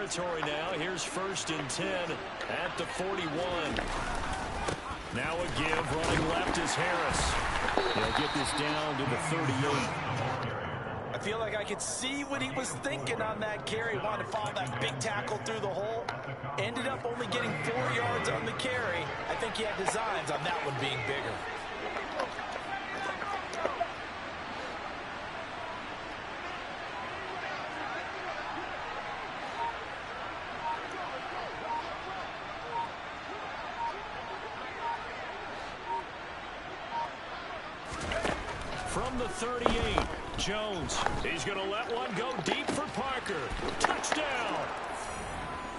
territory now. Here's 1st and 10 at the 41. Now a give. Running left is Harris. He'll get this down to the 38. I feel like I could see what he was thinking on that carry. Wanted to follow that big tackle through the hole. Ended up only getting 4 yards on the carry. I think he had designs on that one being bigger. From the 38, Jones. He's going to let one go deep for Parker. Touchdown!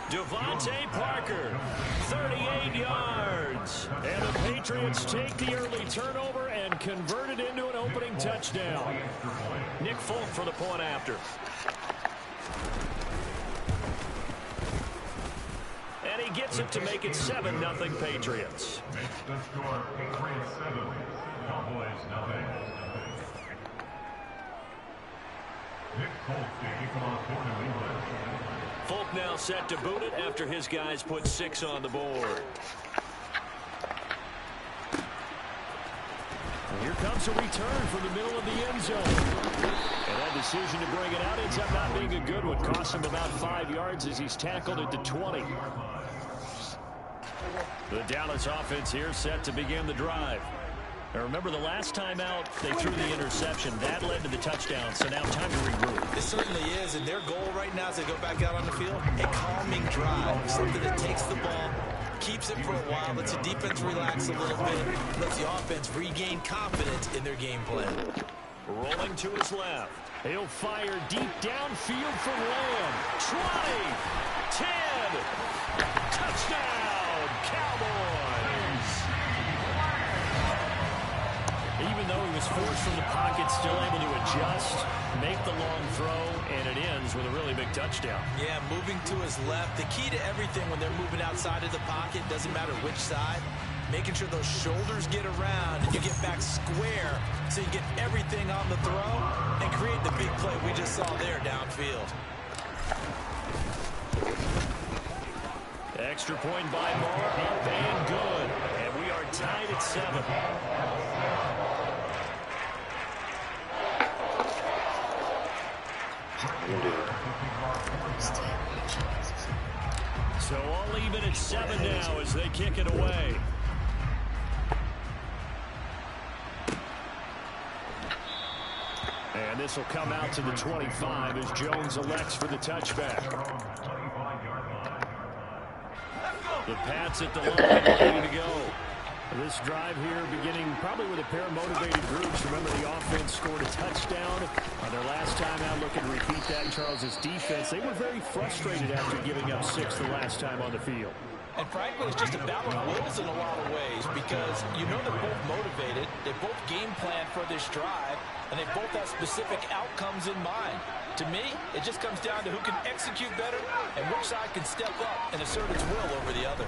Devontae Parker, 38 yards. And the Patriots take the early turnover and convert it into an opening touchdown. Nick Folk for the point after. And he gets it to make it 7-0 Patriots. Makes the score Patriots 7, Cowboys nothing. Nick Folk taking from our corner England. Folk now set to boot it after his guys put 6 on the board. And here comes a return from the middle of the end zone. And that decision to bring it out ends up not being a good one. Cost him about 5 yards as he's tackled at the 20. The Dallas offense here set to begin the drive. Now remember, the last time out, they threw the interception. That led to the touchdown, so now time to regroup. It certainly is, and their goal right now as they go back out on the field, a calming drive, something that takes the ball, keeps it for a while, lets the defense relax a little bit, lets the offense regain confidence in their game plan. Rolling to his left. He'll fire deep downfield from Lamb. 20, 10, touchdown, Cowboys! Even though he was forced from the pocket, still able to adjust, make the long throw, and it ends with a really big touchdown. Yeah, moving to his left. The key to everything when they're moving outside of the pocket, doesn't matter which side, making sure those shoulders get around and you get back square so you get everything on the throw and create the big play we just saw there downfield. Extra point by Moore, up and good. And we are tied at 7. So all even at 7 now as they kick it away. And this will come out to the 25 as Jones elects for the touchback. The Pats at the line, ready to go. This drive here beginning probably with a pair of motivated groups. Remember, the offense scored a touchdown on their last time out. Looking to repeat that in Charles's defense. They were very frustrated after giving up 6 the last time on the field. And frankly, it's just a battle of wills in a lot of ways because you know they're both motivated. They both game plan for this drive, and they both have specific outcomes in mind. To me, it just comes down to who can execute better and which side can step up and assert its will over the other.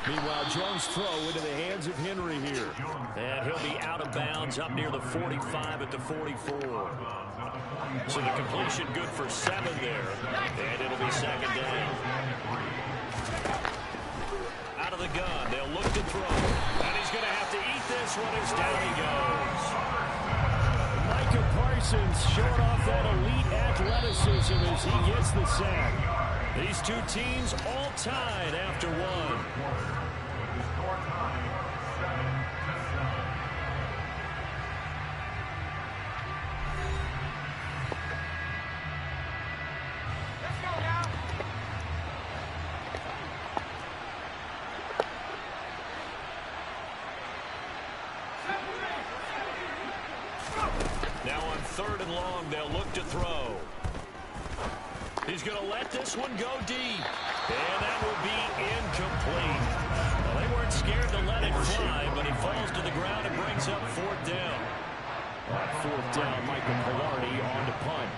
Meanwhile, Jones' throw into the hands of Henry here. And he'll be out of bounds up near the 45 at the 44. So the completion good for 7 there. And it'll be 2nd down. Out of the gun, they'll look to throw. And he's going to have to eat this one as down he goes. Micah Parsons showing off that elite athleticism as he gets the sack. These two teams all tied after 1. Now on 3rd and long, they'll look to throw. He's going to let this one go deep. And that will be incomplete. Well, they weren't scared to let it fly, but he falls to the ground and brings up 4th down. 4th down, Michael Pilardi on to punt.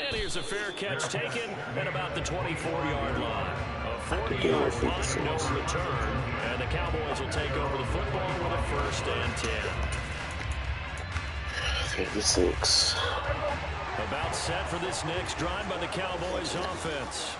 And here's a fair catch taken at about the 24-yard line. A 40-yard punt, no return. And the Cowboys will take over the football with a 1st and 10. 56. About set for this next drive by the Cowboys offense.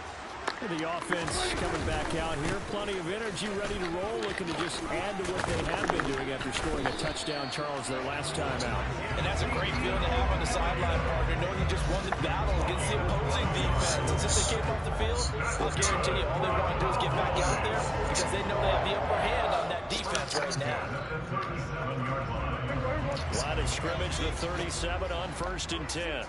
The offense coming back out here. Plenty of energy, ready to roll, looking to just add to what they have been doing after scoring a touchdown, Charles, their last time out. And that's a great feeling to have on the sideline, partner, knowing you just won the battle against the opposing defense. And since they came off the field, I'll guarantee you all they want to do is get back out there because they know they have the upper hand on that defense right now. Line of scrimmage, the 37 on 1st and 10.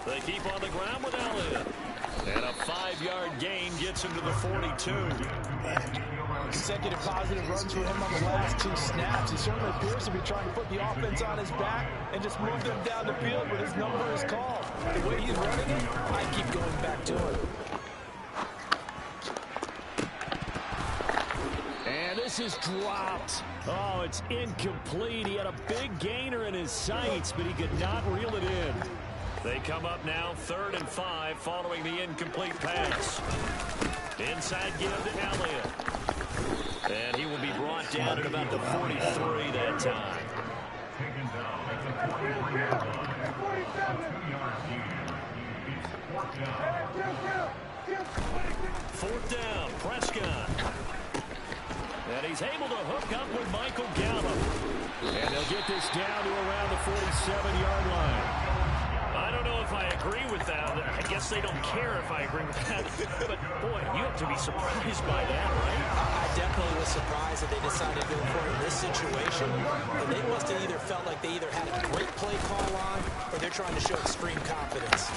They keep on the ground with Elliott. And a 5-yard gain gets him to the 42. Consecutive positive runs for him on the last 2 snaps. He certainly appears to be trying to put the offense on his back and just move them down the field, but his number is called. The way he's running it, I keep going back to him. And this is dropped. Oh, it's incomplete. He had a big gainer in his sights, but he could not reel it in. They come up now 3rd and 5 following the incomplete pass. Inside give to Elliott. And he will be brought down at about the 43 that time. Taken down at the 43-yard line. A 2-yard gain. 4th down, Prescott. And he's able to hook up with Michael Gallup. And they'll get this down to around the 47-yard line. I don't know if I agree with that. I guess they don't care if I agree with that. But, boy, you have to be surprised by that, right? I definitely was surprised that they decided to go for it in this situation. And they must have either felt like they either had a great play call on or they're trying to show extreme confidence.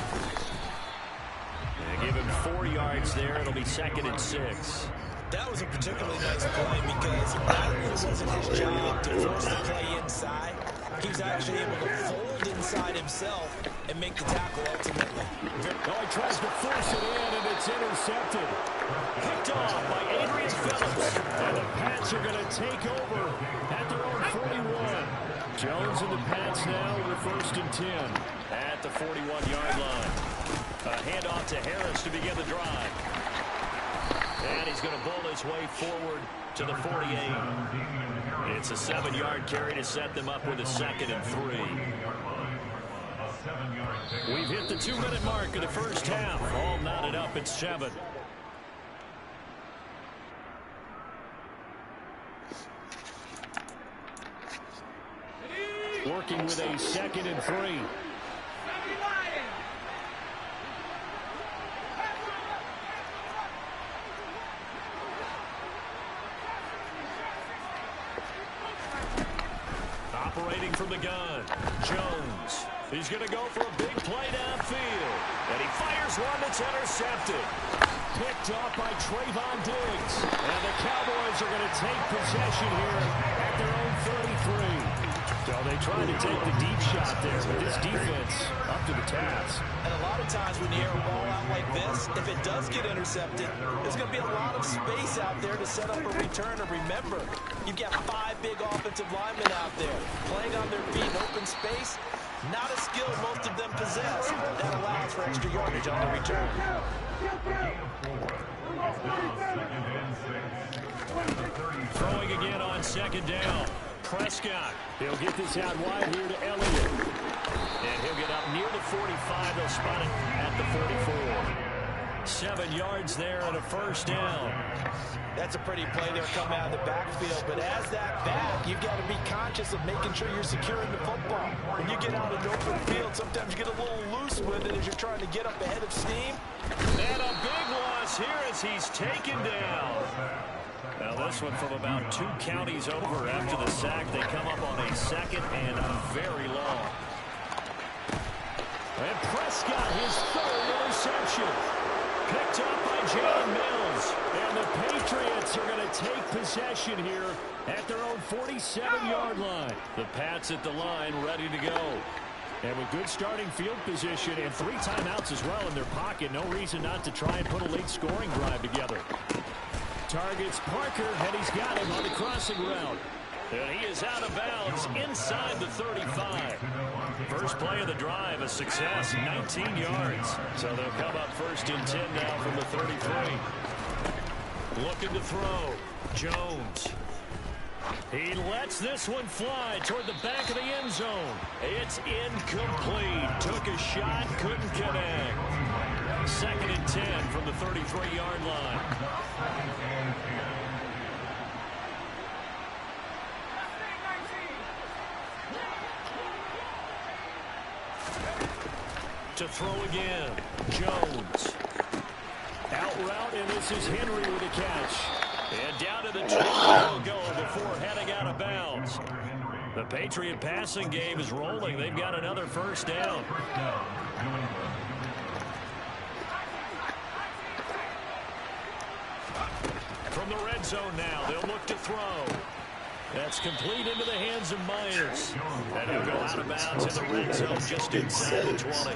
Give him 4 yards there. It'll be 2nd and 6. That was a particularly nice play because not only was it his job to force the play inside, he was actually able to fold inside himself and make the tackle ultimately. Oh, he tries to force it in, and it's intercepted. Picked off by Adrian Phillips. And the Pats are going to take over at their own 41. Jones and the Pats now with a 1st and 10 at the 41-yard line. A handoff to Harris to begin the drive. And he's going to bull his way forward to the 48. It's a 7-yard carry to set them up with a 2nd and 3. We've hit the 2-minute mark of the first half. All knotted up at 7. Working with a 2nd and 3. Operating from the gun, Jones. He's going to go for a big play downfield. And he fires one that's intercepted. Picked off by Trayvon Diggs. And the Cowboys are going to take possession here at their own 33. So they tried to take the deep shot there, but this defense up to the task. And a lot of times when you air a ball out like this, if it does get intercepted, there's going to be a lot of space out there to set up a return. And remember, you've got 5 big offensive linemen out there playing on their feet in open space. Not a skill most of them possess. That allows for extra yardage on the return. Throwing again on 2nd down. Prescott. He'll get this out wide here to Elliott. And he'll get up near the 45. They'll spot it at the 44. 7 yards there and a 1st down. That's a pretty play there coming out of the backfield. But as that back, you've got to be conscious of making sure you're securing the football. When you get out in the open field, sometimes you get a little loose with it as you're trying to get up ahead of steam. And a big loss here as he's taken down. Now this one from about 2 counties over after the sack. They come up on a 2nd and very long. And Prescott, his 3rd interception. Picked up by John Mills. And the Patriots are going to take possession here at their own 47-yard line. The Pats at the line ready to go. And with good starting field position and 3 timeouts as well in their pocket, no reason not to try and put a late scoring drive together. Targets Parker, and he's got him on the crossing route. And he is out of bounds inside the 35. First play of the drive, a success, 19 yards. So they'll come up first and 10 now from the 33. Looking to throw. Jones. He lets this one fly toward the back of the end zone. It's incomplete. Took a shot, couldn't connect. Second and 10 from the 33-yard line. To throw again. Jones. Out route, and this is Henry with a catch. And down to the 2 will go before heading out of bounds. The Patriot passing game is rolling. They've got another first down. From the red zone now, they'll look to throw. That's complete into the hands of Myers. And he'll go out of bounds in the red zone just inside the 20.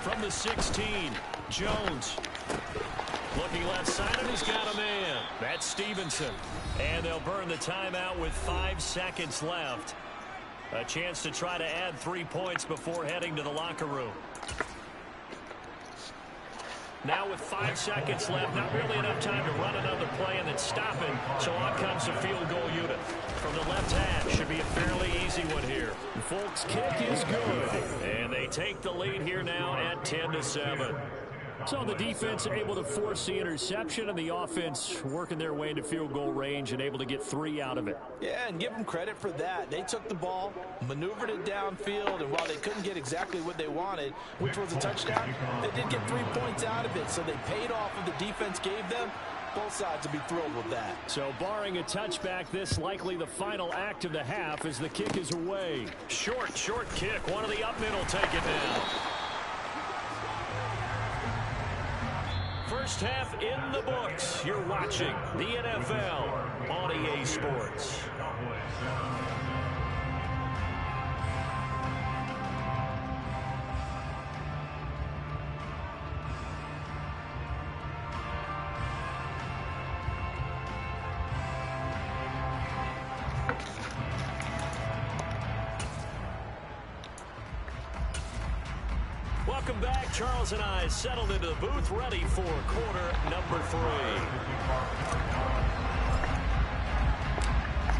From the 16, Jones. Looking left side, and he's got a man. That's Stevenson. And they'll burn the timeout with 5 seconds left. A chance to try to add 3 points before heading to the locker room. Now with 5 seconds left, not really enough time to run another play and then stop it. So on comes the field goal unit. From the left half, should be a fairly easy one here. Folks' kick is good. And they take the lead here now at 10-7. So the defense able to force the interception, and the offense working their way into field goal range and able to get 3 out of it. Yeah, and give them credit for that. They took the ball, maneuvered it downfield, and while they couldn't get exactly what they wanted, which was a touchdown, they did get 3 points out of it, so they paid off what the defense gave them. Both sides will be thrilled with that. So barring a touchback, this likely the final act of the half as the kick is away. Short kick. One of the up middle take it down. First half in the books. You're watching the NFL on EA Sports. Welcome back. Charles and I settled into the booth, ready for quarter number 3.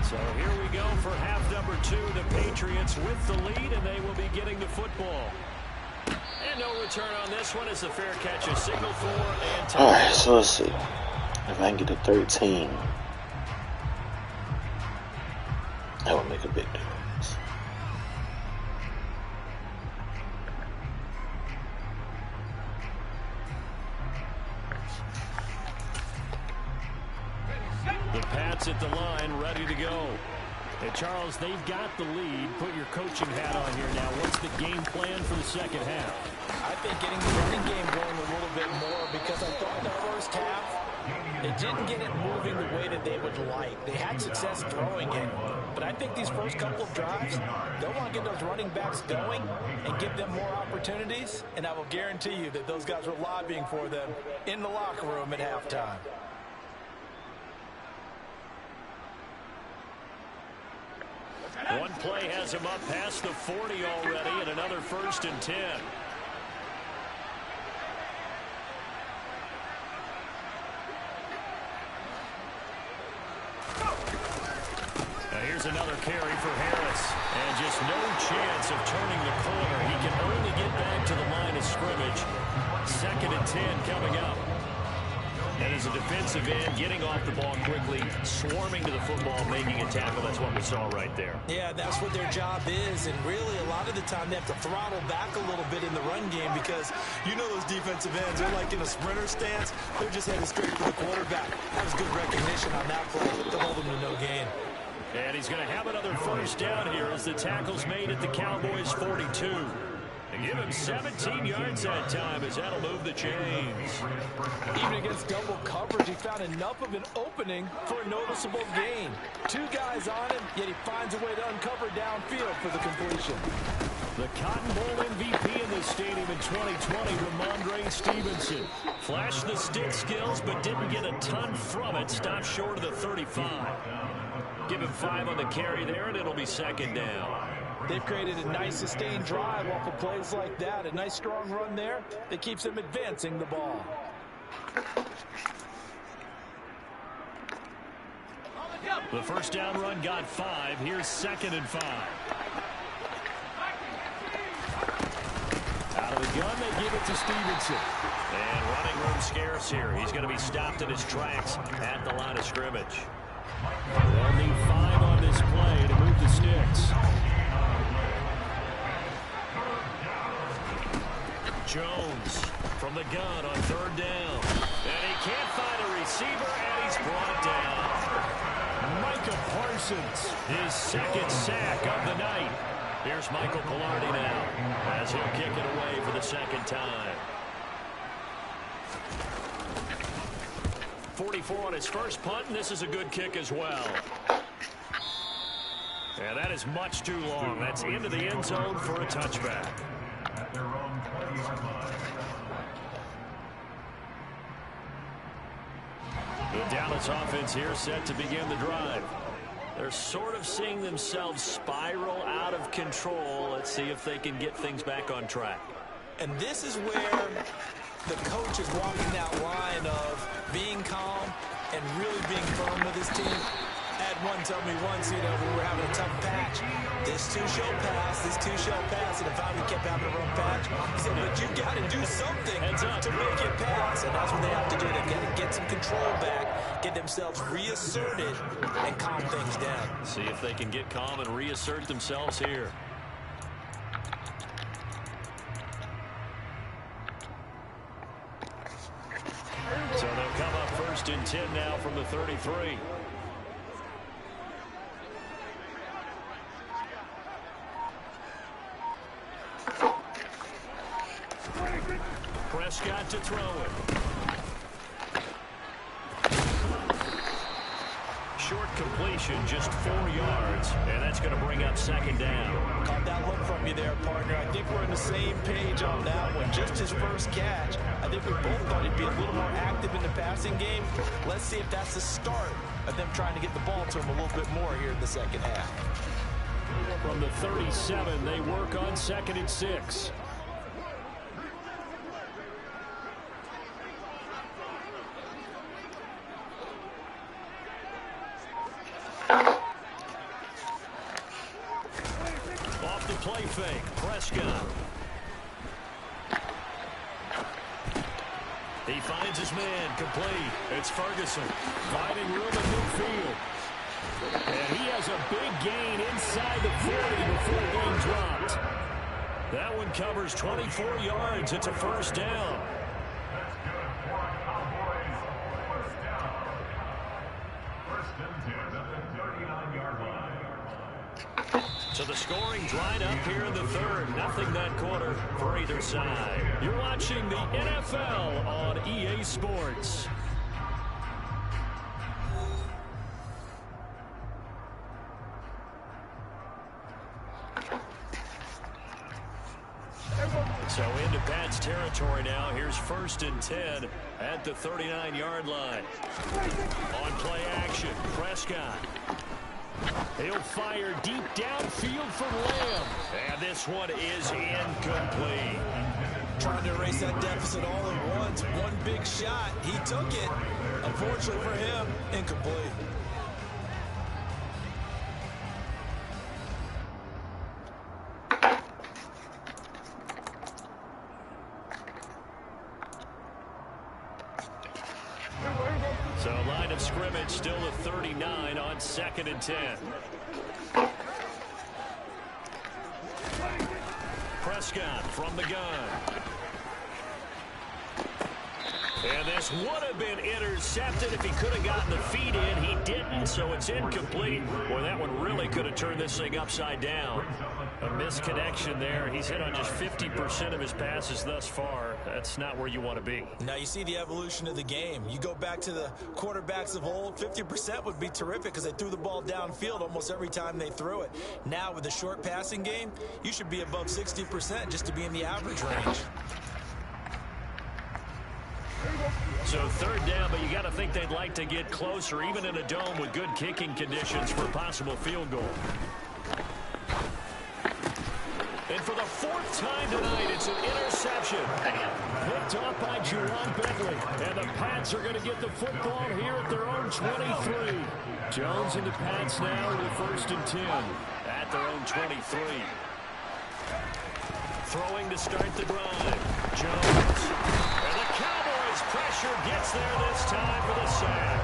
So here we go for half number 2. The Patriots with the lead, and they will be getting the football. And no return on this one as the fair catch is signaled for. And all right, so let's see if I can get to 13. That would make a big difference. The Pats at the line, ready to go. And Charles, they've got the lead. Put your coaching hat on here now. What's the game plan for the second half? I think getting the running game going a little bit more, because I thought in the first half they didn't get it moving the way that they would like. They had success throwing it, but I think these first couple of drives, they'll want to get those running backs going and give them more opportunities, and I will guarantee you that those guys were lobbying for them in the locker room at halftime. One play has him up past the 40 already, and another first and 10. Now here's another carry for Harris, and just no chance of turning the corner. He can only get back to the line of scrimmage. Second and 10 coming up. And as a defensive end, getting off the ball quickly, swarming to the football, making a tackle. That's what we saw right there. Yeah, that's what their job is. And really, a lot of the time, they have to throttle back a little bit in the run game because you know those defensive ends, they're like in a sprinter stance. They're just headed straight for the quarterback. That was good recognition on that play to hold them to no gain. And he's going to have another first down here as the tackle's made at the Cowboys' 42. Give him 17 yards that time as that'll move the chains. Even against double coverage, he found enough of an opening for a noticeable gain. Two guys on him, yet he finds a way to uncover downfield for the completion. The Cotton Bowl MVP in the stadium in 2020, Ramondre Stevenson. Flashed the stick skills, but didn't get a ton from it. Stopped short of the 35. Give him 5 on the carry there, and it'll be second down. They've created a nice sustained drive off of plays like that. A nice strong run there that keeps them advancing the ball. The first down run got 5. Here's 2nd and 5. Out of the gun, they give it to Stevenson. And running room scarce here. He's going to be stopped in his tracks at the line of scrimmage. They'll need 5 on this play to move the sticks. Jones from the gun on 3rd down. And he can't find a receiver, and he's brought down. Micah Parsons, his 2nd sack of the night. Here's Michael Pilardi now as he'll kick it away for the 2nd time. 44 on his first punt, and this is a good kick as well. And that is much too long. That's into the end zone for a touchback. At their own 20-yard line. The Dallas offense here set to begin the drive. They're sort of seeing themselves spiral out of control. Let's see if they can get things back on track. And this is where the coach is walking that line of being calm and really being firm with his team. Had one tell me once, we were having a tough patch. This too shall pass, this too shall pass. And if I kept having a rough patch, he said, but you got to do something to make it pass. And that's what they have to do. They've got to get some control back, get themselves reasserted, and calm things down. See if they can get calm and reassert themselves here. So they'll come up 1st and 10 now from the 33. Prescott to throw it. Short completion, just 4 yards, and that's going to bring up 2nd down. Caught that look from you there, partner. I think we're on the same page on that one. Just his first catch. I think we both thought he'd be a little more active in the passing game. Let's see if that's the start of them trying to get the ball to him a little bit more here in the second half. From the 37, they work on 2nd and 6. Off the play fake, Prescott. He finds his man, complete. It's Ferguson, finding room in midfield. And he has a big gain inside the 40 before being dropped. That one covers 24 yards. It's a 1st down. That's good for our Cowboys. 1st down. 1st and 10 at the 39-yard line. So the scoring dried up here in the 3rd. Nothing that quarter for either side. You're watching the NFL on EA Sports. So into Pat's territory now. Here's 1st and 10 at the 39-yard line. On play action, Prescott. He'll fire deep downfield for Lamb. And this one is incomplete. Trying to erase that deficit all at once. One big shot. He took it. Unfortunately for him, incomplete. So line of scrimmage still at 39 on 2nd and 10. Prescott from the gun. And this would have been intercepted if he could have gotten the feet in. He didn't, so it's incomplete. Boy, that one really could have turned this thing upside down. A misconnection there. He's hit on just 50% of his passes thus far. That's not where you want to be. Now you see the evolution of the game. You go back to the quarterbacks of old, 50% would be terrific because they threw the ball downfield almost every time they threw it. Now with the short passing game, you should be above 60% just to be in the average range. So third down, but you got to think they'd like to get closer, even in a dome with good kicking conditions for a possible field goal. And for the fourth time tonight, it's an interception. Picked off by Juwan Bentley. And the Pats are going to get the football here at their own 23. Jones and the Pats now with a 1st and 10 at their own 23. Throwing to start the drive. Jones. And the Cowboys pressure gets there this time for the sack.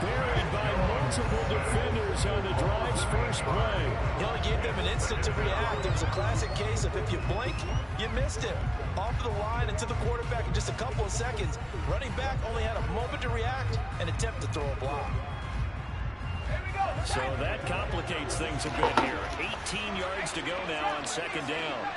Buried by multiple defenders on the drive's first play. He only gave them an instant to react. It was a classic case of if you blink, you missed it. Off the line and to the quarterback in just a couple of seconds. Running back only had a moment to react and attempt to throw a block. So that complicates things a bit here. 18 yards to go now on 2nd down.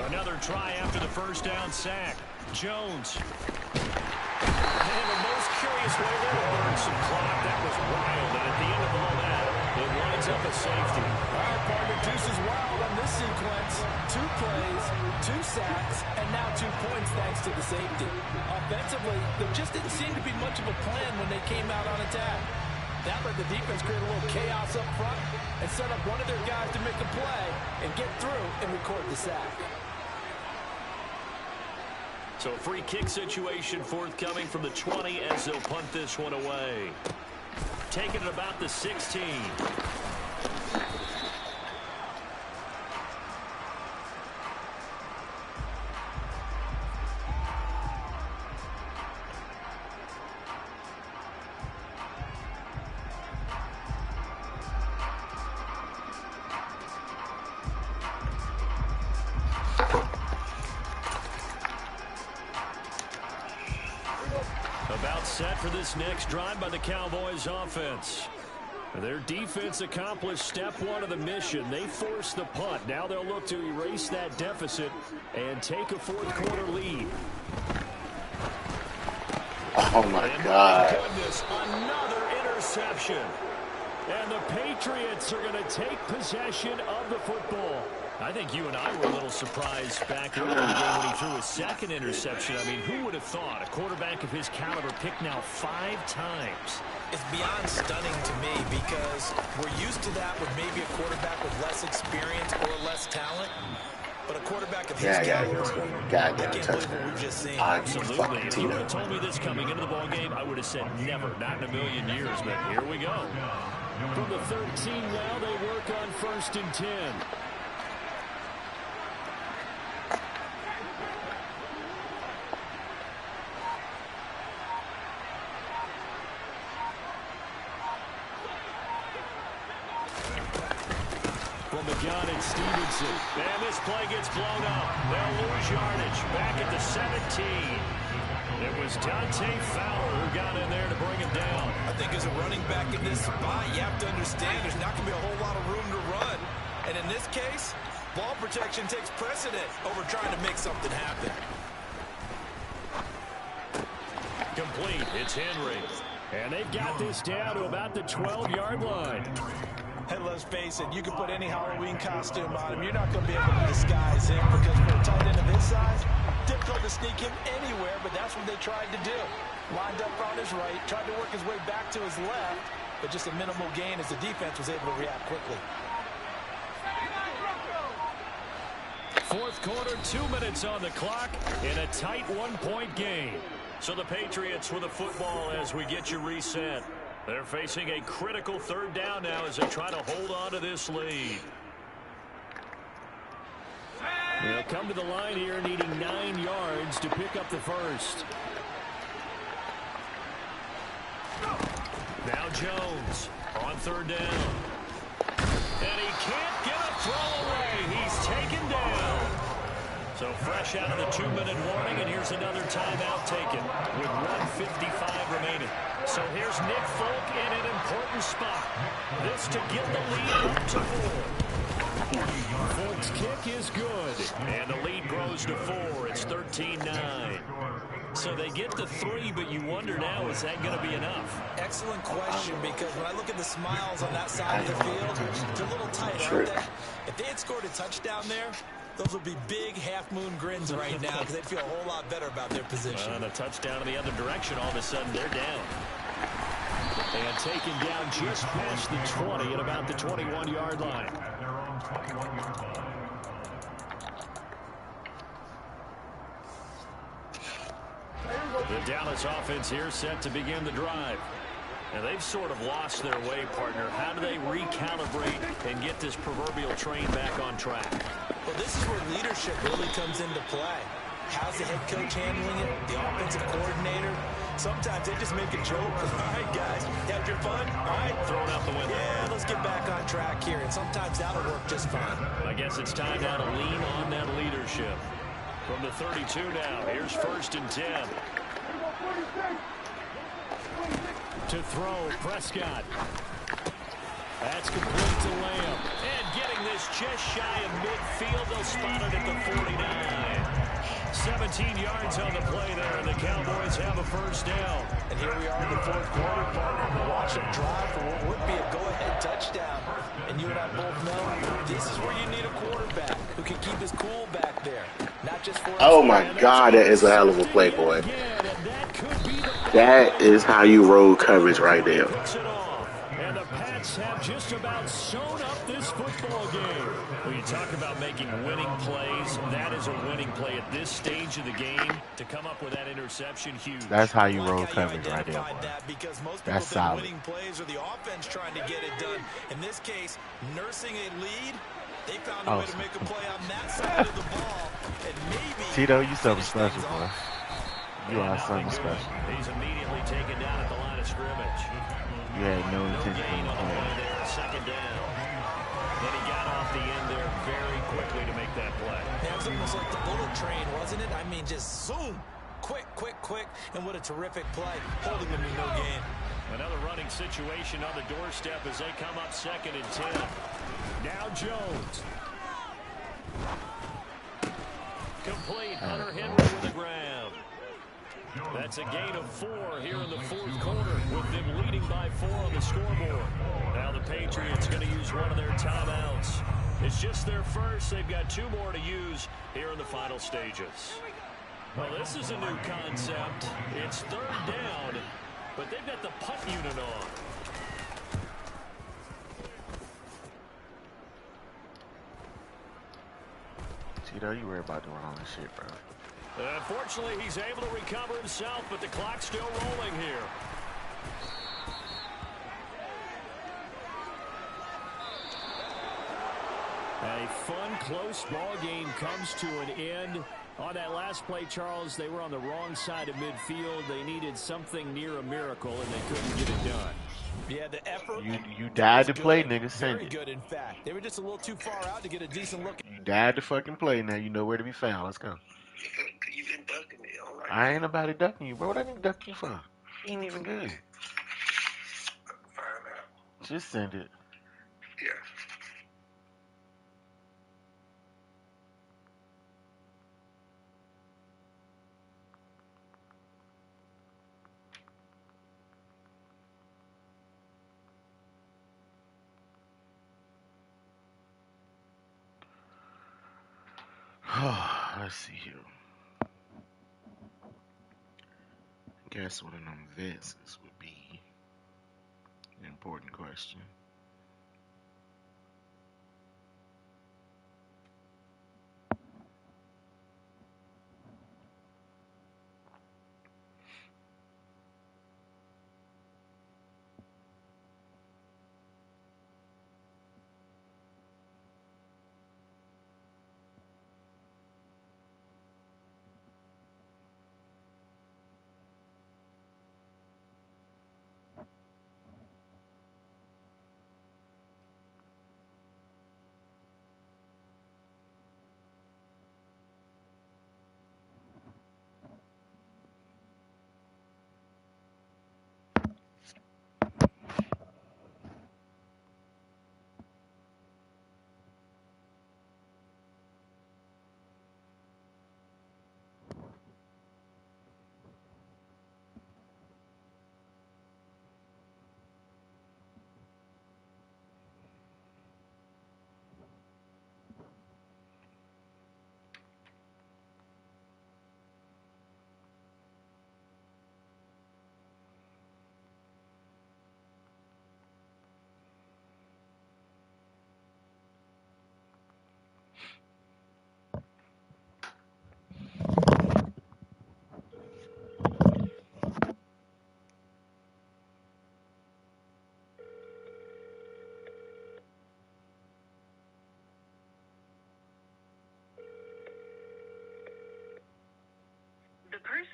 Another try after the first down sack. Jones. And the most curious way there to burn some clock. That was wild. And at the end of all that, it winds up a safety. All right, partner, deuce is wild on this sequence. 2 plays, 2 sacks, and now 2 points thanks to the safety. Offensively, there just didn't seem to be much of a plan when they came out on attack. That let the defense create a little chaos up front and set up one of their guys to make a play and get through and record the sack. So a free kick situation forthcoming from the 20 as they'll punt this one away. Taking it about the 16. About set for this next drive by the Cowboys offense. Their defense accomplished step 1 of the mission. They forced the punt. Now they'll look to erase that deficit and take a 4th quarter lead. Oh my God. My goodness, another interception. And the Patriots are going to take possession of the football. I think you and I were a little surprised back earlier in the game when he threw his 2nd interception. I mean, who would have thought a quarterback of his caliber picked now 5 times? It's beyond stunning to me because we're used to that with maybe a quarterback with less experience or less talent. But a quarterback of his caliber, I can't believe what we've just seen. Absolutely. If you would have told me this coming into the ball game, I would have said never, not in a million years. But here we go. From the 13 now, they work on 1st and 10. Gun and Stevenson. And this play gets blown up. They'll lose yardage. Back at the 17. It was Dante Fowler who got in there to bring him down. I think as a running back in this spot, you have to understand there's not going to be a whole lot of room to run. And in this case, ball protection takes precedent over trying to make something happen. Complete. It's Henry. And they've got this down to about the 12-yard line. And let's face it, you can put any Halloween costume on him. You're not going to be able to disguise him because for a tight end of his size, difficult to sneak him anywhere, but that's what they tried to do. Lined up on his right, tried to work his way back to his left, but just a minimal gain as the defense was able to react quickly. 4th quarter, 2 minutes on the clock in a tight 1-point game. So the Patriots with the football as we get you reset. They're facing a critical 3rd down now as they try to hold on to this lead. They'll come to the line here needing 9 yards to pick up the first. Now Jones on 3rd down. And he can't get a throw away. He's taken down. So fresh out of the 2-minute warning, and here's another timeout taken with 1:55 remaining. So here's Nick Folk in an important spot. This to get the lead up to 4. Folk's kick is good, and the lead grows to 4. It's 13-9. So they get the 3, but you wonder now, is that going to be enough? Excellent question, because when I look at the smiles on that side of the field, they're a little tight, aren't they? If they had scored a touchdown there, those would be big half-moon grins right now because they'd feel a whole lot better about their position. And a touchdown in the other direction, all of a sudden they're down. And taken down just past the 20 at about the 21-yard line. At their own 21-yard line. The Dallas offense here set to begin the drive. And they've sort of lost their way, partner. How do they recalibrate and get this proverbial train back on track? Well, this is where leadership really comes into play. How's the head coach handling it? The offensive coordinator? Sometimes they just make a joke. All right, guys, you had your fun? All right, Throw it out the window. yeah, let's get back on track here. And sometimes that'll work just fine. I guess it's time now to lean on that leadership. From the 32 now, here's 1st and 10. To throw, Prescott. That's complete to Lamb. And getting this just shy of midfield, they'll spot it at the 49. 17 yards on the play there, and the Cowboys have a 1st down. And here we are in the 4th quarter, partner. We're watching a drive for what would be a go-ahead touchdown. And you and I both know this is where you need a quarterback who can keep his cool back there. Not just for Oh my God, that is a hell of a play, boy. That is how you roll coverage right there. And the Pats have just about sewn up this football game. When you talk about making winning plays, that is a winning play at this stage of the game. To come up with that interception, huge. That's how you roll coverage right there, boy. Because most people That's think solid. winning plays are the offense trying to get it done. In this case, nursing a lead, they found a way to make a play on that side of the ball. And maybe Tito, you something special, boy. You are something special. He's immediately taken down at the line of scrimmage. You had no No intention gain of on the play playing. there, 2nd down. And he got off the end there very quickly to make that play. it was almost like the bullet train, wasn't it? I mean, just zoom. Quick, quick, quick. And what a terrific play. Holding them to no gain. Another running situation on the doorstep as they come up 2nd and 10. Now Jones. Complete. Hunter Henry with the grab. That's a gain of 4 here in the 4th quarter with them leading by 4 on the scoreboard. Now the Patriots going to use one of their timeouts. It's just their first. They've got 2 more to use here in the final stages. Well, this is a new concept. It's 3rd down, but they've got the punt unit on. Tito, you worry about the wrong shit, bro. Unfortunately, he's able to recover himself, but the clock's still rolling here. A fun, close ball game comes to an end. On that last play, Charles, they were on the wrong side of midfield. They needed something near a miracle, and they couldn't get it done. Yeah, the effort. You died to play, good. nigga. Send Very it. good, in fact. They were just a little too far out to get a decent look. You died to fucking play. Now you know where to be found. Let's go. You've been ducking me, all right. I ain't about to ducking you, bro. What I need to duck you for? You ain't even good. Find out. Just send it. Yeah. Let's see here. Guess what of them vets would be an important question.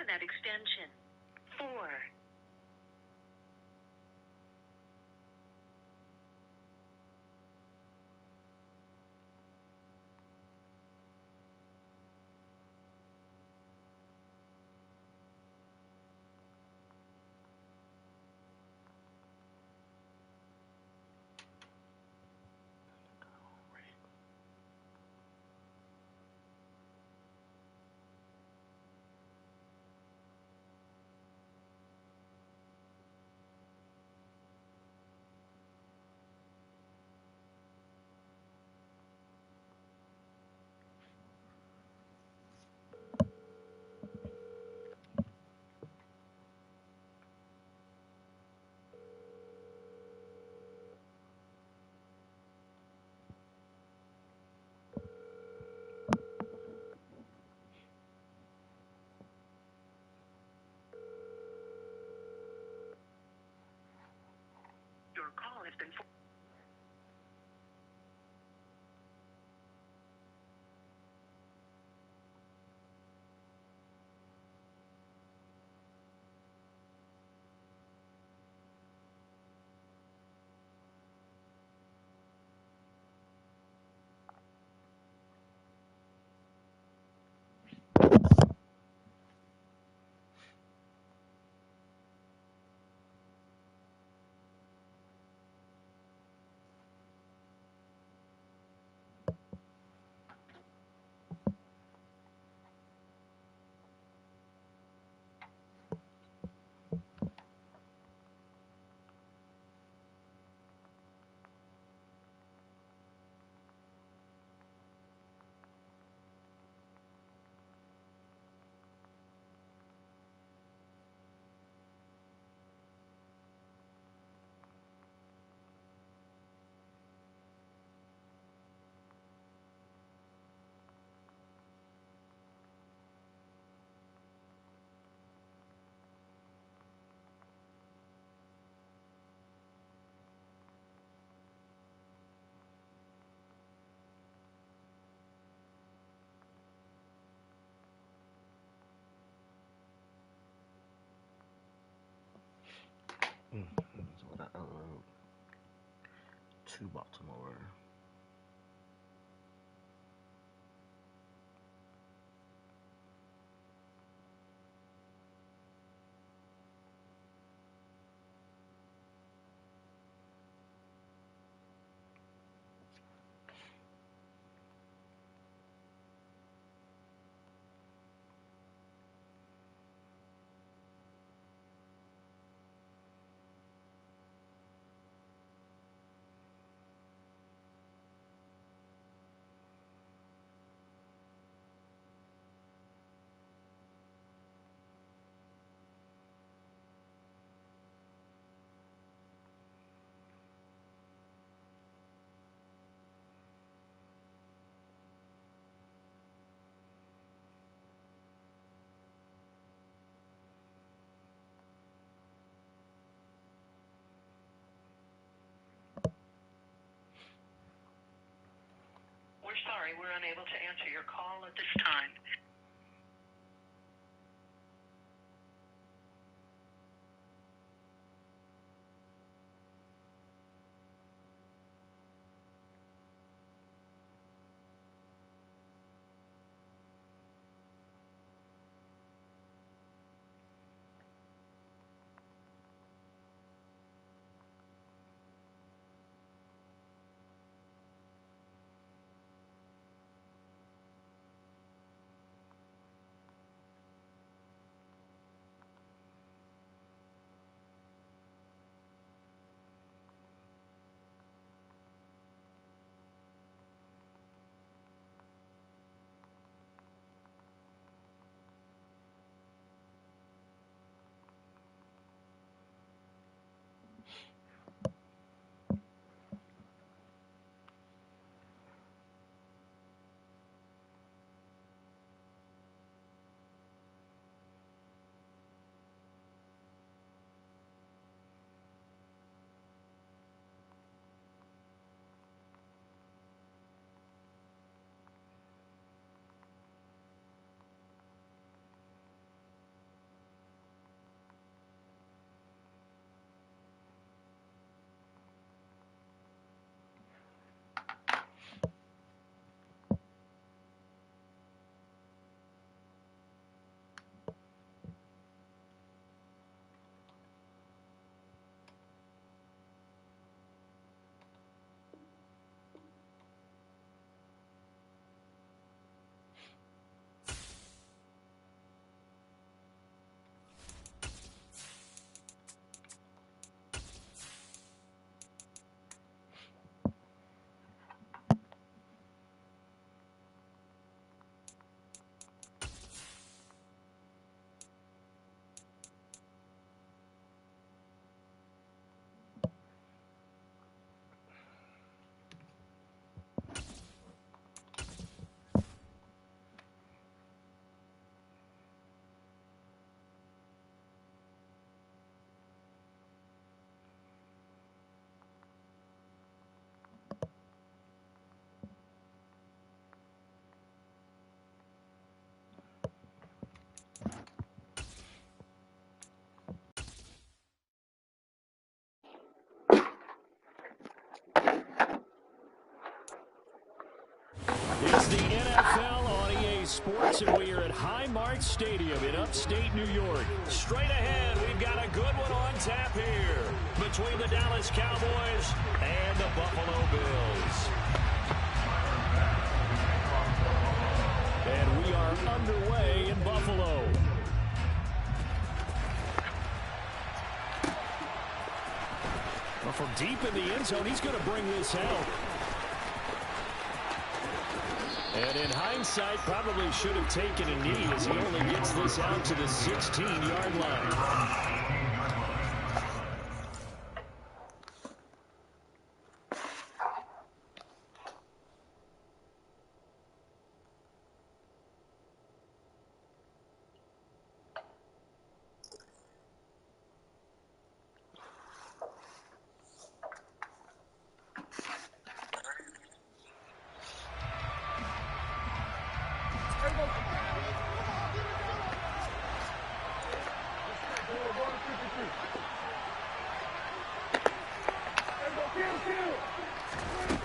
Ethernet extension 4. Your call has been That's what I wrote to Baltimore. We're sorry, we're unable to answer your call at this time. Sports, and we are at Highmark Stadium in upstate New York. Straight ahead, we've got a good one on tap here between the Dallas Cowboys and the Buffalo Bills. And we are underway in Buffalo. Well, from deep in the end zone, he's going to bring this out. And in hindsight, probably should have taken a knee as he only gets this out to the 16-yard line.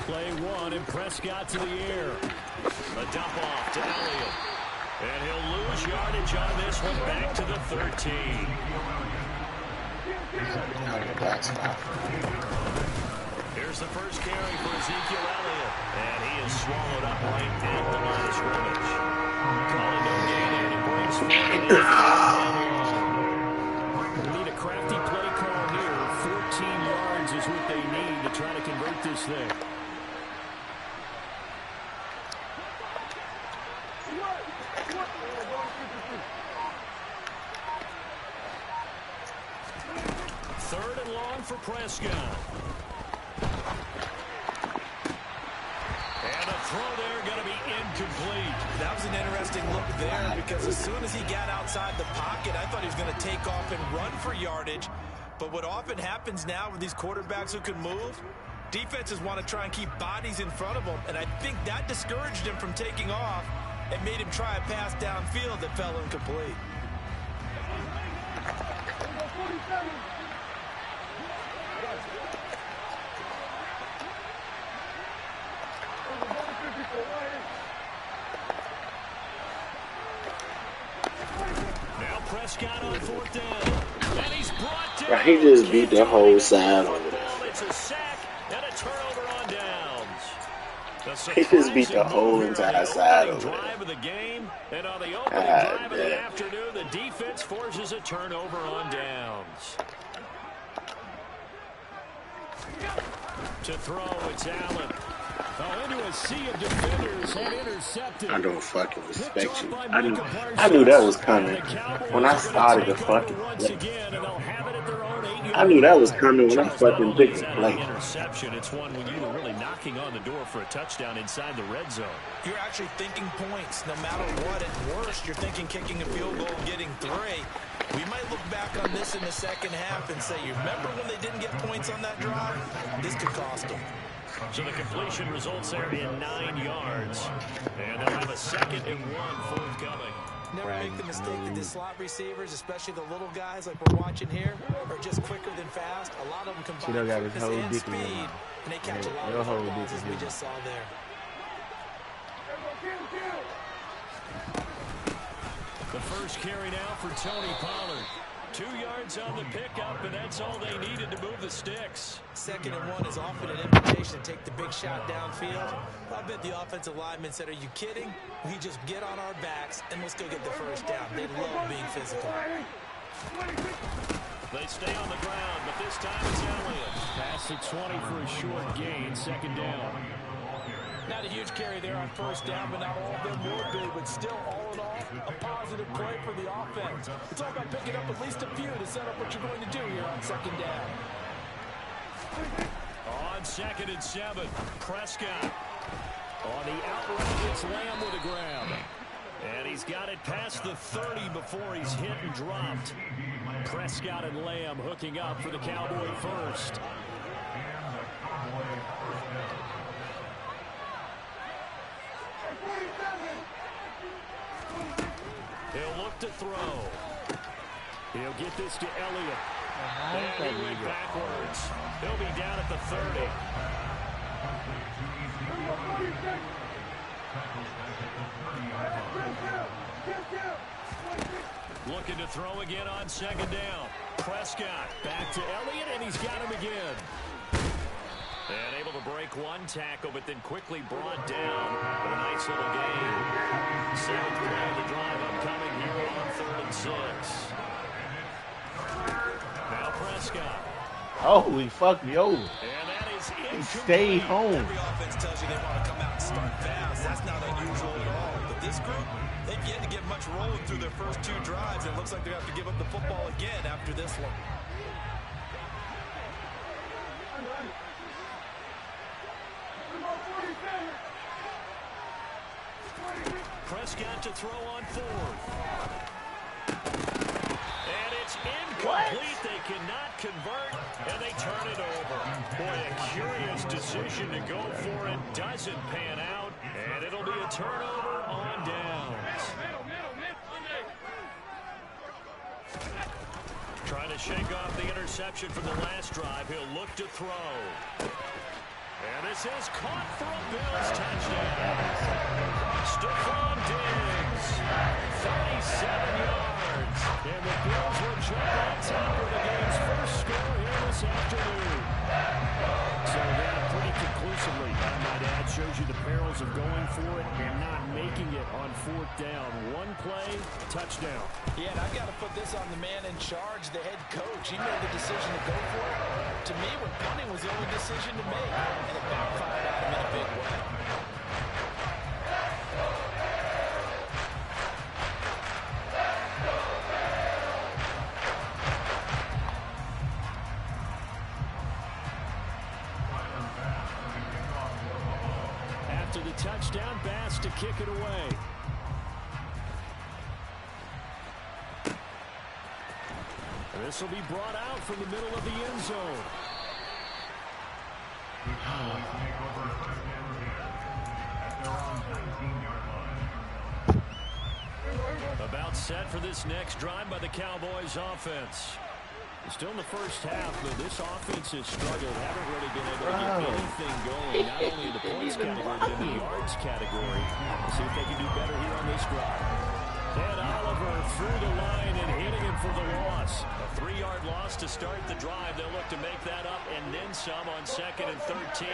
Play one, and Prescott to the air. A dump off to Elliott. And he'll lose yardage on this one back to the 13. Here's the first carry for Ezekiel Elliott. And he is swallowed up right at the line of scrimmage. Calling no gain, and he brings forward. They need a crafty play call here. 14 yards is what they need to try to convert this thing. Third and long for Prescott. And a throw there going to be incomplete. That was an interesting look there because as soon as he got outside the pocket, I thought he was going to take off and run for yardage. But what often happens now with these quarterbacks who can move, defenses want to try and keep bodies in front of them. And I think that discouraged him from taking off and made him try a pass downfield that fell incomplete. Now Prescott on fourth down. And he's brought down. He just beat the whole side over there. It's a sack and a turnover on downs. He just beat the whole entire side over there. Drive of the game, and on the opening drive of the afternoon, the defense forces a turnover on downs. To throw, it's Allen. Into a sea of defenders and intercepted. I don't fucking respect you. I knew that was coming when I started the fucking play. I knew that was coming when I fucking picked the play. Interception. It's one when you were really knocking on the door for a touchdown inside the red zone. You're actually thinking points. No matter what, at worst, you're thinking kicking a field goal, getting 3. We might look back on this in the second half and say, you remember when they didn't get points on that drive? This could cost them. So the completion results there in 9 yards. And they'll have a 2nd and 1 forthcoming. Never make the mistake that the slot receivers, especially the little guys like we're watching here, are just quicker than fast. A lot of them combine quickness and speed, and they catch a lot of balls, as we just saw there. The first carry now for Tony Pollard. 2 yards on the pickup, and that's all they needed to move the sticks. 2nd and 1 is often an invitation to take the big shot downfield. I bet the offensive linemen said, are you kidding? We just get on our backs, and let's go get the first down. They love being physical. They stay on the ground, but this time it's Elliott. Past the 20 for a short gain, 2nd down. Not a huge carry there on first down, but not all of them were big. But still, all in all, a positive play for the offense. It's all about picking up at least a few to set up what you're going to do here on 2nd down. On 2nd and 7, Prescott. On the outright, it's Lamb with a grab. And he's got it past the 30 before he's hit and dropped. Prescott and Lamb hooking up for the Cowboy first. He'll look to throw. He'll get this to Elliott. And he went backwards. He'll be down at the 30. Looking to throw again on second down. Prescott back to Elliott, and he's got him again. And able to break one tackle, but then quickly brought down. But a nice little gain. Seventh play of the drive upcoming here on 3rd and 6. Now Prescott. Oh, he fucked me over. And that is he stayed home. Every offense tells you they want to come out and start fast. That's not unusual at all. But this group, they've yet to get much rolling through their first 2 drives. It looks like they have to give up the football again after this one. Prescott to throw on 4th. And it's incomplete. They cannot convert, and they turn it over. Boy, a curious decision to go for it. Doesn't pan out, and it'll be a turnover on downs. Trying to shake off the interception from the last drive. He'll look to throw. And this is caught for a Bills touchdown. Stephon Diggs, 37 yards. And the Bills will jump on top of the game's first score here this afternoon. So that pretty conclusively, I might add, shows you the perils of going for it and not making it on 4th down. One play, touchdown. Yeah, and I've got to put this on the man in charge, the head coach. He made the decision to go for it. To me, when punting was the only decision to make, and it backfired on him in a big way. After the touchdown, Bass to kick it away. This will be brought out from the middle of the end zone. About set for this next drive by the Cowboys offense. Still in the first half, but this offense has struggled. Haven't really been able to get anything going, not only in the points category, but in the yards category. We'll see if they can do better here on this drive. And Oliver through the line and hitting him for the loss. A 3-yard loss to start the drive. They'll look to make that up and then some on 2nd and 13.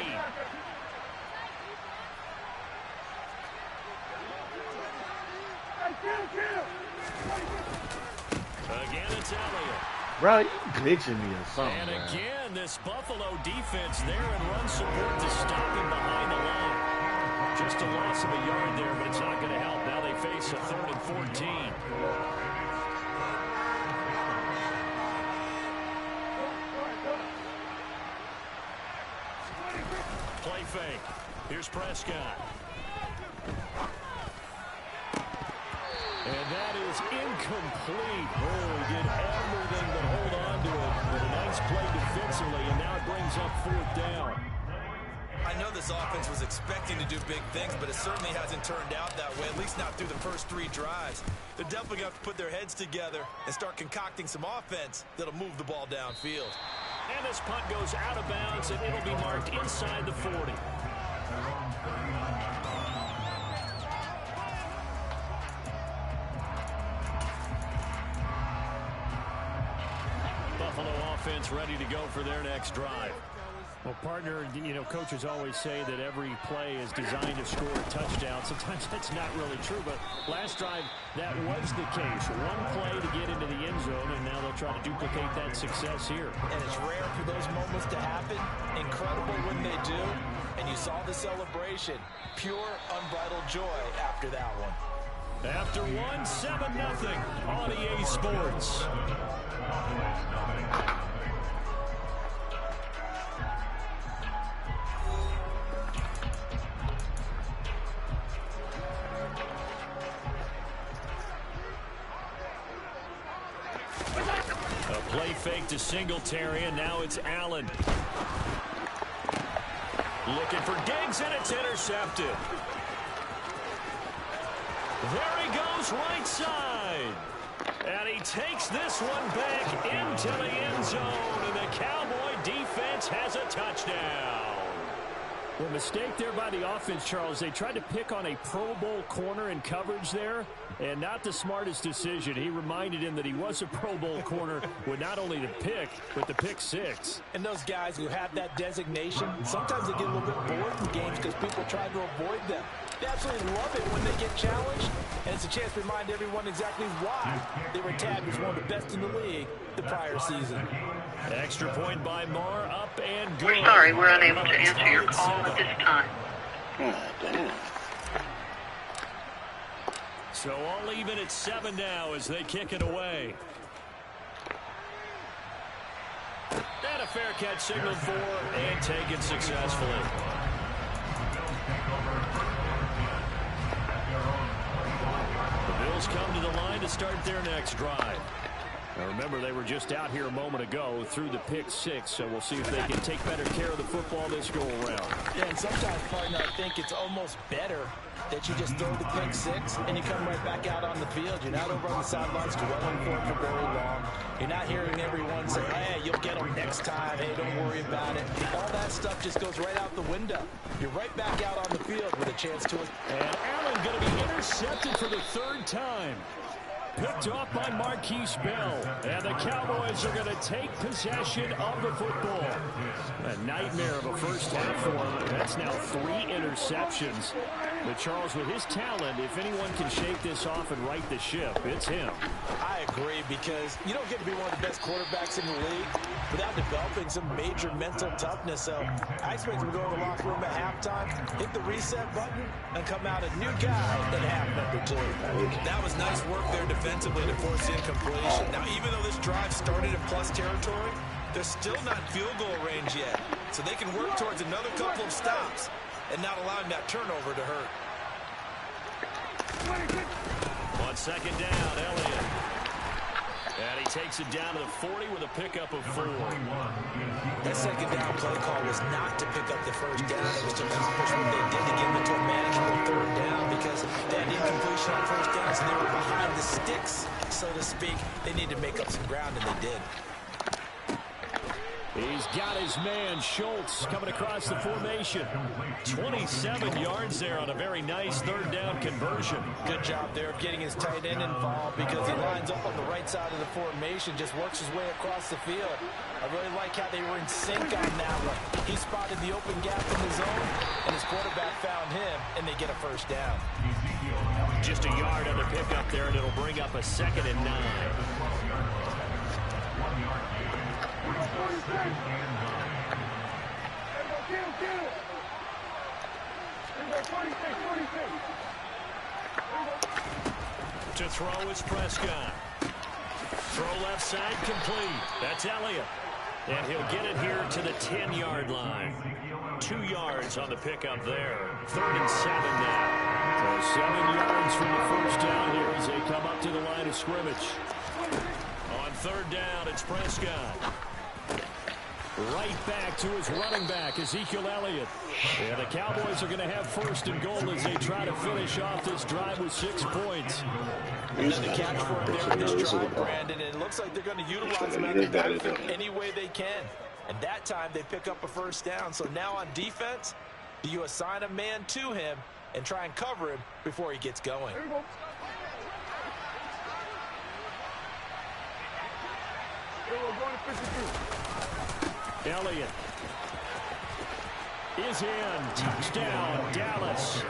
Again, it's Elliott. Bro, you glitching me or something. And man. again, this Buffalo defense there and run support to stop him behind the line. Just a loss of a yard there, but it's not going to help. Now they face a 3rd and 14. Play fake. Here's Prescott. And that is incomplete. Oh, he did everything but hold on to it. But a nice play defensively, and now it brings up 4th down. I know this offense was expecting to do big things, but it certainly hasn't turned out that way, at least not through the first 3 drives. They're definitely going to have to put their heads together and start concocting some offense that'll move the ball downfield. And this punt goes out of bounds, and it'll be marked inside the 40. Buffalo offense ready to go for their next drive. Well, partner, you know, coaches always say that every play is designed to score a touchdown. Sometimes that's not really true, but last drive, that was the case. One play to get into the end zone, and now they'll try to duplicate that success here. And it's rare for those moments to happen. Incredible when they do. And you saw the celebration. Pure, unbridled joy after that one. After one, 7-0 on EA Sports. A play fake to Singletary, and now it's Allen. Looking for Diggs, and it's intercepted. There he goes, right side. And he takes this one back into the end zone, and the Cowboy defense has a touchdown. Well, mistake there by the offense, Charles. They tried to pick on a Pro Bowl corner in coverage there, and not the smartest decision. He reminded him that he was a Pro Bowl corner with not only the pick, but the pick six. And those guys who have that designation, sometimes they get a little bit bored in games because people try to avoid them. They absolutely love it when they get challenged, and it's a chance to remind everyone exactly why they were tagged as one of the best in the league the prior season. Extra point by Marr, up and good. We're sorry, we're unable to answer your call at this time. God damn. So all even at 7 now as they kick it away. And a fair catch signaled for and taken successfully. The Bills come to the line to start their next drive. Now remember, they were just out here a moment ago through the pick six, so we'll see if they can take better care of the football this go around. Yeah, and sometimes, partner, I think it's almost better that you just throw the pick six and you come right back out on the field. You're not over on the sidelines dwelling for it for very long. You're not hearing everyone say, hey, you'll get them next time. Hey, don't worry about it. All that stuff just goes right out the window. You're right back out on the field with a chance to it. And Allen going to be intercepted for the 3rd time. Picked off by Marquise Bell. And the Cowboys are going to take possession of the football. A nightmare of a first half for him. That's now 3 interceptions. But Charles, with his talent, if anyone can shake this off and right the ship, it's him. I agree, because you don't get to be one of the best quarterbacks in the league without developing some major mental toughness. So I expect him to go in the locker room at halftime, hit the reset button, and come out a new guy in half number 2. That was nice work there defensively to force the incompletion. Now, even though this drive started in plus territory, they're still not in field goal range yet. So they can work towards another couple of stops and not allowing that turnover to hurt. On 2nd down, Elliott. And he takes it down to the 40 with a pickup of 4. That 2nd down play call was not to pick up the 1st down. It was to accomplish what they did to get them into a manageable 3rd down, because they had incompletion on 1st downs and they were behind the sticks, so to speak. They needed to make up some ground, and they did. He's got his man, Schultz, coming across the formation. 27 yards there on a very nice 3rd down conversion. Good job there of getting his tight end involved, because he lines up on the right side of the formation, just works his way across the field. I really like how they were in sync on that one. He spotted the open gap in the zone, and his quarterback found him, and they get a 1st down. Just a yard on the pickup there, and it'll bring up a 2nd and 9. To throw is Prescott. Throw left side complete. That's Elliott. And he'll get it here to the 10-yard line. 2 yards on the pickup there. 3rd and 7 now. So 7 yards from the 1st down here as they come up to the line of scrimmage. On 3rd down, it's Prescott. Right back to his running back, Ezekiel Elliott. And the Cowboys are going to have 1st and goal as they try to finish off this drive with 6 points. Another catch for him there in this drive, Brandon. And it looks like they're going to utilize him out of the backfield any way they can. And that time they pick up a 1st down. So now on defense, do you assign a man to him and try and cover him before he gets going? Elliott is in. Touchdown, Dallas.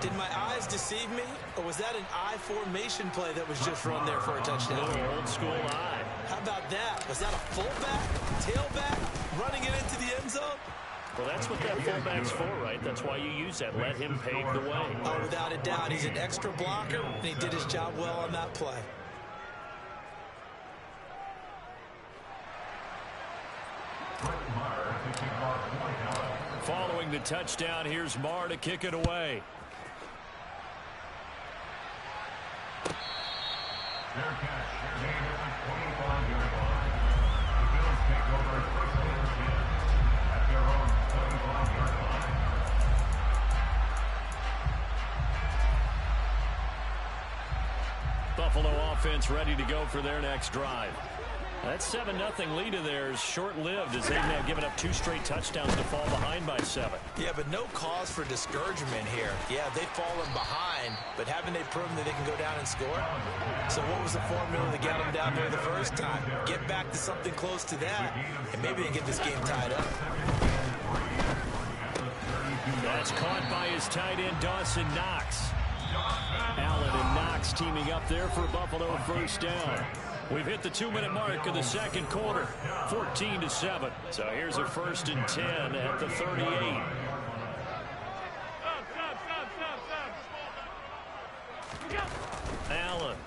Did my eyes deceive me, or was that an I formation play that was just run there for a touchdown? Little old school eye. How about that? Was that a fullback, tailback, running it into the end zone? Well, that's what that fullback's for, right? That's why you use that. Let him pave the way. Oh, without a doubt. He's an extra blocker, and he did his job well on that play. Following the touchdown, here's Marr to kick it away. Fair catch. They're named at the 25-yard line. The Bills take over 1st and 10 at their own 25-yard line. Buffalo offense ready to go for their next drive. That 7-0 lead of theirs short-lived as they've now given up 2 straight touchdowns to fall behind by 7. Yeah, but no cause for discouragement here. Yeah, they've fallen behind, but haven't they proven that they can go down and score? So what was the formula that got them down there the first time? Get back to something close to that, and maybe they get this game tied up. That's caught by his tight end, Dawson Knox. Allen and Knox teaming up there for Buffalo first down. We've hit the 2-minute mark of the second quarter, 14-7. So here's a 1st and 10 at the 38. Allen.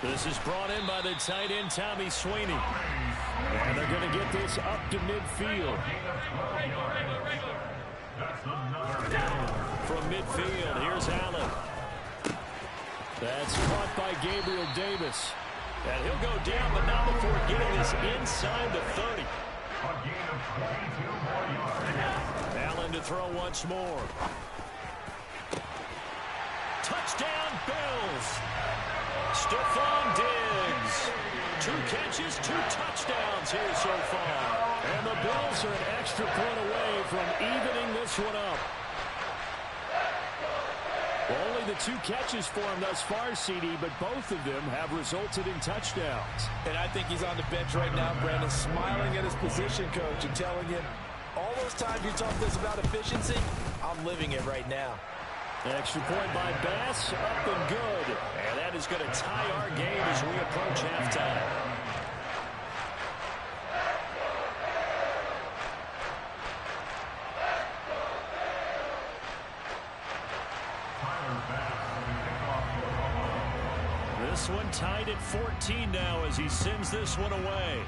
This is brought in by the tight end, Tommy Sweeney. And they're going to get this up to midfield. From midfield, here's Allen. That's caught by Gabriel Davis. And he'll go down, but not before getting this inside the 30. Allen to throw once more. Touchdown, Bills. Stephon Diggs. 2 catches, 2 touchdowns here so far. And the Bills are an extra point away from evening this one up. Well, only the 2 catches for him thus far, CD, but both of them have resulted in touchdowns. And I think he's on the bench right now, Brandon, smiling at his position coach and telling him, all those times you talked to us about efficiency, I'm living it right now. Extra point by Bass, up and good. And that is going to tie our game as we approach halftime. This one tied at 14 now as he sends this one away.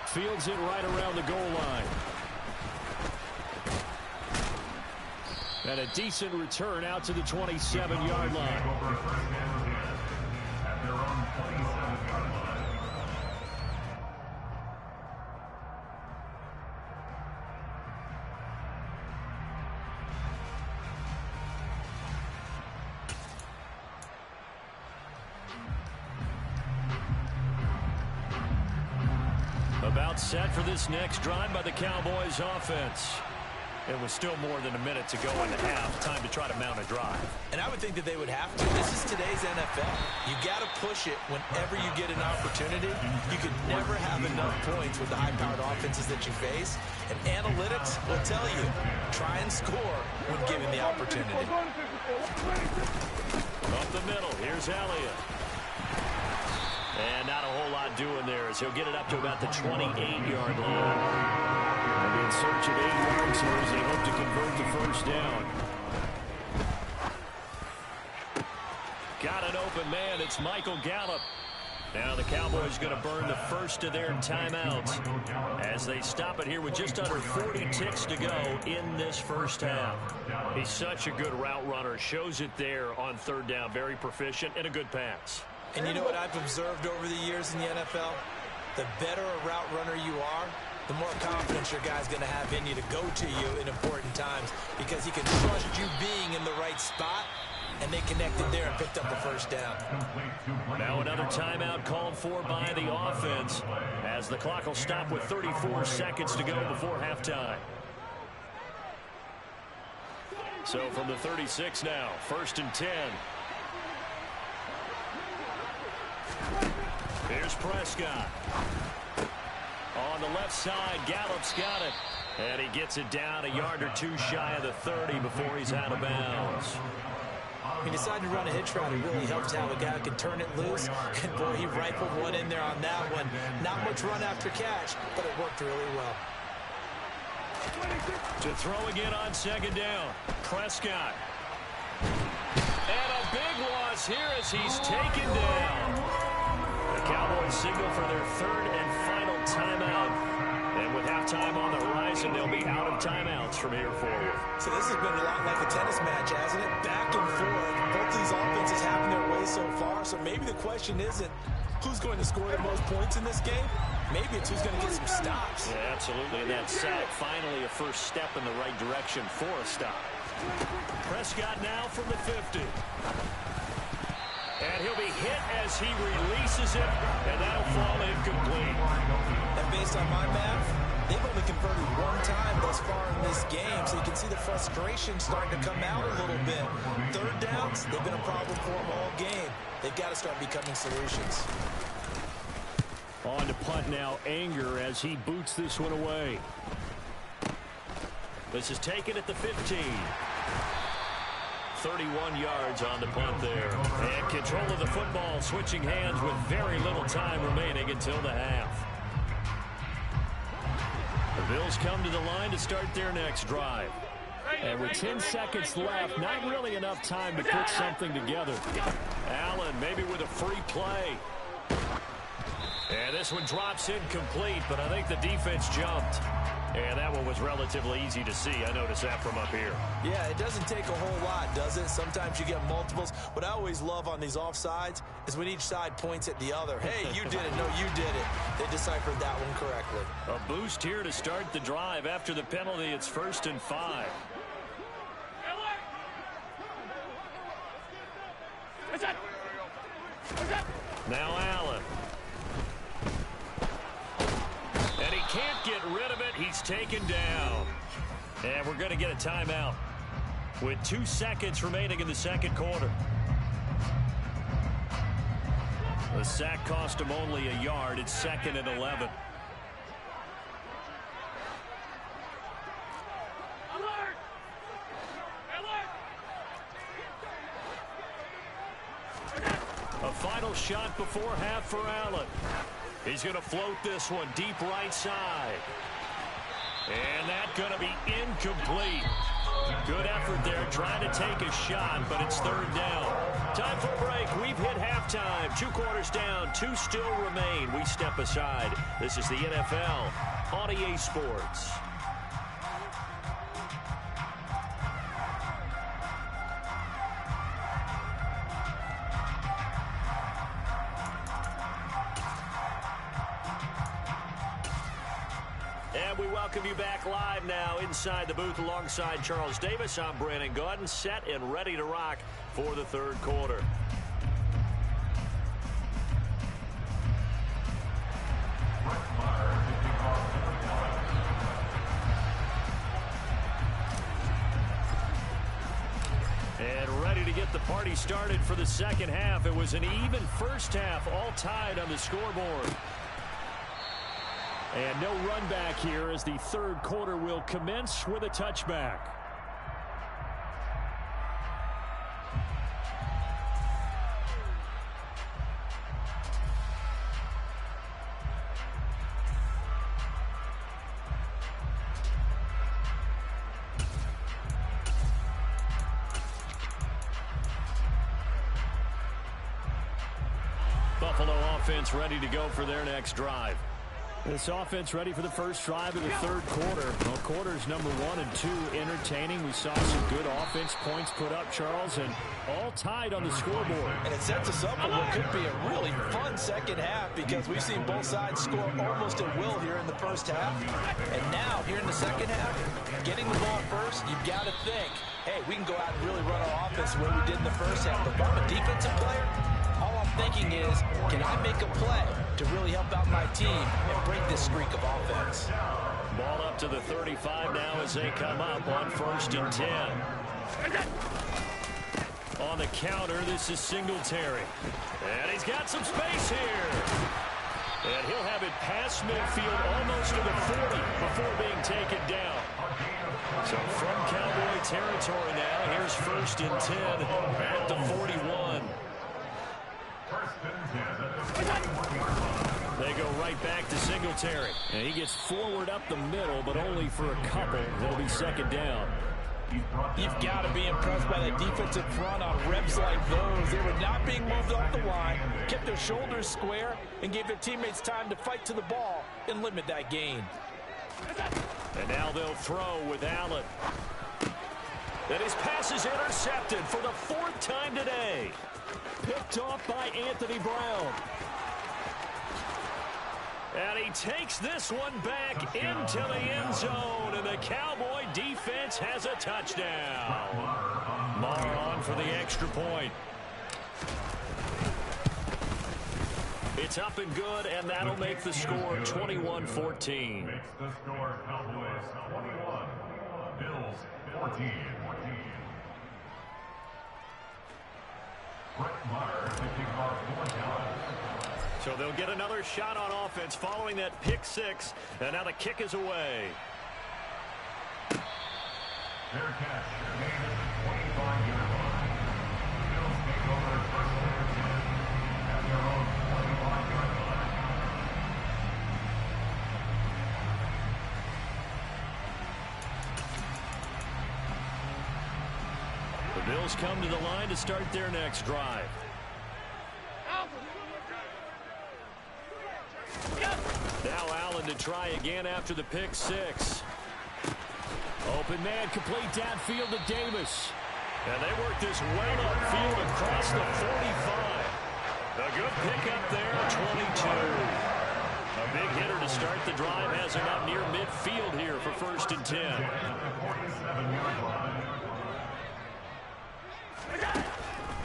Fields it right around the goal line. And a decent return out to the 27-yard line. About set for this next drive by the Cowboys offense. It was still more than a minute to go in the half. Time to try to mount a drive. And I would think that they would have to. This is today's NFL. You got to push it whenever you get an opportunity. You can never have enough points with the high-powered offenses that you face. And analytics will tell you, try and score when given the opportunity. Up the middle, here's Elliott. And not a whole lot doing there as he'll get it up to about the 28-yard line. And in search of 8 yards here as they hope to convert the first down. Got an open man. It's Michael Gallup. Now the Cowboys going to burn the first of their timeouts as they stop it here with just under 40 ticks to go in this first half. He's such a good route runner. Shows it there on 3rd down. Very proficient and a good pass. And you know what I've observed over the years in the NFL? The better a route runner you are, the more confidence your guy's going to have in you to go to you in important times because he can trust you being in the right spot, and they connected there and picked up the first down. Now another timeout called for by the offense as the clock will stop with 34 seconds to go before halftime. So from the 36 now, 1st and 10. Here's Prescott. On the left side, Gallup's got it. And he gets it down a yard or 2 shy of the 30 before he's out of bounds. He decided to run a hitch route. It really helped to have a guy who can turn it loose. And boy, he rifled one in there on that one. Not much run after catch, but it worked really well. To throw again on 2nd down, Prescott. And a big loss here as he's taken down. The Cowboys signal for their 3rd and final timeout. And with halftime on the horizon, they'll be out of timeouts from here forward. So this has been a lot like a tennis match, hasn't it? Back and forth. Both these offenses having their way so far. So maybe the question isn't who's going to score the most points in this game. Maybe it's who's going to get some stops. Yeah, absolutely. And that sack, finally a first step in the right direction for a stop. Prescott now from the 50. And he'll be hit as he releases it, and that'll fall incomplete. And based on my math, they've only converted one time thus far in this game, so you can see the frustration starting to come out a little bit. Third downs, they've been a problem for them all game. They've got to start becoming solutions. On to punt now, Anger as he boots this one away. This is taken at the 15. 31 yards on the punt there. And control of the football, switching hands with very little time remaining until the half. The Bills come to the line to start their next drive. And with 10 seconds left, not really enough time to put something together. Allen maybe with a free play. And this one drops incomplete, but I think the defense jumped. And that one was relatively easy to see. I noticed that from up here. Yeah, it doesn't take a whole lot, does it? Sometimes you get multiples. What I always love on these offsides is when each side points at the other. Hey, you did it. No, you did it. They deciphered that one correctly. A boost here to start the drive. After the penalty, it's 1st and 5. Now Allen. And he can't get rid of it. He's taken down. And we're going to get a timeout with 2 seconds remaining in the second quarter. The sack cost him only a yard. It's 2nd and 11. A final shot before half for Allen. He's going to float this one deep right side. And that's going to be incomplete. Good effort there trying to take a shot, but it's 3rd down. Time for a break. We've hit halftime. 2 quarters down. 2 still remain. We step aside. This is the NFL on EA Sports. And we welcome you back live now inside the booth alongside Charles Davis. I'm Brandon Gaudin, set and ready to rock for the 3rd quarter. And ready to get the party started for the second half. It was an even first half, all tied on the scoreboard. And no run back here as the 3rd quarter will commence with a touchback. Buffalo offense ready to go for their next drive. This offense ready for the first drive of the 3rd quarter. Well, quarters number 1 and 2 entertaining. We saw some good offense points put up, Charles, and all tied on the scoreboard. And it sets us up for what could be a really fun second half because we've seen both sides score almost at will here in the first half. And now, here in the second half, getting the ball first, you've got to think, hey, we can go out and really run our offense the way we did in the first half. But if I'm a defensive player, all I'm thinking is, can I make a play to really help out my team and break this streak of offense? Ball up to the 35 now as they come up on 1st and 10. On the counter, this is Singletary. And he's got some space here. And he'll have it past midfield almost to the 40 before being taken down. So from Cowboy territory now, here's 1st and 10 at the 41. They go right back to Singletary. And he gets forward up the middle, but only for a couple. It'll be 2nd down. You've got to be impressed by that defensive front on reps like those. They were not being moved off the line, kept their shoulders square, and gave their teammates time to fight to the ball and limit that gain. And now they'll throw with Allen. And his pass is intercepted for the 4th time today. Picked off by Anthony Brown. And he takes this one back into the end zone. And the Cowboy defense has a touchdown. Marr on for the extra point. It's up and good, and that'll make the score 21-14. Makes the score Cowboys 21, Bills 14. Brett Maher picking off 4 down. So they'll get another shot on offense following that pick six, and now the kick is away. Fair catch, made at the 25-yard line. The Bills take over first and 10 at their own 25-yard line. The Bills come to the line to start their next drive. Now Allen to try again after the pick six. Open man, complete downfield to Davis. And they work this well upfield across the 45. A good pickup there, 22. A big hitter to start the drive has him out near midfield here for first and 10.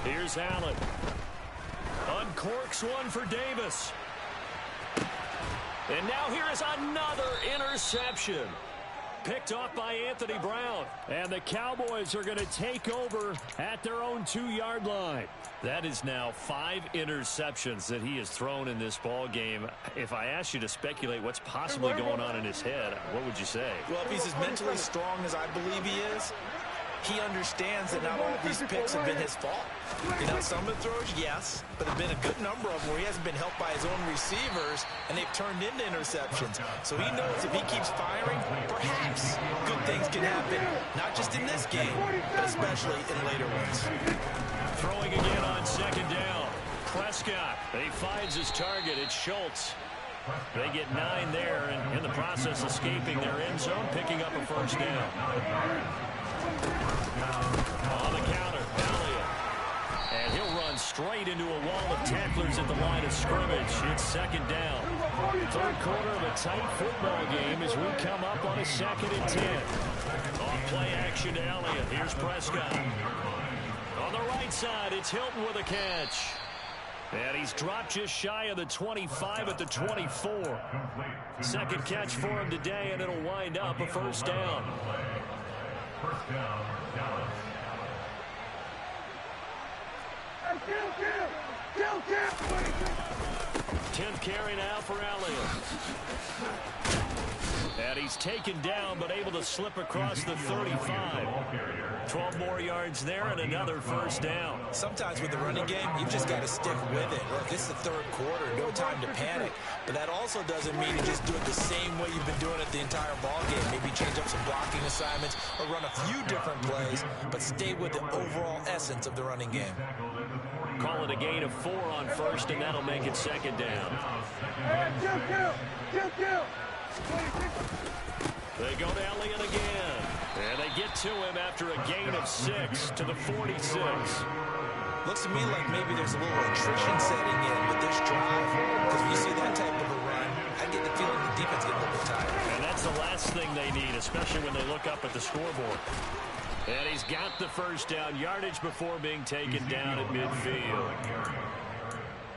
Here's Allen. Uncorks one for Davis. And now here is another interception. Picked off by Anthony Brown. And the Cowboys are going to take over at their own 2-yard line. That is now 5 interceptions that he has thrown in this ball game. If I asked you to speculate what's possibly going on in his head, what would you say? Well, if he's as mentally strong as I believe he is, he understands that not all of these picks have been his fault. You know, some of the throws, yes, but there have been a good number of them where he hasn't been helped by his own receivers, and they've turned into interceptions. So he knows if he keeps firing, perhaps good things can happen, not just in this game, but especially in later ones. Throwing again on second down. Prescott, he finds his target. It's Schultz. They get 9 there, and in the process escaping their end zone, picking up a first down. On the counter, Elliott. And he'll run straight into a wall of tacklers at the line of scrimmage. It's second down. Third quarter of a tight football game as we come up on a second and 10. Off play action to Elliott. Here's Prescott. On the right side, it's Hilton with a catch. And he's dropped just shy of the 25 at the 24. Second catch for him today, and it'll wind up a first down. First down, Dallas. 10th carry now for Elliott. And he's taken down, but able to slip across the 35. 12 more yards there and another first down. Sometimes with the running game, you've just got to stick with it. Look, this is the third quarter, no time to panic. But that also doesn't mean you just do it the same way you've been doing it the entire ball game. Maybe change up some blocking assignments or run a few different plays, but stay with the overall essence of the running game. Call it a gain of 4 on first, and that'll make it second down. They go to Elliott again. And they get to him after a gain of 6 to the 46. Looks to me like maybe there's a little attrition setting in with this drive. Because when you see that type of a run, I get the feeling the defense getting a little bit tired. And that's the last thing they need, especially when they look up at the scoreboard. And he's got the first down, yardage before being taken down at midfield.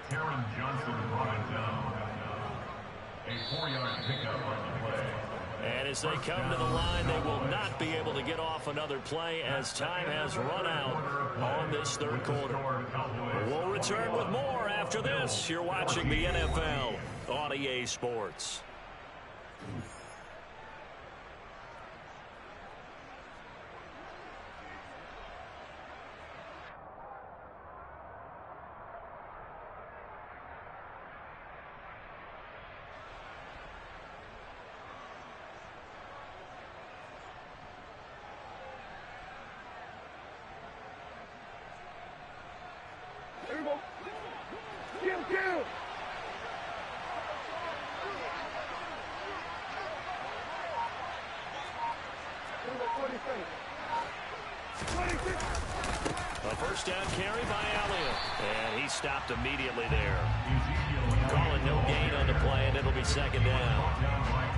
Taron Johnson brought it down. A 4-yard pickup on the play. And as they come to the line, they will not be able to get off another play as time has run out on this third quarter. We'll return with more after this. You're watching the NFL on EA Sports. A first down carry by Elliott. And he stopped immediately there. Call it no gain on the play, and it'll be second down.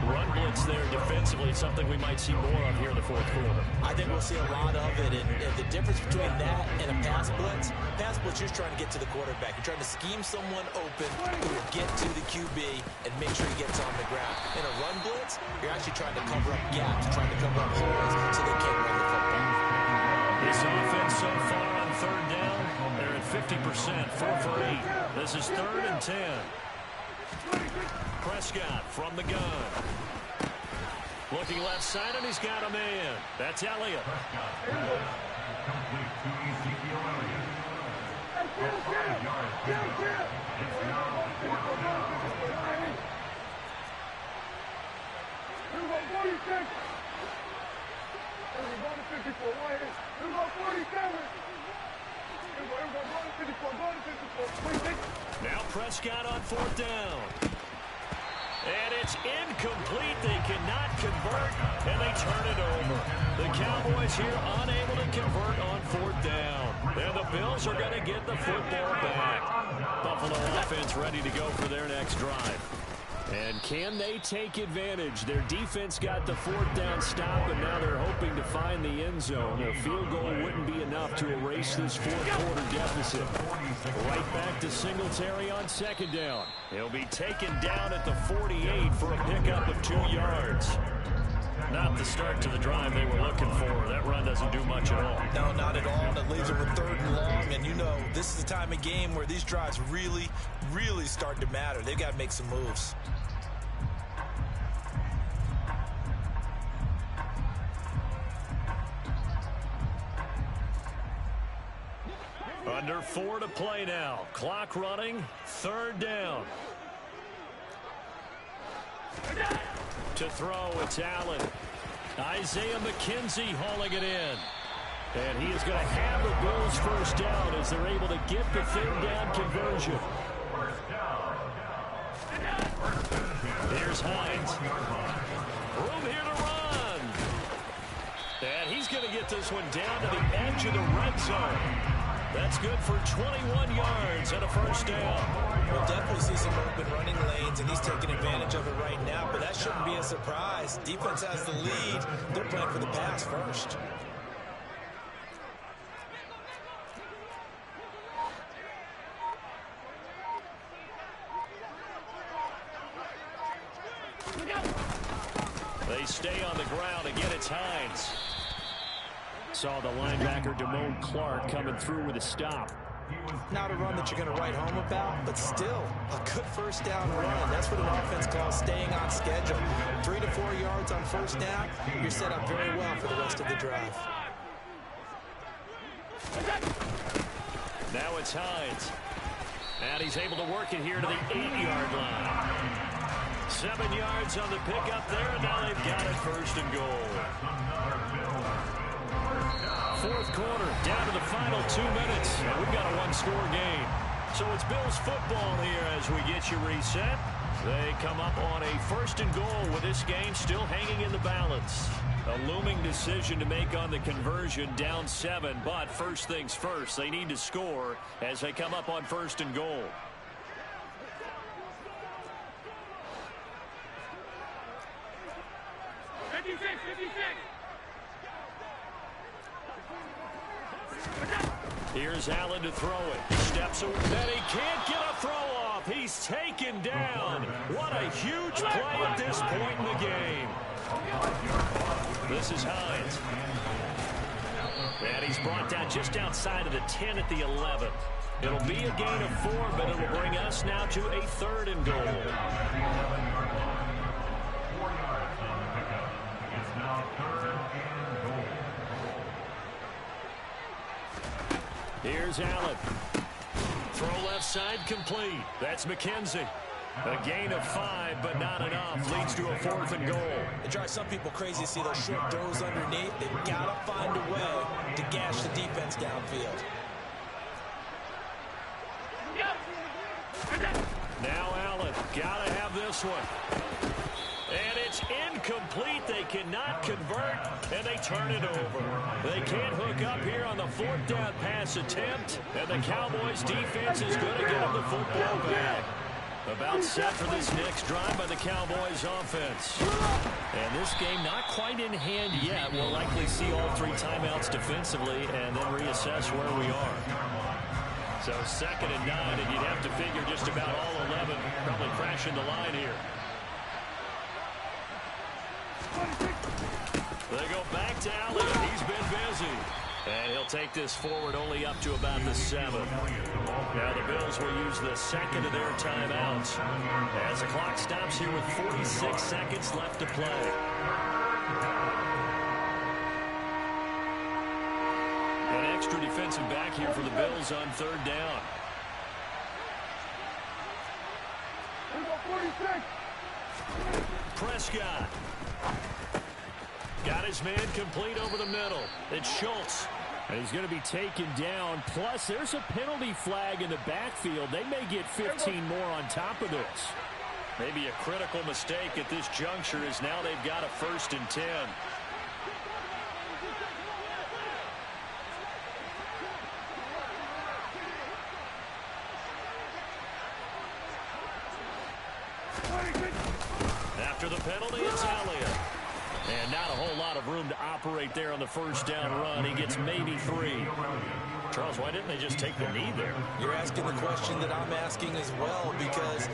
Run blitz there defensively, something we might see more of here in the fourth quarter. I think we'll see a lot of it, and the difference between that and a pass blitz, you're trying to get to the quarterback. You're trying to scheme someone open who will get to the QB and make sure he gets on the ground. In a run blitz, you're actually trying to cover up gaps, trying to cover up holes so they can't run the football. This offense so far on third down, they're at 50%, 4 for 8. This is 3rd and 10. Prescott from the gun. Looking left side, and he's got a man. That's Elliott. Complete to Ezekiel Elliott. A 5-yard pickup. It's now 4th down. Now Prescott on 4th down. And it's incomplete. They cannot convert, and they turn it over. The Cowboys here unable to convert on 4th down. And the Bills are going to get the football back. Buffalo offense ready to go for their next drive. And can they take advantage? Their defense got the 4th down stop, and now they're hoping to find the end zone. A field goal wouldn't be enough to erase this fourth quarter deficit. Right back to Singletary on 2nd down. He'll be taken down at the 48 for a pickup of 2 yards. Not the start to the drive they were looking for. That run doesn't do much at all. No, not at all. And it leaves them with 3rd and long. And you know, this is the time of game where these drives really, really start to matter. They've got to make some moves. Under 4 to play now. Clock running. 3rd down. To throw, it's Allen. Isaiah McKenzie hauling it in. And he is going to have the Bills 1st down as they're able to get the 3rd down conversion. Here's Hines. Room here to run. And he's going to get this one down to the edge of the red zone. That's good for 21 yards and a 1st down. We'll definitely see some open running lanes, and he's taking advantage of it right now, but that shouldn't be a surprise. Defense has the lead. They're playing for the pass first. They stay on the ground. Again, it's Hines. Saw the linebacker, Damone Clark, coming through with a stop. Not a run that you're going to write home about, but still a good 1st down run. That's what an offense calls staying on schedule. 3 to 4 yards on 1st down, you're set up very well for the rest of the drive. Now it's Hines. And he's able to work it here to the 8-yard line. 7 yards on the pickup there, and now they've got it 1st and goal. 4th quarter, down to the final 2 minutes, and we've got a 1-score game. So it's Bills football here as we get you reset. They come up on a 1st and goal with this game still hanging in the balance. A looming decision to make on the conversion, down 7, but first things first, they need to score as they come up on 1st and goal. Here's Allen to throw it. Steps away. Then he can't get a throw off. He's taken down. What a huge play at this point in the game. This is Hines. And he's brought down just outside of the 10 at the 11. It'll be a gain of 4, but it will bring us now to a 3rd and goal. 4 yards on the pickup. It's now 3rd and goal. Here's Allen. Throw left side complete. That's McKenzie. A gain of 5, but not enough. Leads to a 4th and goal. It drives some people crazy to see those short throws underneath. They've got to find a way to gash the defense downfield. Now Allen. Got to have this one. And it's incomplete. They cannot convert, and they turn it over. They can't hook up here on the 4th down pass attempt, and the Cowboys defense is going to get them the football back. About set for this next drive by the Cowboys offense. And this game not quite in hand yet. We'll likely see all 3 timeouts defensively and then reassess where we are. So 2nd and 9, and you'd have to figure just about all 11 probably crashing the line here. They go back to Elliott. He's been busy. And he'll take this forward only up to about the 7. Now the Bills will use the 2nd of their timeouts as the clock stops here with 46 seconds left to play. An extra defensive back here for the Bills on 3rd down. Prescott. Got his man complete over the middle. It's Schultz. And he's going to be taken down. Plus, there's a penalty flag in the backfield. They may get 15 more on top of this. Maybe a critical mistake at this juncture is now they've got a 1st and 10. After the penalty, it's Elliott. And not a whole lot of room to operate there on the 1st down run. He gets maybe 3. Charles, why didn't they just take the knee there? You're asking the question that I'm asking as well, because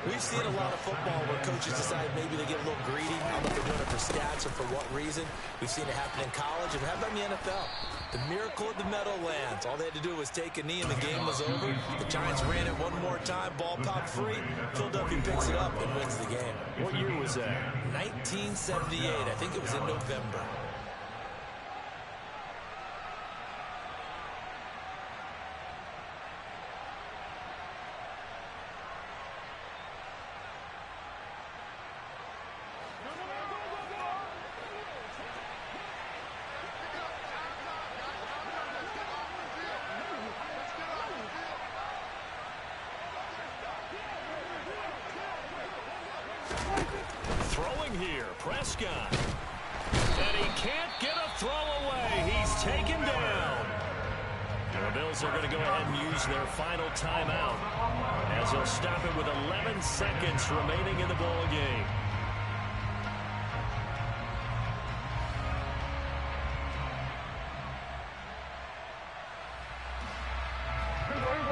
we've seen a lot of football where coaches decide maybe they get a little greedy. I don't know if they're doing it for stats or for what reason. We've seen it happen in college, and how about in the NFL? The miracle of the Meadowlands. All they had to do was take a knee and the game was over. The Giants ran it one more time. Ball popped free. Philadelphia picks it up and wins the game. What year was that? 1978. I think it was in November. Throwing here, Prescott. And he can't get a throw away. He's taken down. And the Bills are going to go ahead and use their final timeout as they'll stop it with 11 seconds remaining in the ball game.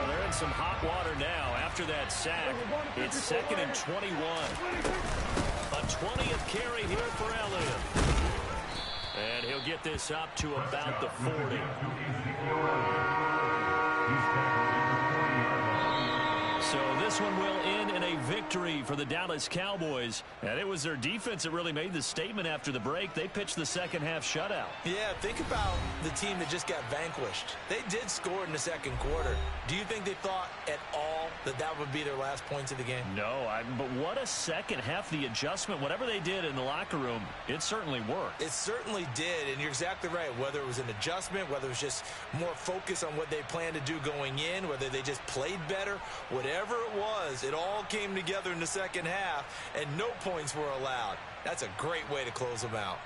They're in some hot water now after that sack. It's 2nd and 21. A 20th carry here for Elliott. And he'll get this up to about the 40. So this one will end in a victory for the Dallas Cowboys. And it was their defense that really made the statement after the break. They pitched the second half shutout. Yeah, think about the team that just got vanquished. They did score in the 2nd quarter. Do you think they thought at all that that would be their last points of the game? No, but what a second half. The adjustment, whatever they did in the locker room, it certainly worked. It certainly did, and you're exactly right. Whether it was an adjustment, whether it was just more focus on what they planned to do going in, whether they just played better, whatever it was, it all came together in the 2nd half, and no points were allowed. That's a great way to close them out.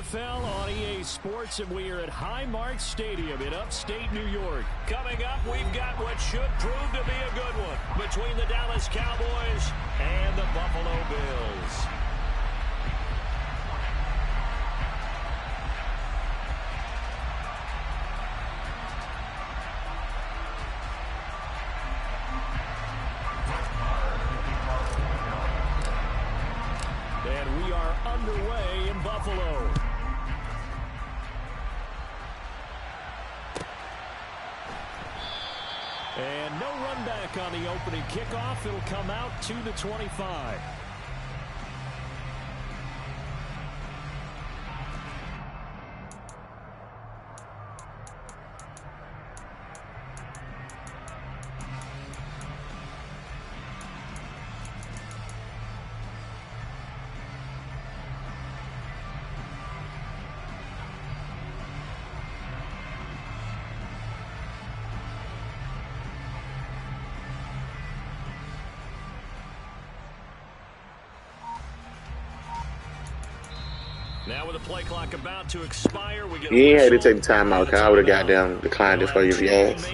NFL on EA Sports, and we are at Highmark Stadium in upstate New York. Coming up, we've got what should prove to be a good one between the Dallas Cowboys and the Buffalo Bills. And we are underway in Buffalo. And no run back on the opening kickoff. It'll come out to the 25. Now with the play clock about to expire, we get You ain't had to take time out, because I would have got down declined it for you if you asked.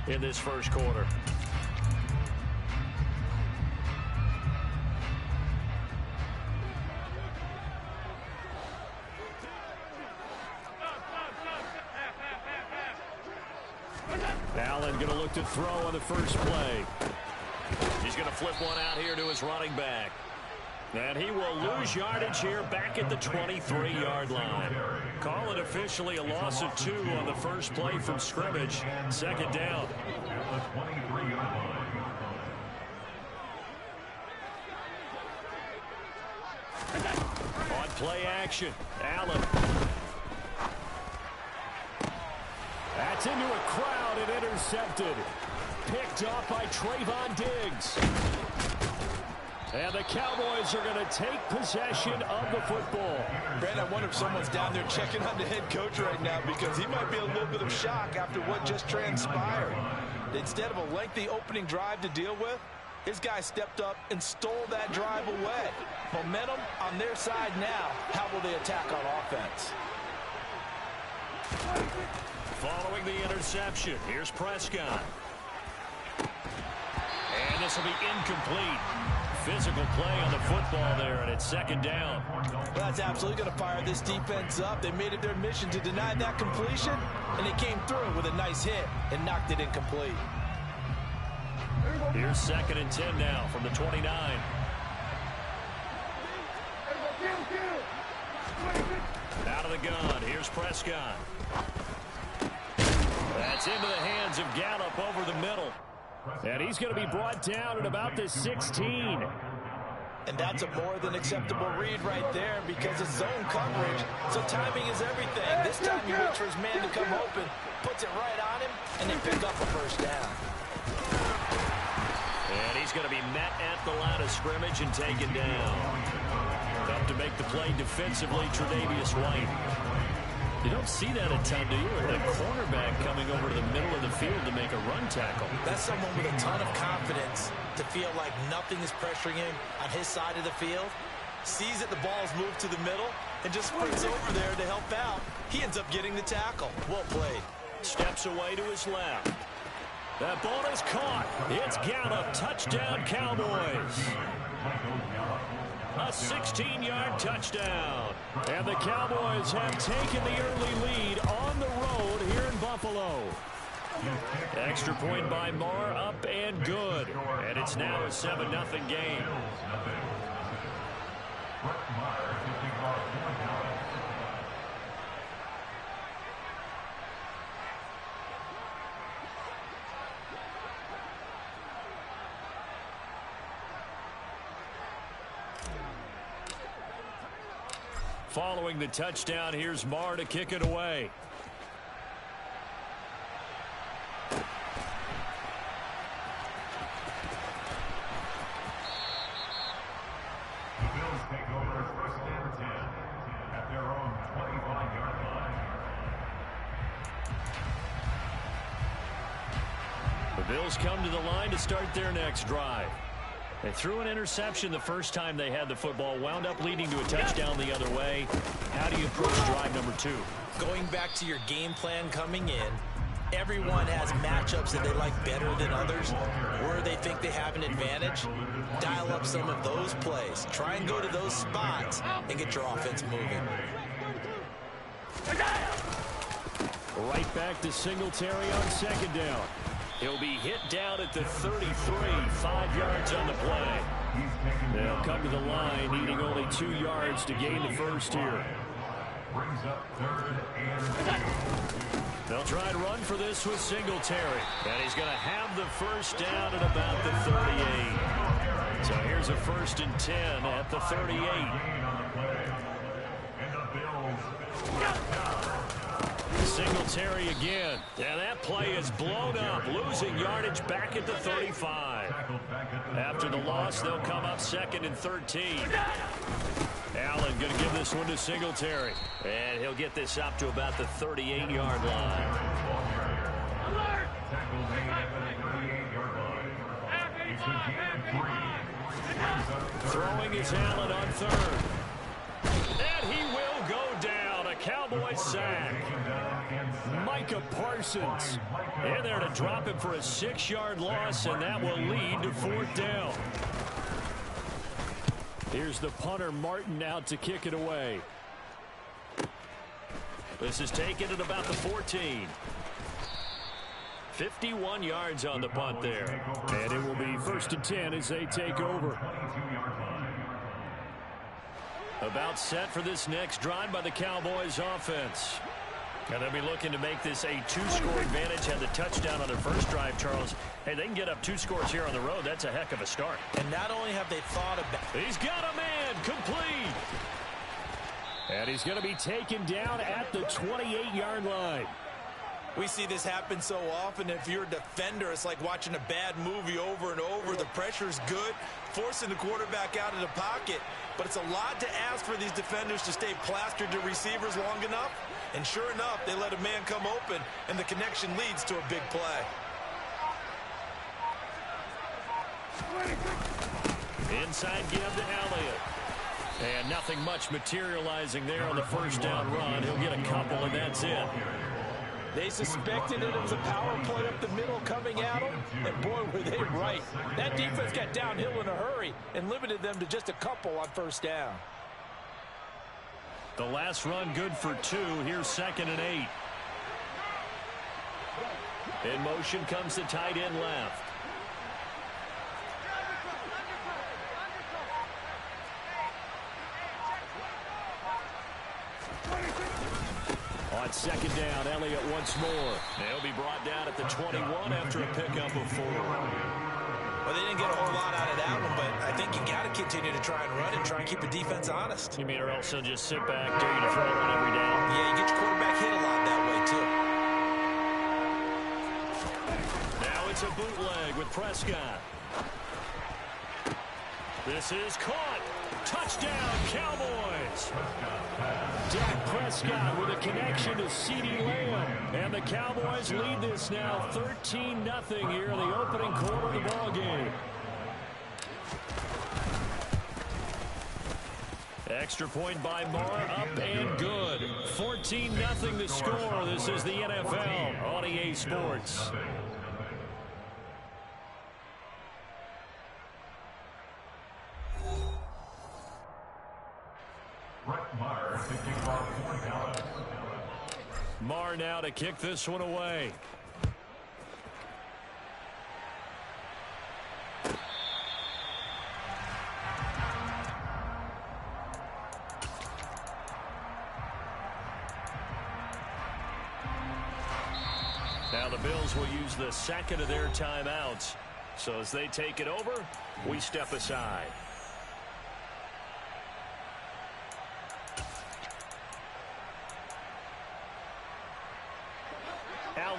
in this first quarter. Allen going to look to throw on the first play. He's going to flip one out here to his running back. And he will lose yardage here back at the 23-yard line. Call it officially a loss of 2 on the first play from scrimmage. Second down. On play action, Allen. That's into a crowd and intercepted. Picked off by Trayvon Diggs. And the Cowboys are going to take possession of the football. Brad, I wonder if someone's down there checking on the head coach right now, because he might be a little bit of shock after what just transpired. Instead of a lengthy opening drive to deal with, his guy stepped up and stole that drive away. Momentum on their side now. How will they attack on offense? Following the interception, here's Prescott. And this will be incomplete. Physical play on the football there, and it's second down. Well, that's absolutely going to fire this defense up. They made it their mission to deny that completion, and they came through with a nice hit and knocked it incomplete. Here's 2nd and 10 now from the 29. Out of the gun, here's Prescott. That's into the hands of Gallup over the middle. And he's going to be brought down at about the 16. And that's a more than acceptable read right there, because it's zone coverage, so timing is everything. This time he waits for his man to come open, puts it right on him, and they pick up a first down. And he's going to be met at the line of scrimmage and taken down. Up to make the play defensively, Tre'Davious White. You don't see that a ton, do you? The cornerback coming over to the middle of the field to make a run tackle. That's someone with a ton of confidence to feel like nothing is pressuring him on his side of the field. Sees that the ball's moved to the middle and just sprints over there to help out. He ends up getting the tackle. Well played. Steps away to his left. That ball is caught. It's Gallup. Touchdown, Cowboys. A 16-yard touchdown. And the Cowboys have taken the early lead on the road here in Buffalo. Extra point by Moore, up and good. And it's now a 7-0 game. Following the touchdown, here's Marr to kick it away. The Bills take over first and 10 at their own 25-yard line. The Bills come to the line to start their next drive. They threw an interception the first time they had the football, wound up leading to a touchdown the other way. How do you approach drive number 2? Going back to your game plan coming in, everyone has matchups that they like better than others, where they think they have an advantage. Dial up some of those plays. Try and go to those spots and get your offense moving. Right back to Singletary on second down. He'll be hit down at the 33, 5 yards on the play. They'll come to the line, needing only 2 yards to gain the first here. Brings up third and 2. They'll try and run for this with Singletary. And he's going to have the first down at about the 38. So here's a 1st and 10 at the 38. And the Bills. Singletary again. And that play is blown up, losing yardage back at the 35. After the loss, they'll come up 2nd and 13. Allen going to give this one to Singletary. And he'll get this up to about the 38-yard line. Tackle made at the 38-yard line. It's a gain of 3. Throwing is Allen on 3rd. And he will go down. A Cowboys sack. Micah Parsons in there to drop him for a 6-yard loss, and that will lead to 4th down. Here's the punter, Martin, out to kick it away. This is taken at about the 14. 51 yards on the punt there. And it will be 1st and 10 as they take over. About set for this next drive by the Cowboys offense. And they'll be looking to make this a 2-score advantage. Had the touchdown on their first drive, Charles. Hey, they can get up 2 scores here on the road. That's a heck of a start. And not only have they thought about... He's got a man complete. And he's going to be taken down at the 28-yard line. We see this happen so often. If you're a defender, it's like watching a bad movie over and over. The pressure's good, forcing the quarterback out of the pocket. But it's a lot to ask for these defenders to stay plastered to receivers long enough. And sure enough, they let a man come open, and the connection leads to a big play. Inside give to Elliott. And nothing much materializing there on the first down run. He'll get a couple, and that's it. They suspected it was a power play up the middle coming at them, and boy, were they right. That defense got downhill in a hurry and limited them to just a couple on first down. The last run good for 2. Here's 2nd and 8. In motion comes the tight end left. On 2nd down, Elliott once more. They'll be brought down at the 21 after a pickup of 4. Well, they didn't get a whole lot out of that one, but I think you got to continue to try and run and try and keep the defense honest. You mean or else they'll just sit back, dare you to throw it on every down? Yeah, you get your quarterback hit a lot that way, too. Now it's a bootleg with Prescott. This is caught. Touchdown, Cowboys. Dak Prescott with a connection to CeeDee Lamb. And the Cowboys lead this now 13-0 here in the opening quarter of the ballgame. Extra point by Marr, up and good. 14-0 the score. This is the NFL on EA Sports. Marr now to kick this one away. Now the Bills will use the second of their timeouts. So as they take it over, we step aside.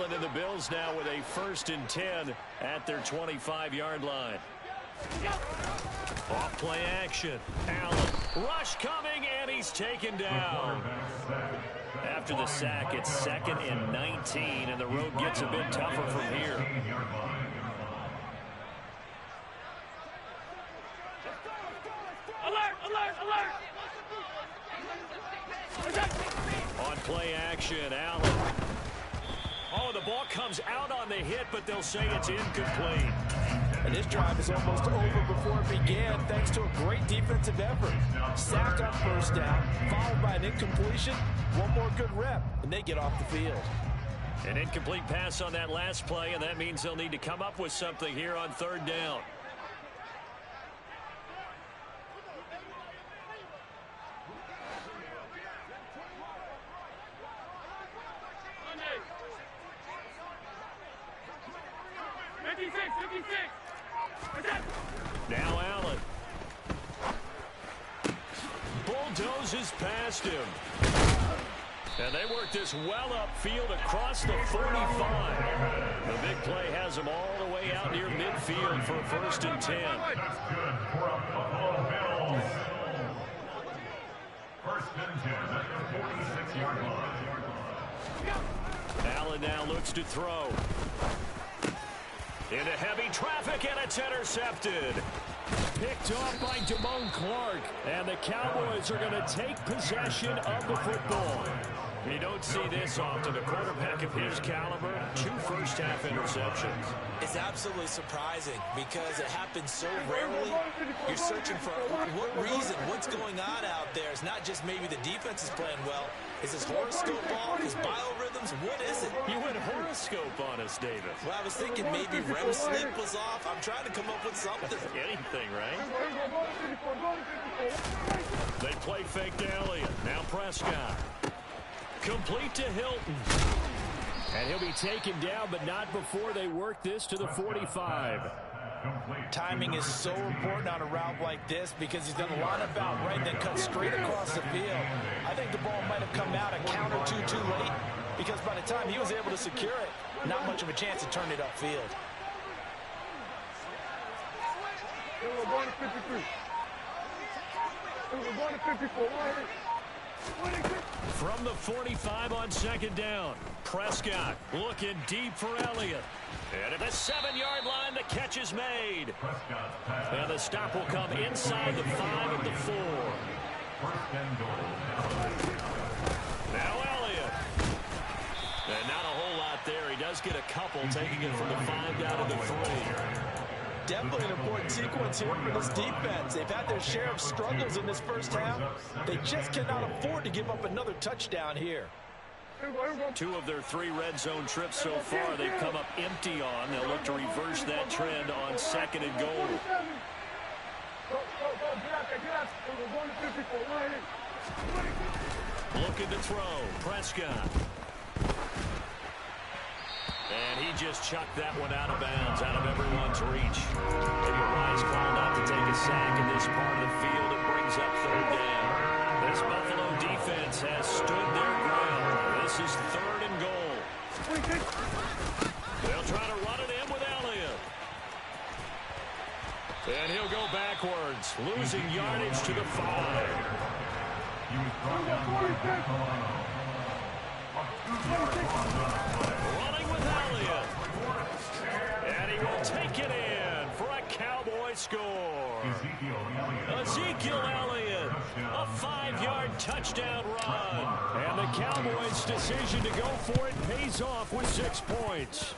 Allen and the Bills now with a 1st and 10 at their 25-yard line. Off play action. Allen. Rush coming, and he's taken down. After the sack, it's 2nd and 19, and the road gets a bit tougher from here. Alert! Alert! Alert! On play action, Allen. Oh, the ball comes out on the hit, but they'll say it's incomplete. And this drive is almost over before it began thanks to a great defensive effort. Sack on 1st down, followed by an incompletion. One more good rep, and they get off the field. An incomplete pass on that last play, and that means they'll need to come up with something here on 3rd down. Now Allen. Bulldozes past him. And they work this well upfield across the 45. The big play has them all the way out near midfield for a 1st and 10. That's good for a Buffalo Bills. 1st and 10 at the 46-yard line. Allen now looks to throw. Into heavy traffic, and it's intercepted. Picked off by Damone Clark, and the Cowboys are going to take possession of the football. You don't see this often. A quarterback of his caliber, 2 first-half interceptions. It's absolutely surprising because it happens so rarely. You're searching for what reason, what's going on out there. It's not just maybe the defense is playing well. Is this horoscope ball? His biorhythms? What is it? You went horoscope on us, David. Well, I was thinking maybe REM sleep was off. I'm trying to come up with something. Anything, right? They play fake to Elliott. Now Prescott. Complete to Hilton. And he'll be taken down, but not before they work this to the 45. Timing is so important on a route like this because he's done a line of out right, then cut straight across the field. I think the ball might have come out a count or two too late because by the time he was able to secure it, not much of a chance to turn it upfield. We're going to 53. We're going to 54. From the 45 on 2nd down, Prescott looking deep for Elliott. And at the 7-yard line, the catch is made. And the stop will come inside the 5 of the 4. Now Elliott. And not a whole lot there. He does get a couple, taking it from the 5 down to the 3. Definitely an important sequence here for this defense. They've had their share of struggles in this 1st half. They just cannot afford to give up another touchdown here. 2 of their 3 red zone trips so far they've come up empty on. They'll look to reverse that trend on 2nd and goal. Looking to throw. Prescott. And he just chucked that one out of bounds, out of everyone's reach. Maybe a wise call not to take a sack in this part of the field. It brings up 3rd down. This Buffalo defense has stood their ground. This is 3rd and goal. They'll try to run it in with Elliott. And he'll go backwards, losing yardage to the 5. He was brought down by Buffalo. Running with Elliott. And he will take it in for a Cowboy score. Ezekiel Elliott, a 5-yard touchdown run. And the Cowboys' decision to go for it pays off with 6 points.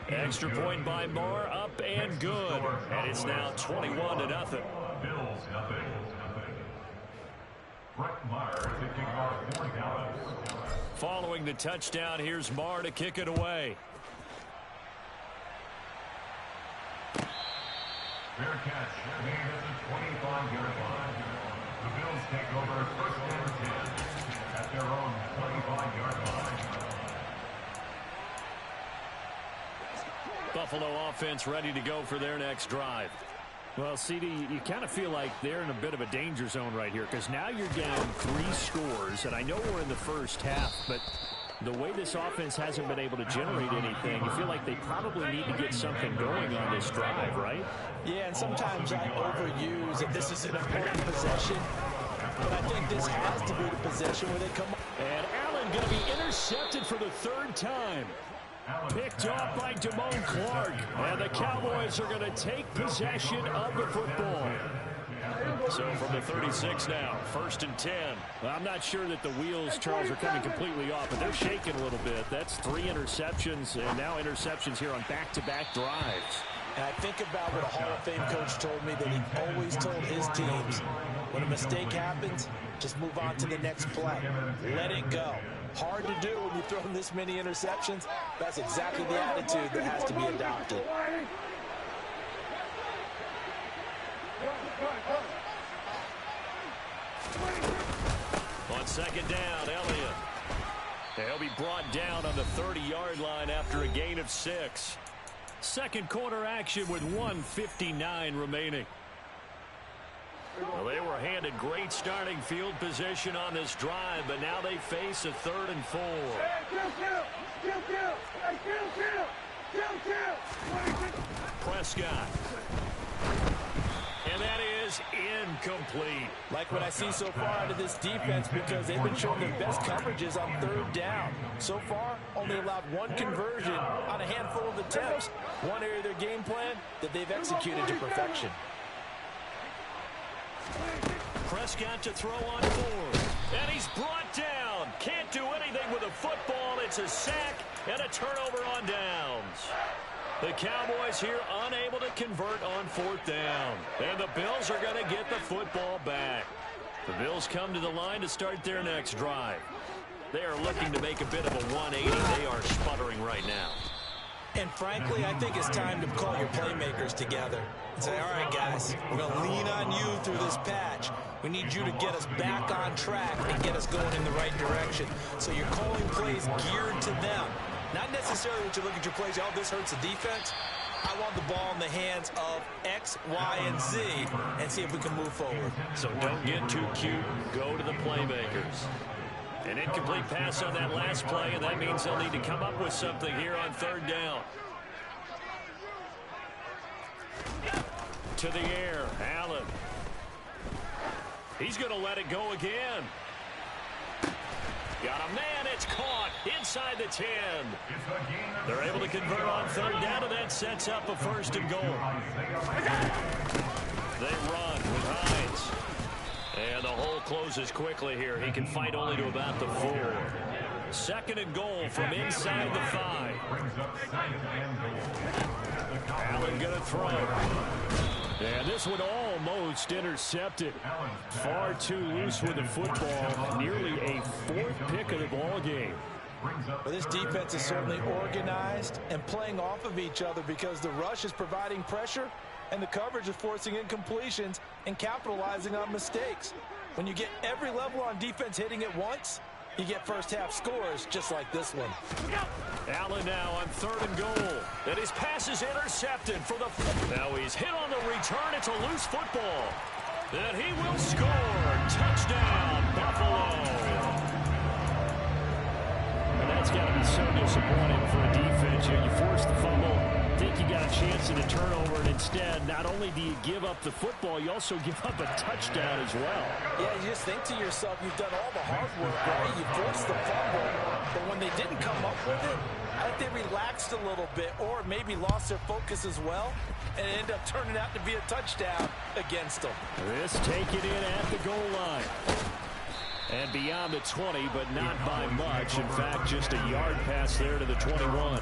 Extra point by Moore, up and good. And it's now 21-0. Bills nothing. Brett Meyer to kick off for Dallas. Following the touchdown, here's Marr to kick it away. Fair catch. Made at the 25-yard line. The Bills take over 1st and 10 at their own 25-yard line. Buffalo offense ready to go for their next drive. Well, CD, you kind of feel like they're in a bit of a danger zone right here because now you're down 3 scores, and I know we're in the 1st half, but the way this offense hasn't been able to generate anything, you feel like they probably need to get something going on this drive, right? Yeah, and sometimes I overuse that this is an important possession, but I think this has to be the possession where they come up. And Allen going to be intercepted for the third time. Picked off by Damone Clark. And the Cowboys are going to take possession of the football. So from the 36 now, 1st and 10. Well, I'm not sure that the wheels, Charles, are coming completely off, but they're shaking a little bit. That's 3 interceptions, and now interceptions here on back-to-back drives. And I think about what a Hall of Fame coach told me, that he always told his teams, when a mistake happens, just move on to the next play. Let it go. Hard to do when you throw this many interceptions. That's exactly the attitude that has to be adopted. On 2nd down, Elliott. He'll be brought down on the 30-yard line after a gain of 6. Second quarter action with 1:59 remaining. Well, they were handed great starting field position on this drive, but now they face a 3rd and 4. Prescott. And that is incomplete. Like what I see so far out of this defense, because they've been showing their best coverages on 3rd down. So far, only allowed 1 conversion on a handful of attempts. One area of their game plan that they've executed to perfection. Prescott to throw on 4th. And he's brought down. Can't do anything with a football. It's a sack and a turnover on downs. The Cowboys here unable to convert on 4th down. And the Bills are going to get the football back. The Bills come to the line to start their next drive. They are looking to make a bit of a 180. They are sputtering right now. And frankly, I think it's time to call your playmakers together and say, all right, guys, we're going to lean on you through this patch. We need you to get us back on track and get us going in the right direction. So you're calling plays geared to them. Not necessarily what you look at your plays, oh, this hurts the defense. I want the ball in the hands of X, Y, and Z and see if we can move forward. So don't get too cute. Go to the playmakers. An incomplete pass on that last play, and that means they'll need to come up with something here on 3rd down. To the air, Allen. He's going to let it go again. Got a man, it's caught inside the 10. They're able to convert on 3rd down, and that sets up a 1st and goal. They run with Hines. And the hole closes quickly here. He can fight only to about the 4. 2nd and goal from inside the 5. Allen going to throw. And this one almost intercepted. Far too loose with the football. Nearly a 4th pick of the ball game. Well, this defense is certainly organized and playing off of each other because the rush is providing pressure and the coverage is forcing incompletions and capitalizing on mistakes. When you get every level on defense hitting at once, you get first-half scores just like this one. Allen now on 3rd and goal. And his pass is intercepted for the... Now he's hit on the return. It's a loose football. And he will score. Touchdown, Buffalo. And that's got to be so disappointing for a defense. You force the fumble, think you got a chance at a turnover, and instead, not only do you give up the football, you also give up a touchdown as well. Yeah, you just think to yourself, you've done all the hard work, right? You forced the fumble, but when they didn't come up with it, I think they relaxed a little bit or maybe lost their focus as well, and it ended up turning out to be a touchdown against them. This taken in at the goal line. And beyond the 20, but not by much. In fact, just a yard pass there to the 21.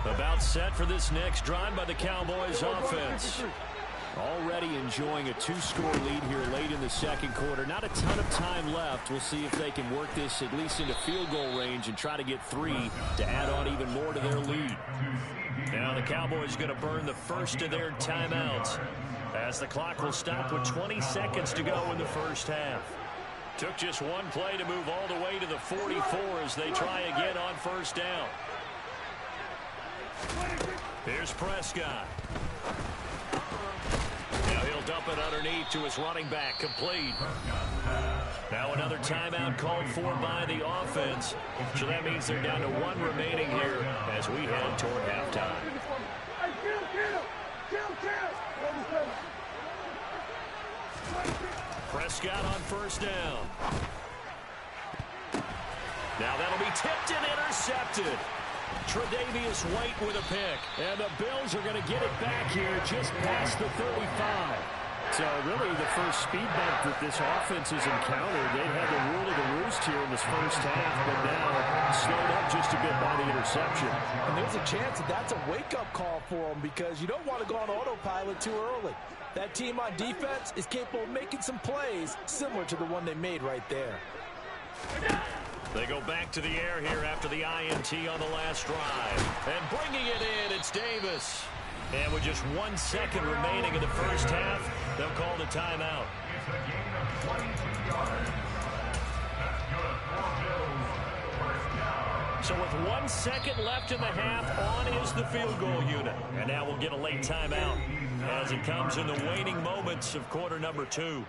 About set for this next drive by the Cowboys offense. Already enjoying a 2-score lead here late in the 2nd quarter. Not a ton of time left. We'll see if they can work this at least into field goal range and try to get 3 to add on even more to their lead. Now the Cowboys going to burn the first of their timeouts as the clock will stop with 20 seconds to go in the first half. Took just one play to move all the way to the 44 as they try again on 1st down. Here's Prescott. dump it underneath to his running back, complete. Now another timeout called for by the offense. So that means they're down to 1 remaining here as we head toward halftime. Prescott on first down. Now that'll be tipped and intercepted. Tre'Davious White with a pick. And the Bills are going to get it back here just past the 35. So really the first speed bump that this offense has encountered. They had the rule of the roost here in this first half, but now slowed up just a bit by the interception. And there's a chance that that's a wake-up call for them because you don't want to go on autopilot too early. That team on defense is capable of making some plays similar to the one they made right there. They go back to the air here after the INT on the last drive. And bringing it in, it's Davis. And with just 1 second remaining in the first half, they'll call the timeout. It's a gain of 22 yards. That's good for Bills. First down. So with 1 second left in the half, on is the field goal unit. And now we'll get a late timeout as it comes in the waning moments of quarter number 2.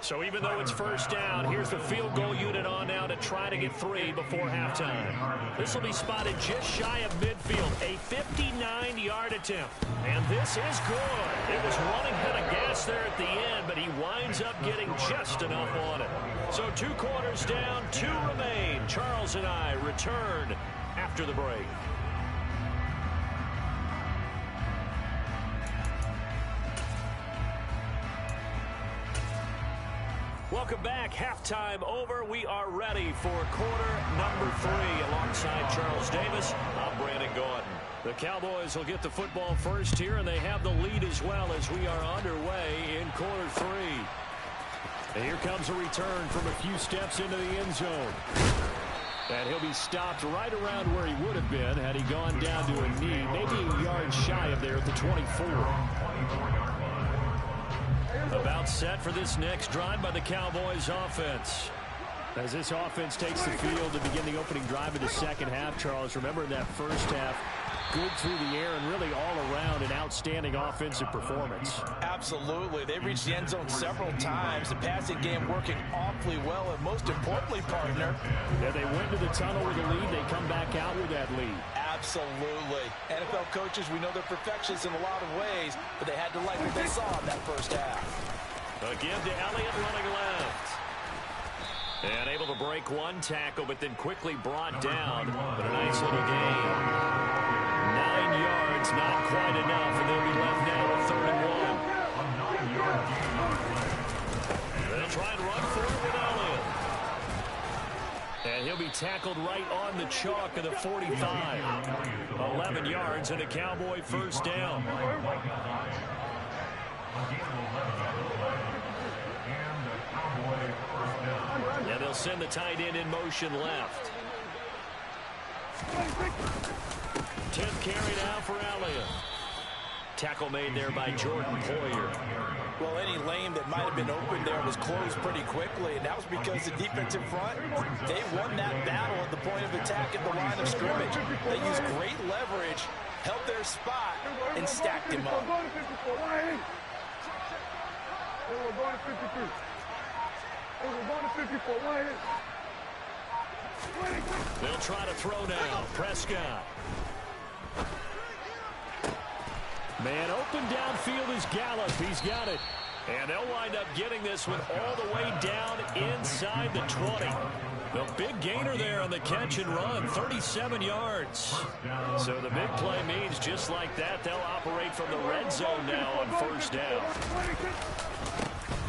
So even though it's first down, here's the field goal unit on now to try to get 3 before halftime. This will be spotted just shy of midfield, a 59-yard attempt. And this is good. It was running out of gas there at the end, but he winds up getting just enough on it. So 2 quarters down, 2 remain. Charles and I return after the break. Welcome back. Halftime over. We are ready for quarter number 3 alongside Charles Davis. I'm Brandon Gordon. The Cowboys will get the football first here, and they have the lead as well as we are underway in quarter 3. And here comes a return from a few steps into the end zone. And he'll be stopped right around where he would have been had he gone down to a knee, maybe a yard shy of there at the 24. About set for this next drive by the Cowboys offense. As this offense takes the field to begin the opening drive of the second half, Charles, remember that first half, good through the air and really all around an outstanding offensive performance. Absolutely. They reached the end zone several times. The passing game working awfully well, and most importantly, partner. Yeah, they went to the tunnel with a lead. They come back out with that lead. Absolutely. NFL coaches, we know they're perfectionists in a lot of ways, but they had to like what they saw in that first half. Again to Elliott running left. And able to break 1 tackle, but then quickly brought down. But a nice little gain. 9 yards, not quite enough, and they'll be left now with 3rd and 1. They'll try and run for it with Elliott. And he'll be tackled right on the chalk of the 45. 11 yards and a Cowboy first down. And they'll send the tight end in motion left. 10th carry now for Elliott. Tackle made there by Jordan Poyer. Well, any lane that might have been open there was closed pretty quickly, and that was because the defensive front, they won that battle at the point of attack at the line of scrimmage. They used great leverage, held their spot, and stacked him up. We're going to 53. We're going to 54. They'll try to throw now. Prescott. Man open downfield is Gallup. He's got it. And they'll wind up getting this one all the way down inside the 20. The big gainer there on the catch and run, 37 yards. So the big play means just like that, they'll operate from the red zone now on first down.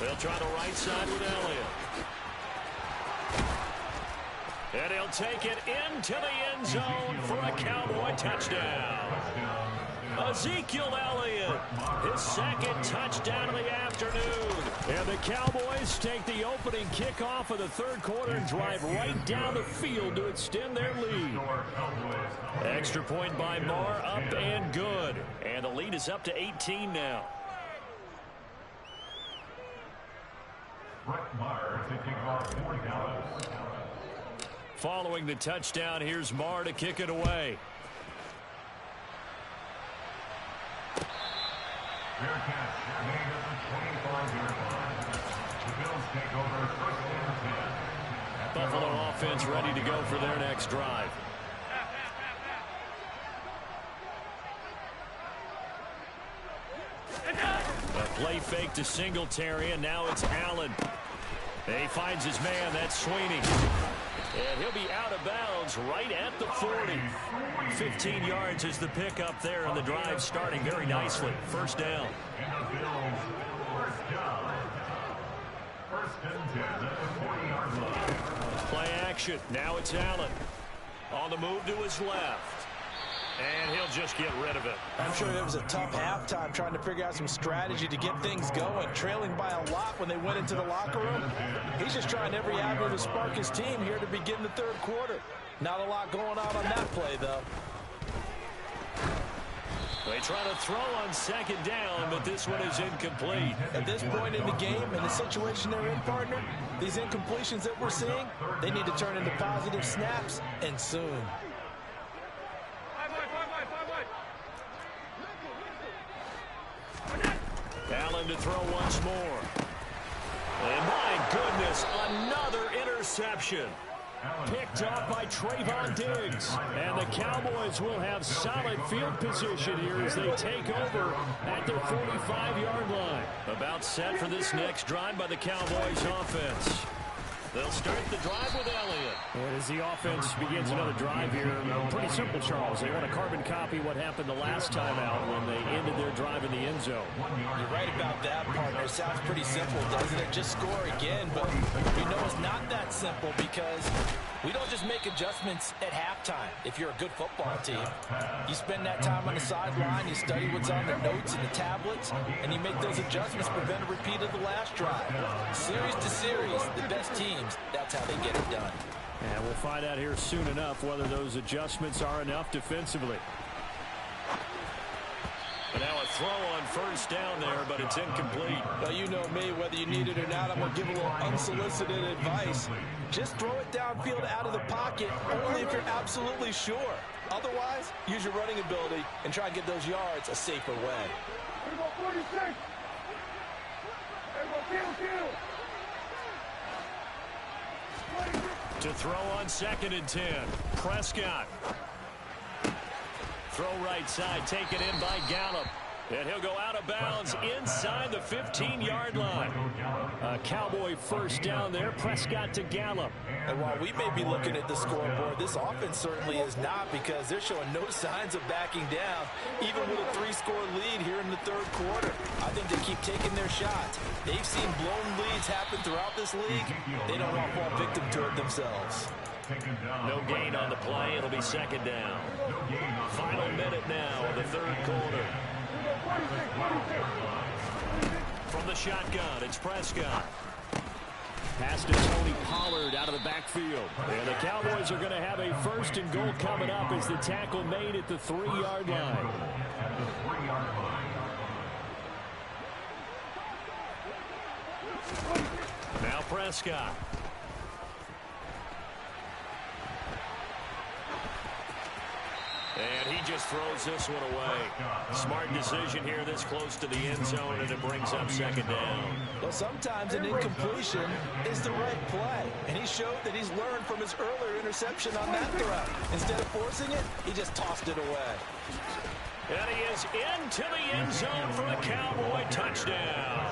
They'll try the right side with Elliott. And he'll take it into the end zone for a Cowboy touchdown. Ezekiel Elliott, his 2nd touchdown of the afternoon. And the Cowboys take the opening kickoff of the 3rd quarter and drive right down the field to extend their lead. Extra point by Marr, up and good. And the lead is up to 18 now. Following the touchdown, here's Marr to kick it away. Fair catch made at the 25-yard line. The Bills take over first and 10. Buffalo offense ready to go for their next drive. A play fake to Singletary, and now it's Allen. He finds his man. That's Sweeney. And he'll be out of bounds right at the 40. 15 yards is the pickup there, and the drive starting very nicely. First down. And the Bills, first down. First and 10 at the 40-yard line. Play action. Now it's Allen. On the move to his left. And he'll just get rid of it. I'm sure it was a tough halftime trying to figure out some strategy to get things going, trailing by a lot when they went into the locker room. He's just trying every avenue to spark his team here to begin the third quarter. Not a lot going on that play, though. They try to throw on second down, but this one is incomplete. At this point in the game, in the situation they're in, partner, these incompletions that we're seeing, they need to turn into positive snaps, and soon. Allen to throw once more. And my goodness, another interception. Picked off by Trayvon Diggs. And the Cowboys will have solid field position here as they take over at their 45-yard line. About set for this next drive by the Cowboys offense. They'll start the drive with Elliott. And as the offense begins another drive here, pretty simple, Charles. They want to carbon copy what happened the last time out when they ended their drive in the end zone. You're right about that, partner. It sounds pretty simple, doesn't it? Just score again, but we know it's not that simple because we don't just make adjustments at halftime. If you're a good football team, you spend that time on the sideline, you study what's on the notes and the tablets, and you make those adjustments to prevent a repeat of the last drive. Series to series, the best teams, that's how they get it done. And we'll find out here soon enough whether those adjustments are enough defensively. And now a throw on first down there, but it's incomplete. Well, you know me, whether you need it or not, I'm going to give a little unsolicited advice. Just throw it downfield out of the pocket, only if you're absolutely sure. Otherwise, use your running ability and try and get those yards a safer way. Here go 46. Here go kill. To throw on second and 10. Prescott. Throw right side, taken in by Gallup. And he'll go out of bounds inside the 15-yard line. A Cowboy first down there. Prescott to Gallup. And while we may be looking at the scoreboard, this offense certainly is not, because they're showing no signs of backing down, even with a 3-score lead here in the third quarter. I think they keep taking their shots. They've seen blown leads happen throughout this league. They don't want to fall victim to it themselves. No gain on the play. It'll be second down. Final minute now of the third quarter. From the shotgun, it's Prescott. Pass to Tony Pollard out of the backfield. And the Cowboys are going to have a first and goal coming up as the tackle made at the 3-yard line. Now Prescott. And he just throws this one away. Smart decision here this close to the end zone, and it brings up second down. Well, sometimes an incompletion is the right play, and he showed that he's learned from his earlier interception on that throw. Instead of forcing it, he just tossed it away. And he is into the end zone for a Cowboy touchdown.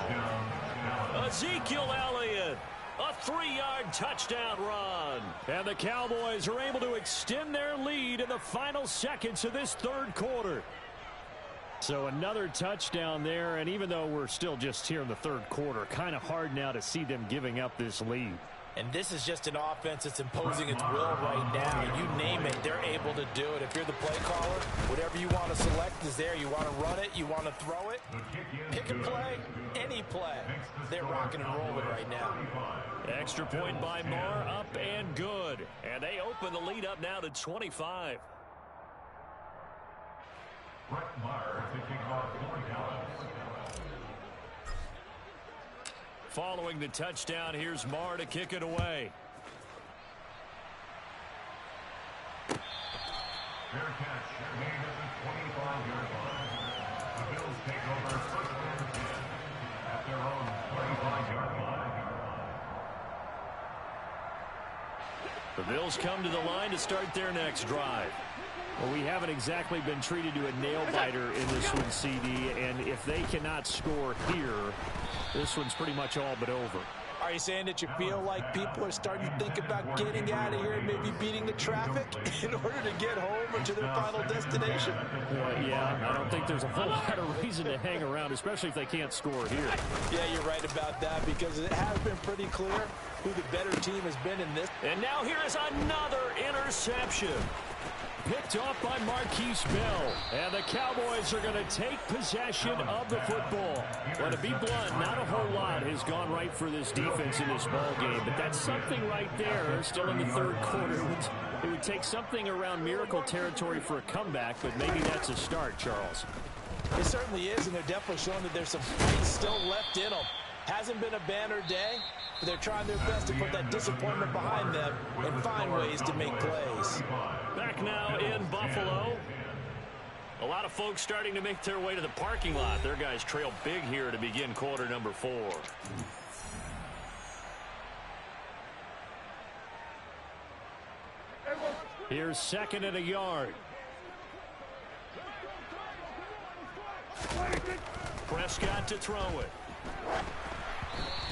Ezekiel Elliott. A 3-yard touchdown run. And the Cowboys are able to extend their lead in the final seconds of this third quarter. So another touchdown there, and even though we're still just here in the third quarter, kind of hard now to see them giving up this lead. And this is just an offense that's imposing its will right now. You name it, they're able to do it. If you're the play caller, whatever you want to select is there. You want to run it, you want to throw it. Pick a play, any play. They're rocking and rolling right now. Extra point by Marr, up and good. And they open the lead up now to 25. Brett Maher to kick off 40 yards. Following the touchdown, here's Marr to kick it away. Fair catch made at the 25-yard line. The Bills take over first and 10 at their own 35-yard line. The Bills come to the line to start their next drive. Well, we haven't exactly been treated to a nail-biter in this one, CD, and if they cannot score here, this one's pretty much all but over. Are you saying that you feel like people are starting to think about getting out of here and maybe beating the traffic in order to get home or to their final destination? Yeah, I don't think there's a whole lot of reason to hang around, especially if they can't score here. Yeah, you're right about that because it has been pretty clear who the better team has been in this. And now here is another interception. Picked off by Marquise Bell. And the Cowboys are going to take possession of the football. Well, to be blunt, not a whole lot has gone right for this defense in this ball game. But that's something right there. Still in the third quarter. It would take something around miracle territory for a comeback, but maybe that's a start, Charles. It certainly is, and they're definitely showing that there's some fight still left in them. Hasn't been a banner day, but they're trying their best to put that disappointment behind them and find ways to make plays. Back now in Buffalo. A lot of folks starting to make their way to the parking lot. Their guys trail big here to begin quarter number 4. Here's second and a yard. Prescott to throw it.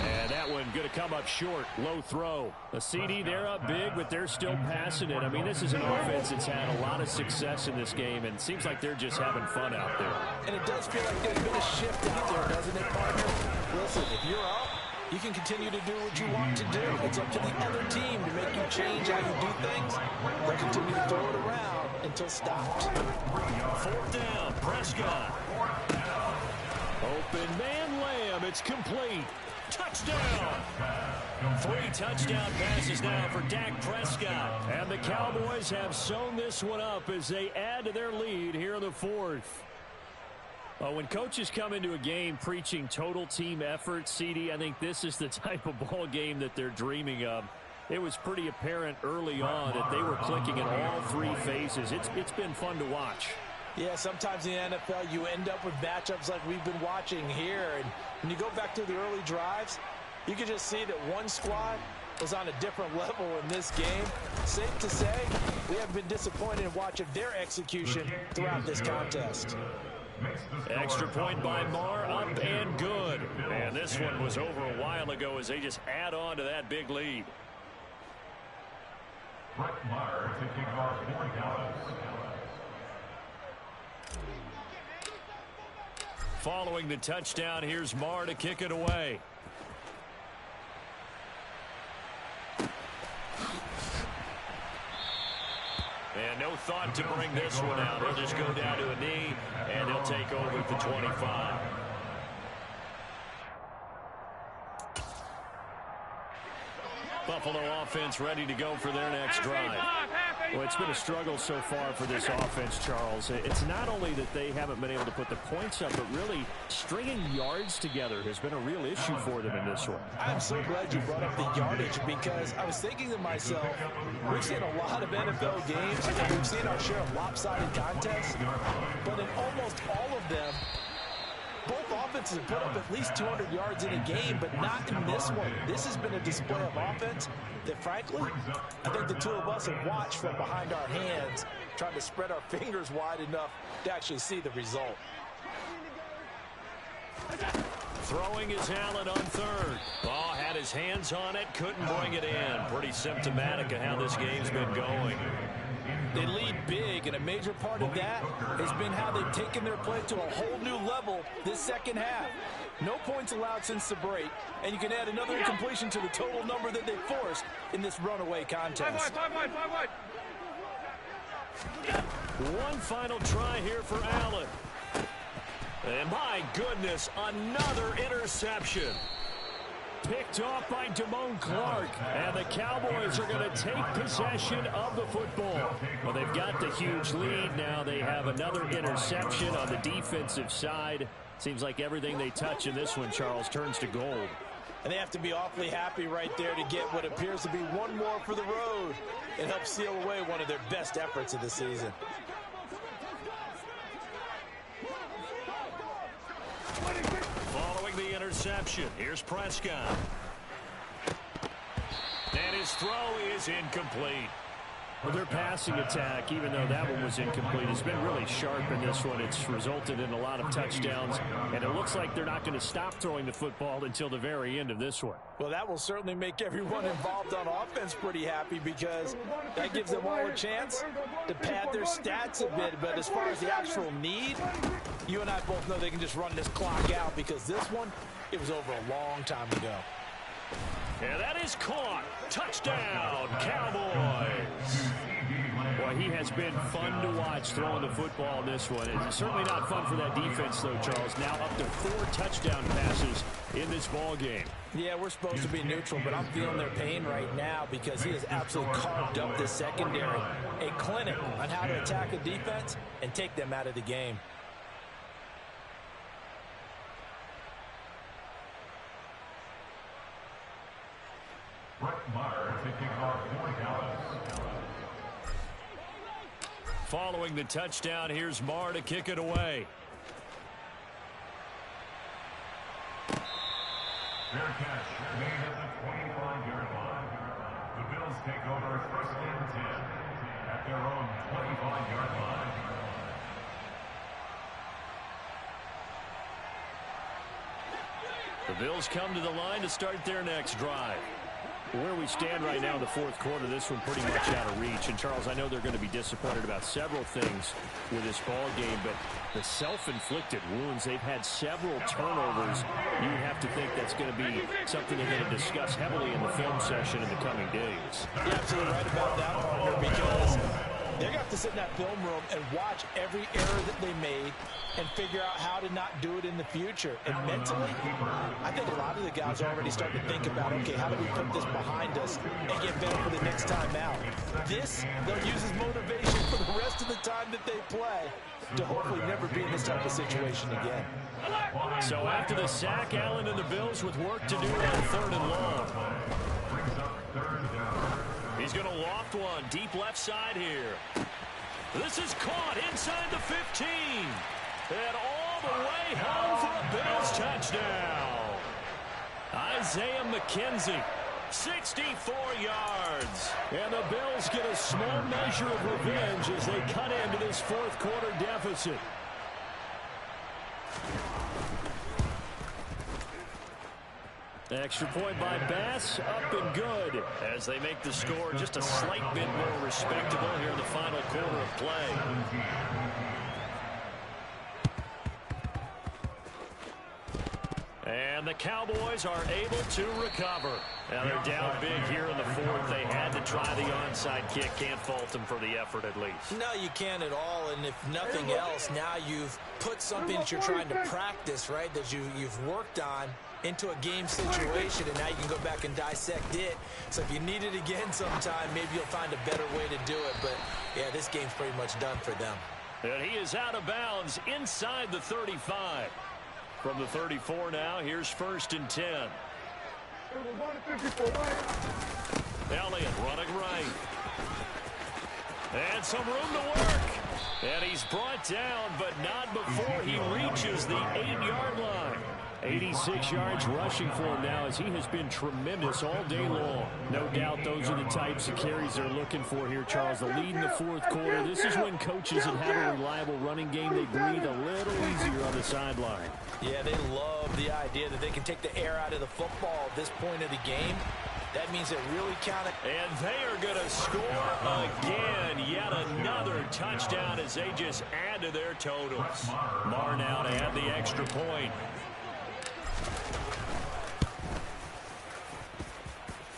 And that one going to come up short. Low throw. A CD, they're up big, but they're still passing it. I mean, this is an offense that's had a lot of success in this game, and it seems like they're just having fun out there. And it does feel like there's been a shift out there, doesn't it, partner? Listen, if you're up, you can continue to do what you want to do. It's up to the other team to make you change how you do things. They'll continue to throw it around until stopped. 4th down, Prescott. Open man, Lamb. It's complete. Touchdown! 3 touchdown passes now for Dak Prescott. And the Cowboys have sewn this one up as they add to their lead here in the 4th. When coaches come into a game preaching total team effort, CD, I think this is the type of ball game that they're dreaming of. It was pretty apparent early on that they were clicking in all 3 phases. It's been fun to watch. Yeah, sometimes in the NFL you end up with matchups like we've been watching here. And when you go back to the early drives, you can just see that one squad was on a different level in this game. Safe to say, we have been disappointed in watching their execution throughout this contest. Extra point by Marr, up and good. And this one was over a while ago as they just add on to that big lead. Brett Maher taking off 4 yards. Following the touchdown, here's Marr to kick it away. And no thought to bring this one out. He'll just go down to a knee, and he'll take over at the 25. Buffalo offense ready to go for their next drive. Well, it's been a struggle so far for this offense, Charles. It's not only that they haven't been able to put the points up, but really stringing yards together has been a real issue for them in this one. I'm so glad you brought up the yardage because I was thinking to myself, we've seen a lot of NFL games and we've seen our share of lopsided contests, but in almost all of them, both offenses have put up at least 200 yards in a game, but not in this one. This has been a display of offense that, frankly, I think the two of us have watched from behind our hands, trying to spread our fingers wide enough to actually see the result. Throwing is Allen on 3rd. Oh, had his hands on it, couldn't bring it in. Pretty symptomatic of how this game's been going. They lead big, and a major part of that has been how they've taken their play to a whole new level this second half. No points allowed since the break, and you can add another incompletion to the total number that they forced in this runaway contest. One final try here for Allen. And my goodness, another interception. Picked off by Damone Clark, and the Cowboys are going to take possession of the football. Well, they've got the huge lead now. They have another interception on the defensive side. Seems like everything they touch in this one, Charles, turns to gold. And they have to be awfully happy right there to get what appears to be one more for the road and help seal away one of their best efforts of the season. reception. Here's Prescott. And his throw is incomplete. Well, their passing attack, even though that one was incomplete, has been really sharp in this one. It's resulted in a lot of touchdowns, and it looks like they're not going to stop throwing the football until the very end of this one. Well, that will certainly make everyone involved on offense pretty happy because that gives them all a chance to pad their stats a bit. But as far as the actual need, you and I both know they can just run this clock out because this one, it was over a long time ago. And that is caught. Touchdown, Cowboys. Boy, he has been fun to watch throwing the football in this one. It's certainly not fun for that defense, though, Charles. Now up to 4 touchdown passes in this ball game. Yeah, we're supposed to be neutral, but I'm feeling their pain right now because he has absolutely carved up this secondary. A clinic on how to attack a defense and take them out of the game. Following the touchdown, here's Marr to kick it away. Fair catch made at the 25-yard line. The Bills take over first and 10 at their own 25-yard line. The Bills come to the line to start their next drive. Where we stand right now in the fourth quarter, this one pretty much out of reach. And, Charles, I know they're going to be disappointed about several things with this ball game, but the self-inflicted wounds, they've had several turnovers. You would have to think that's going to be something they're going to discuss heavily in the film session in the coming days. You're absolutely right about that, partner, because they're going to have to sit in that film room and watch every error that they made and figure out how to not do it in the future. And mentally, I think a lot of the guys are already starting to think about, okay, how do we put this behind us and get better for the next time out? This, they'll use as motivation for the rest of the time that they play to hopefully never be in this type of situation again. So after the sack, Allen and the Bills with work to do on 3rd and long. He's going to loft one deep left side here. This is caught inside the 15. And all the way home for a Bills touchdown. Isaiah McKenzie, 64 yards. And the Bills get a small measure of revenge as they cut into this fourth quarter deficit. Extra point by Bass, up and good, as they make the score just a slight bit more respectable here in the final quarter of play. And the Cowboys are able to recover. Now they're down big here in the fourth. They had to try the onside kick. Can't fault them for the effort at least. No, you can't at all. And if nothing else, now you've put something that you're trying to practice, right, that you've worked on into a game situation, and now you can go back and dissect it. So if you need it again sometime, maybe you'll find a better way to do it. But, yeah, this game's pretty much done for them. And he is out of bounds inside the 35. From the 34 now, here's 1st and 10. Elliott running right. And some room to work. And he's brought down, but not before he reaches the 8-yard line. 86 yards rushing for him now as he has been tremendous all day long. No doubt those are the types of carries they're looking for here, Charles. The lead in the fourth quarter. This is when coaches that have a reliable running game, they breathe a little easier on the sideline. Yeah, they love the idea that they can take the air out of the football at this point of the game. That means it really counted. And they are going to score again. Yet another touchdown as they just add to their totals. Marr now to add the extra point.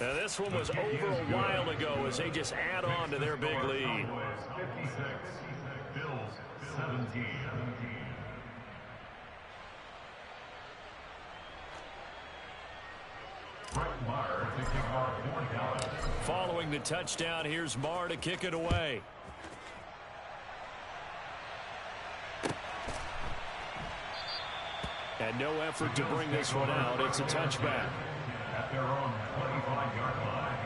Now this one was over a while ago as they just add on to their big lead. 56, Bills 17. Following the touchdown, here's Marr to kick it away. And no effort to bring this one out. It's a touchback. At their own 25-yard line.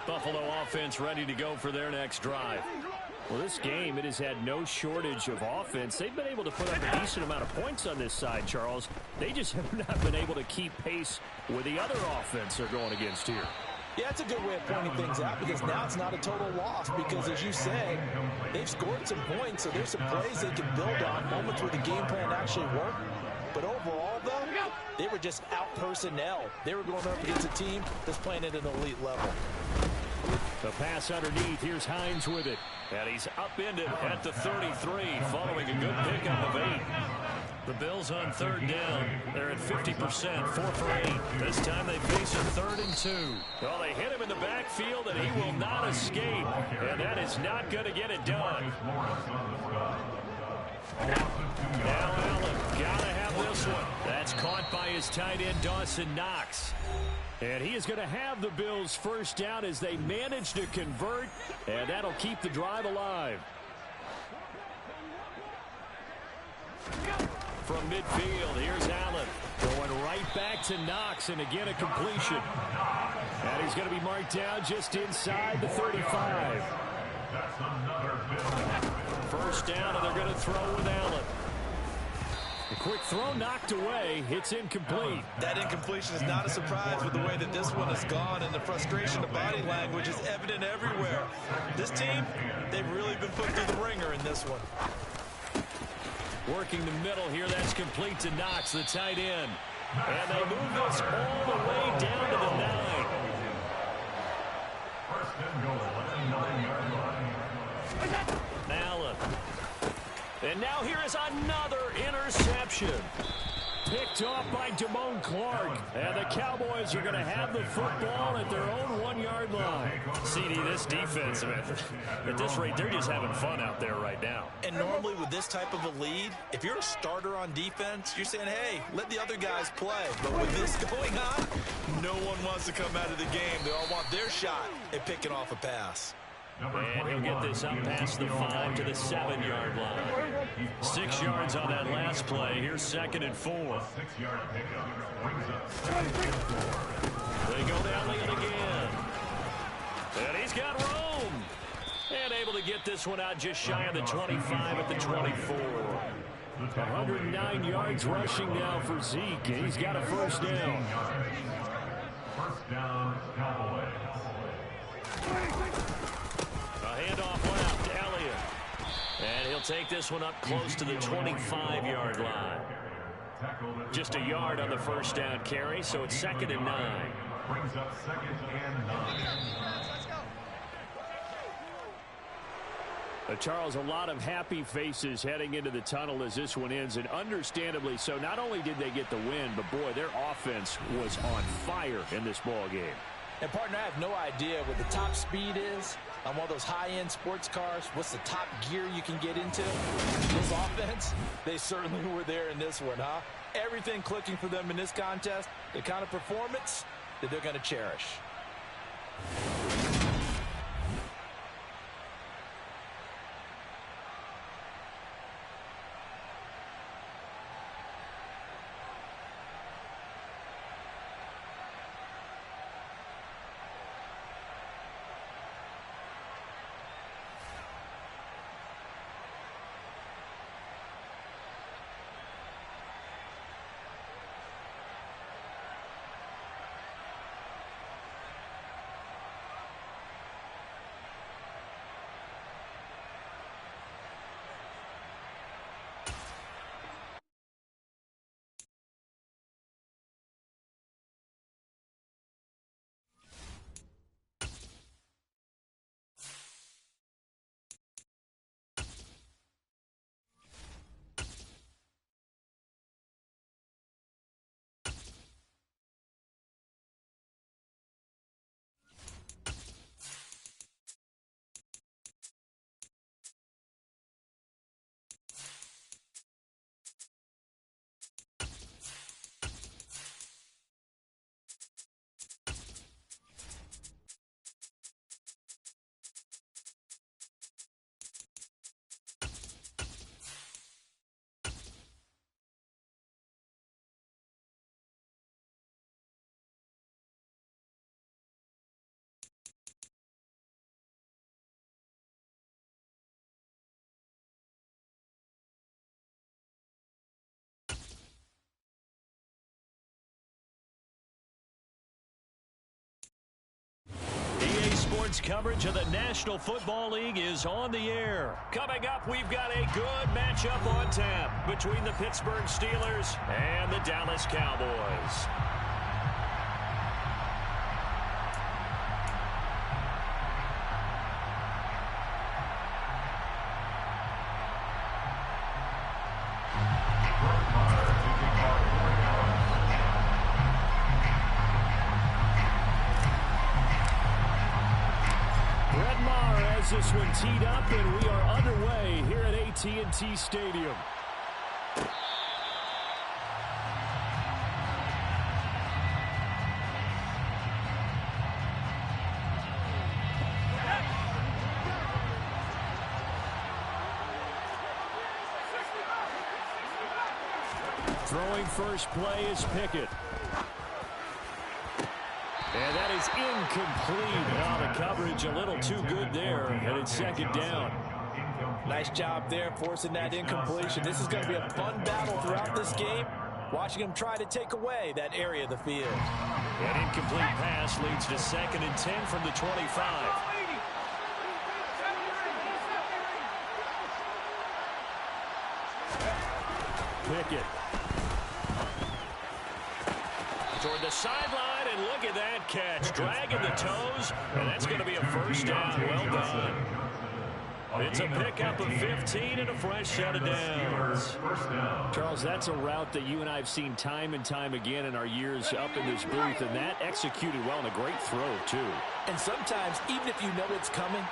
Buffalo offense ready to go for their next drive. Well, this game, it has had no shortage of offense. They've been able to put up a decent amount of points on this side, Charles. They just have not been able to keep pace with the other offense they're going against here. Yeah, that's a good way of pointing things out because now it's not a total loss because, as you said, they've scored some points, so there's some plays they can build on, moments where the game plan actually worked. But overall, though, they were just out-personnel. They were going up against a team that's playing at an elite level. The pass underneath. Here's Hines with it. And he's upended at the 33 following a good pickup of 8. The Bills on third down. They're at 50%, 4 for 8. This time they face a 3rd and 2. Well, they hit him in the backfield, and he will not escape. And that is not going to get it done. Now Allen, got to have this one. That's caught by his tight end, Dawson Knox. And he is going to have the Bills first down as they manage to convert, and that'll keep the drive alive. From midfield, here's Allen. Going right back to Knox, and again a completion. And he's going to be marked down just inside the 35. First down, and they're going to throw with Allen. A quick throw knocked away. It's incomplete. That incompletion is not a surprise with the way that this one has gone, and the frustration of body language is evident everywhere. This team, they've really been put through the ringer in this one. Working the middle here, that's complete to Knox, the tight end. And they move this all the way down to the 9. First and goal at the 9-yard line. Allen. And now here is another interception. Picked off by Damone Clark. And the Cowboys are going to have the football at their own 1-yard line. CD, this defense, man, at this rate, they're just having fun out there right now. And normally with this type of a lead, if you're a starter on defense, you're saying, hey, let the other guys play. But with this going on, no one wants to come out of the game. They all want their shot at picking off a pass. And he'll get this up past the 5 to the 7-yard line. 6 yards on that last play. Here's 2nd and 4. 6-yard pickup brings up 2nd and 4. They go down it again. And he's got room. And able to get this one out just shy of the 25 at the 24. 109 yards rushing now for Zeke. And he's got a first down. First down, Cowboys. Handoff left, Elliott. And he'll take this one up close to the 25-yard line. Just a yard on the first down carry, so it's 2nd and 9. Brings up 2nd and 9. Charles, a lot of happy faces heading into the tunnel as this one ends, and understandably so. Not only did they get the win, but boy, their offense was on fire in this ball game. And, partner, I have no idea what the top speed is on one of those high-end sports cars. What's the top gear you can get into? This offense, they certainly were there in this one, huh? Everything clicking for them in this contest, the kind of performance that they're going to cherish. Sports coverage of the National Football League is on the air. Coming up, we've got a good matchup on tap between the Pittsburgh Steelers and the Dallas Cowboys. This one teed up, and we are underway here at AT&T Stadium. Throwing first play is Pickett. And that is incomplete. Now the coverage a little too good there, and it's second down. Nice job there forcing that incompletion. This is going to be a fun battle throughout this game. Watching him try to take away that area of the field. An incomplete pass leads to 2nd and 10 from the 25. Pickett. Toward the sideline, and look at that catch. Dragging the toes, and that's going to be a first down. Well done. It's a pickup of 15 and a fresh set of downs. Charles, that's a route that you and I have seen time and time again in our years up in this booth, and that executed well and a great throw, too. And sometimes, even if you know it's coming,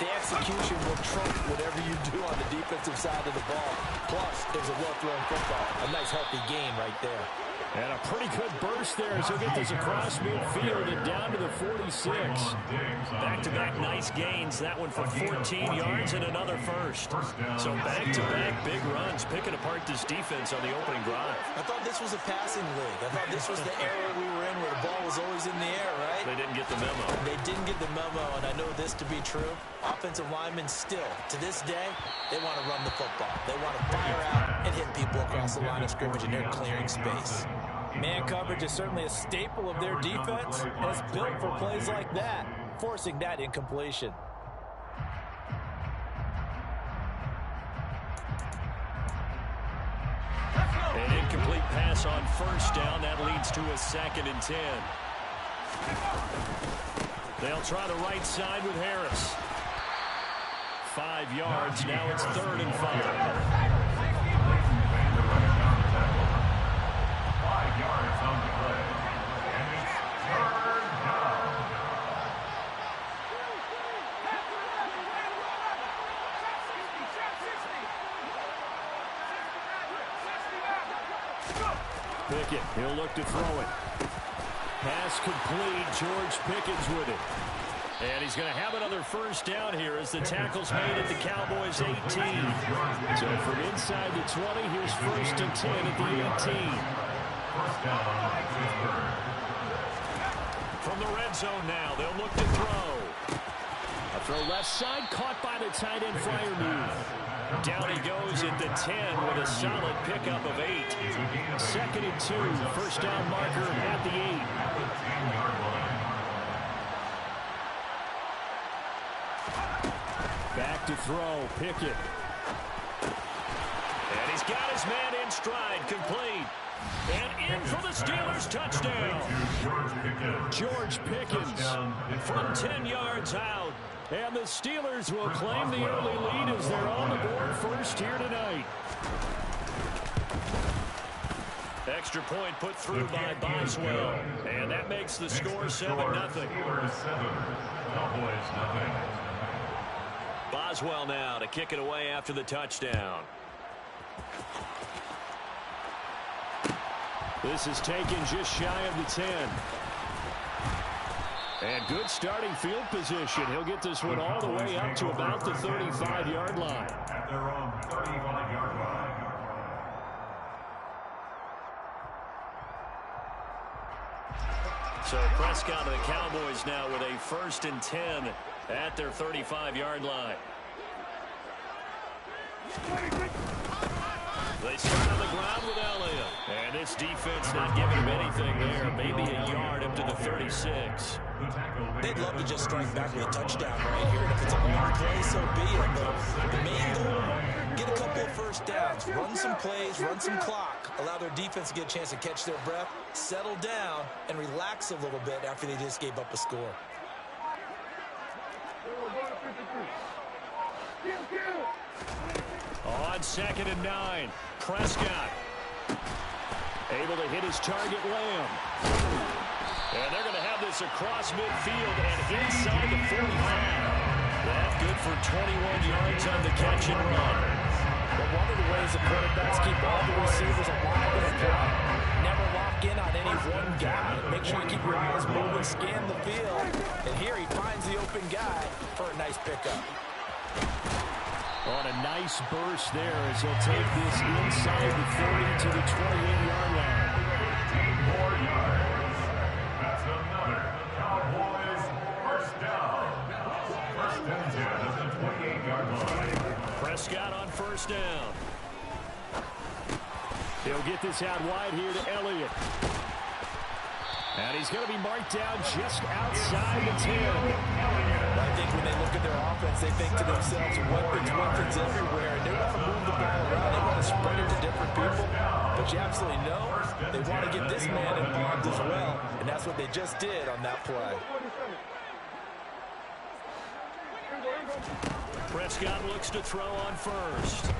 the execution will trump whatever you do on the defensive side of the ball. Plus, there's a well-thrown football. A nice, healthy gain right there. And a pretty good burst there as he'll get this across midfield and down to the 46. Back-to-back nice gains. That one for 14 yards and another first. So back-to-back big runs, picking apart this defense on the opening drive. I thought this was a passing league. I thought this was the era we were in where the ball was always in the air, right? They didn't get the memo. They didn't get the memo, and I know this to be true. Offensive linemen still, to this day, they want to run the football. They want to fire out and hit people across the line of scrimmage, and they're clearing space. Man coverage is certainly a staple of their defense, and it's built for plays like that, forcing that incompletion. An incomplete pass on first down. That leads to a 2nd and 10. They'll try the right side with Harris. 5 yards. Now it's 3rd and 5. 5 yards on the play. And it's 3rd down. Pickett, he'll look to throw it. Pass complete. George Pickens with it. And he's going to have another first down here as the tackle's made at the Cowboys' 18. So from inside the 20, here's 1st and 10 at the 18. First down, Pittsburgh. From the red zone now, they'll look to throw. A throw left side, caught by the tight end Freiermuth. Down he goes at the 10 with a solid pickup of 8. 2nd and 2, first down marker at the 8. Back to throw, Pickett. And he's got his man in stride, complete. And in for the Steelers, touchdown. George Pickens from 10 yards out. And the Steelers will claim the early lead as they're on the board first here tonight. Extra point put through by Boswell. And that makes the score 7-0. Boswell now to kick it away after the touchdown. This is taken just shy of the 10. And good starting field position. He'll get this one all the way up to about the 35-yard line. At their own 35-yard line. So Prescott and the Cowboys now with a 1st and 10 at their 35-yard line. They start on the ground with Elliott. And this this defense not giving him anything there. Maybe a yard up to the 36. They'd love to just strike back with a touchdown right here. And if it's a long play, so be it. But the main goal, get a couple of first downs, run some plays, run some clock, allow their defense to get a chance to catch their breath, settle down, and relax a little bit after they just gave up a score. On 2nd and 9, Prescott able to hit his target, Lamb. And they're going to have this across midfield and inside the 45. That's good for 21 yards on the catch and run. But one of the ways the quarterbacks keep all the receivers alive is never lock in on any one guy. Make sure you keep your eyes moving, scan the field. And here he finds the open guy for a nice pickup. On a nice burst there as he'll take this inside the 30 to the 28-yard line. 15 more yards. That's another Cowboys first down. First and 10 at the 28-yard line. Prescott on first down. He'll get this out wide here to Elliott. And he's going to be marked down just outside the 10. I think when they look at their offense, they think to themselves, weapons everywhere. And they want to move the ball around. They want to spread it to different people. But you absolutely know they want to get this man involved as well. And that's what they just did on that play. Prescott looks to throw on first.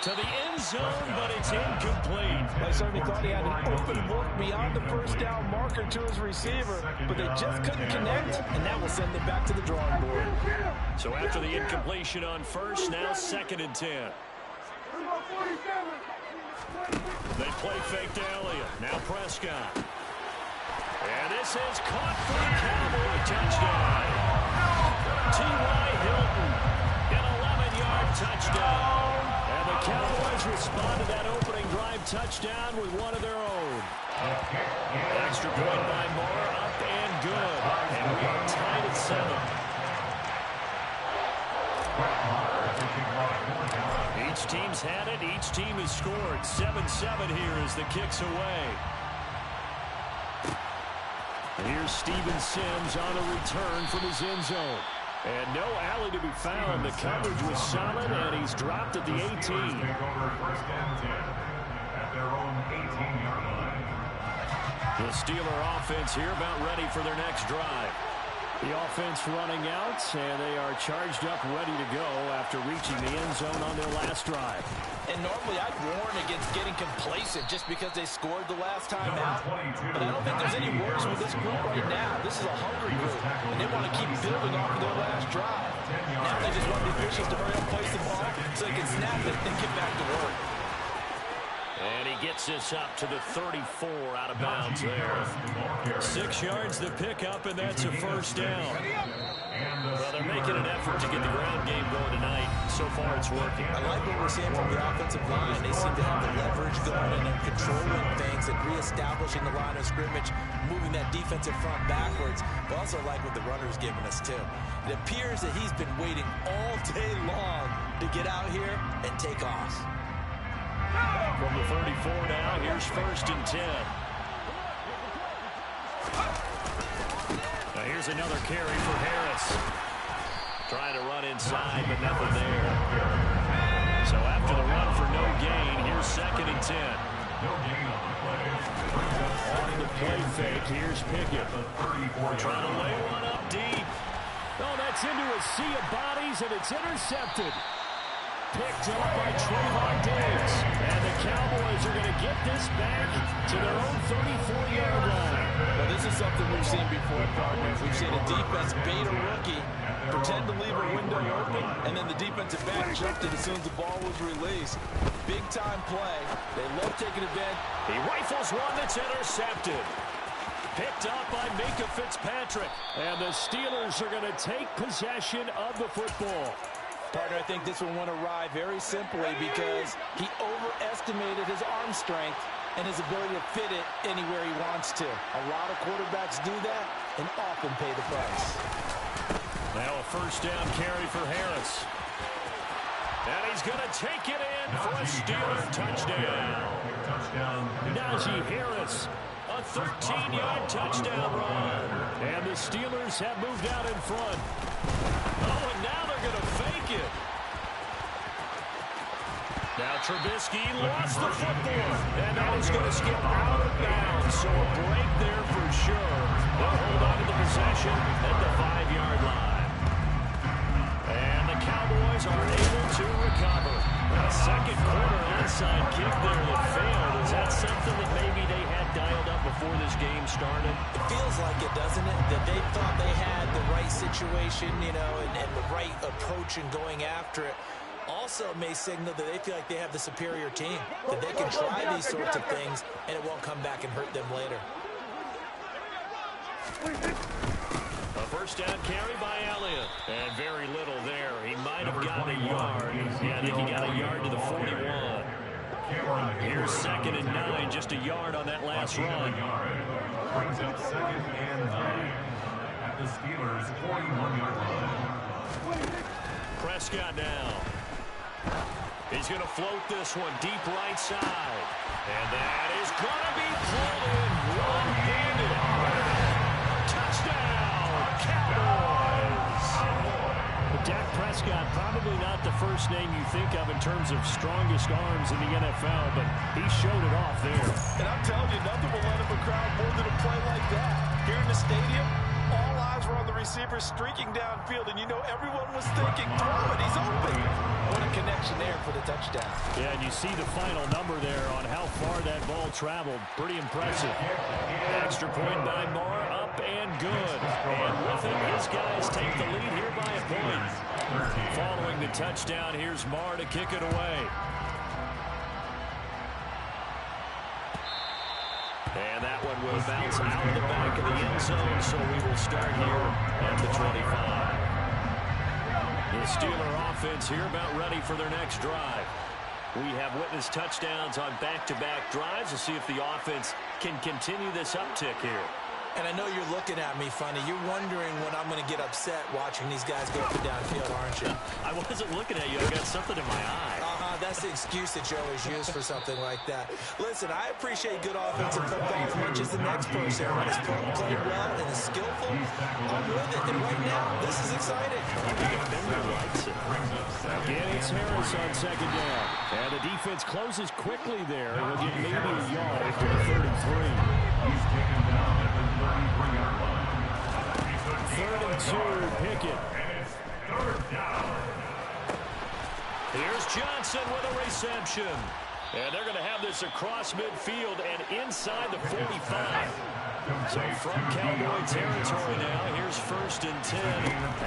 To the end zone, but it's incomplete. I certainly thought he had an open look beyond the first down marker to his receiver, but they just couldn't connect, and that will send them back to the drawing board. So after the incompletion on first, now 2nd and 10. They play fake to Elliott. Now Prescott. And this is caught for a Cowboy touchdown. T.Y. Hilton, an 11-yard touchdown. And the Cowboys respond to that opening drive touchdown with one of their own. Extra point by Moore, up and good. And we are tied at 7. Each team's had it. Each team has scored. 7-7 here as the kick's away. And here's Steven Sims on a return from his end zone. And no alley to be found. The coverage was solid, and he's dropped at the 18. Take over first and 10 at their own 18-yard line. The Steeler offense here about ready for their next drive. The offense running out, and they are charged up, ready to go after reaching the end zone on their last drive. And normally I'd warn against getting complacent just because they scored the last time out. But I don't think there's any worries with this group right now. This is a hungry group, and they want to keep building off of their last drive. Now they just want the officials to hurry up, place the ball so they can snap it and get back to work. And he gets this up to the 34 out of bounds there. 6 yards the pickup, and that's a first down. Well, they're making an effort to get the ground game going tonight. So far, it's working. I like what we're seeing from the offensive line. They seem to have the leverage going, and they're controlling things and reestablishing the line of scrimmage, moving that defensive front backwards. But also like what the runner's giving us, too. It appears that he's been waiting all day long to get out here and take off. From the 34 now, here's 1st and 10. Now here's another carry for Harris. Trying to run inside, but nothing there. So after the run for no gain, here's 2nd and 10. On the play fake, here's Pickett. Trying to lay one up deep. Oh, that's into a sea of bodies, and it's intercepted. Picked up by Trayvon Diggs. And the Cowboys are going to get this back to their own 34-yard line. Well, this is something we've seen before, partners. We've seen a defense bait a rookie, pretend to leave a window open, and then the defensive back jumped it as soon as the ball was released. Big-time play. They love taking advantage. He rifles one that's intercepted. Picked up by Minka Fitzpatrick. And the Steelers are going to take possession of the football. Partner, I think this one went awry very simply because he overestimated his arm strength and his ability to fit it anywhere he wants to. A lot of quarterbacks do that and often pay the price. Now a first down carry for Harris. And he's going to take it in for a Steeler touchdown. Najee Harris. A 13-yard touchdown run. And the Steelers have moved out in front. Oh, and now they're going to fake it. Now Trubisky lost the football. And that is going to skip out of bounds. So a break there for sure. They'll hold on to the possession at the 5-yard line. And the Cowboys are able to recover. A second quarter onside kick there that failed. Is that something that maybe they had dialed up before this game started? It feels like it, doesn't it? That they thought they had the right situation, you know, and the right approach in going after it. Also may signal that they feel like they have the superior team, that they can try these sorts of things and it won't come back and hurt them later. A first down carry by Elliott. And very little there. He might have gotten a yard. Yeah, I think he got a yard to the 41. Here's 2nd and 9, just a yard on that last run. Brings up 2nd and 9 at the Steelers' 41-yard line. Prescott now. He's going to float this one deep right side. And that is going to be pulled in one-handed. Touchdown, Cowboys! Dak Prescott, probably not the first name you think of in terms of strongest arms in the NFL, but he showed it off there. And I'm telling you, nothing will let him a crowd more than a play like that. Here in the stadium, all eyes were on the receiver streaking downfield, and you know everyone was thinking, throw it, he's open. What a connection there for the touchdown. Yeah, and you see the final number there on how far that ball traveled. Pretty impressive. Extra point by Moore, up and good. And with it, his guys take the lead here by a point. Following the touchdown, here's Moore to kick it away. And that one will bounce out of the back of the end zone, so we will start here at the 25. The Steeler offense here about ready for their next drive. We have witnessed touchdowns on back-to-back drives to see if the offense can continue this uptick here. And I know you're looking at me funny. You're wondering when I'm going to get upset watching these guys go up and downfield, aren't you? I wasn't looking at you. I got something in my eye. That's the excuse that you always use for something like that. Listen, I appreciate good offensive football as much as the next person. When it's played well and is skillful, I'm with it. And right now, this is exciting. The defender likes it. Again, it's Harris on 2nd down. And the defense closes quickly there. He'll get maybe a yard to the 33. He's taken down at the 33-yard line. 3rd and 2, Pickett. And it's 3rd down. Here's Johnson with a reception. And they're going to have this across midfield and inside the 45. So from Cowboy territory now, here's 1st and 10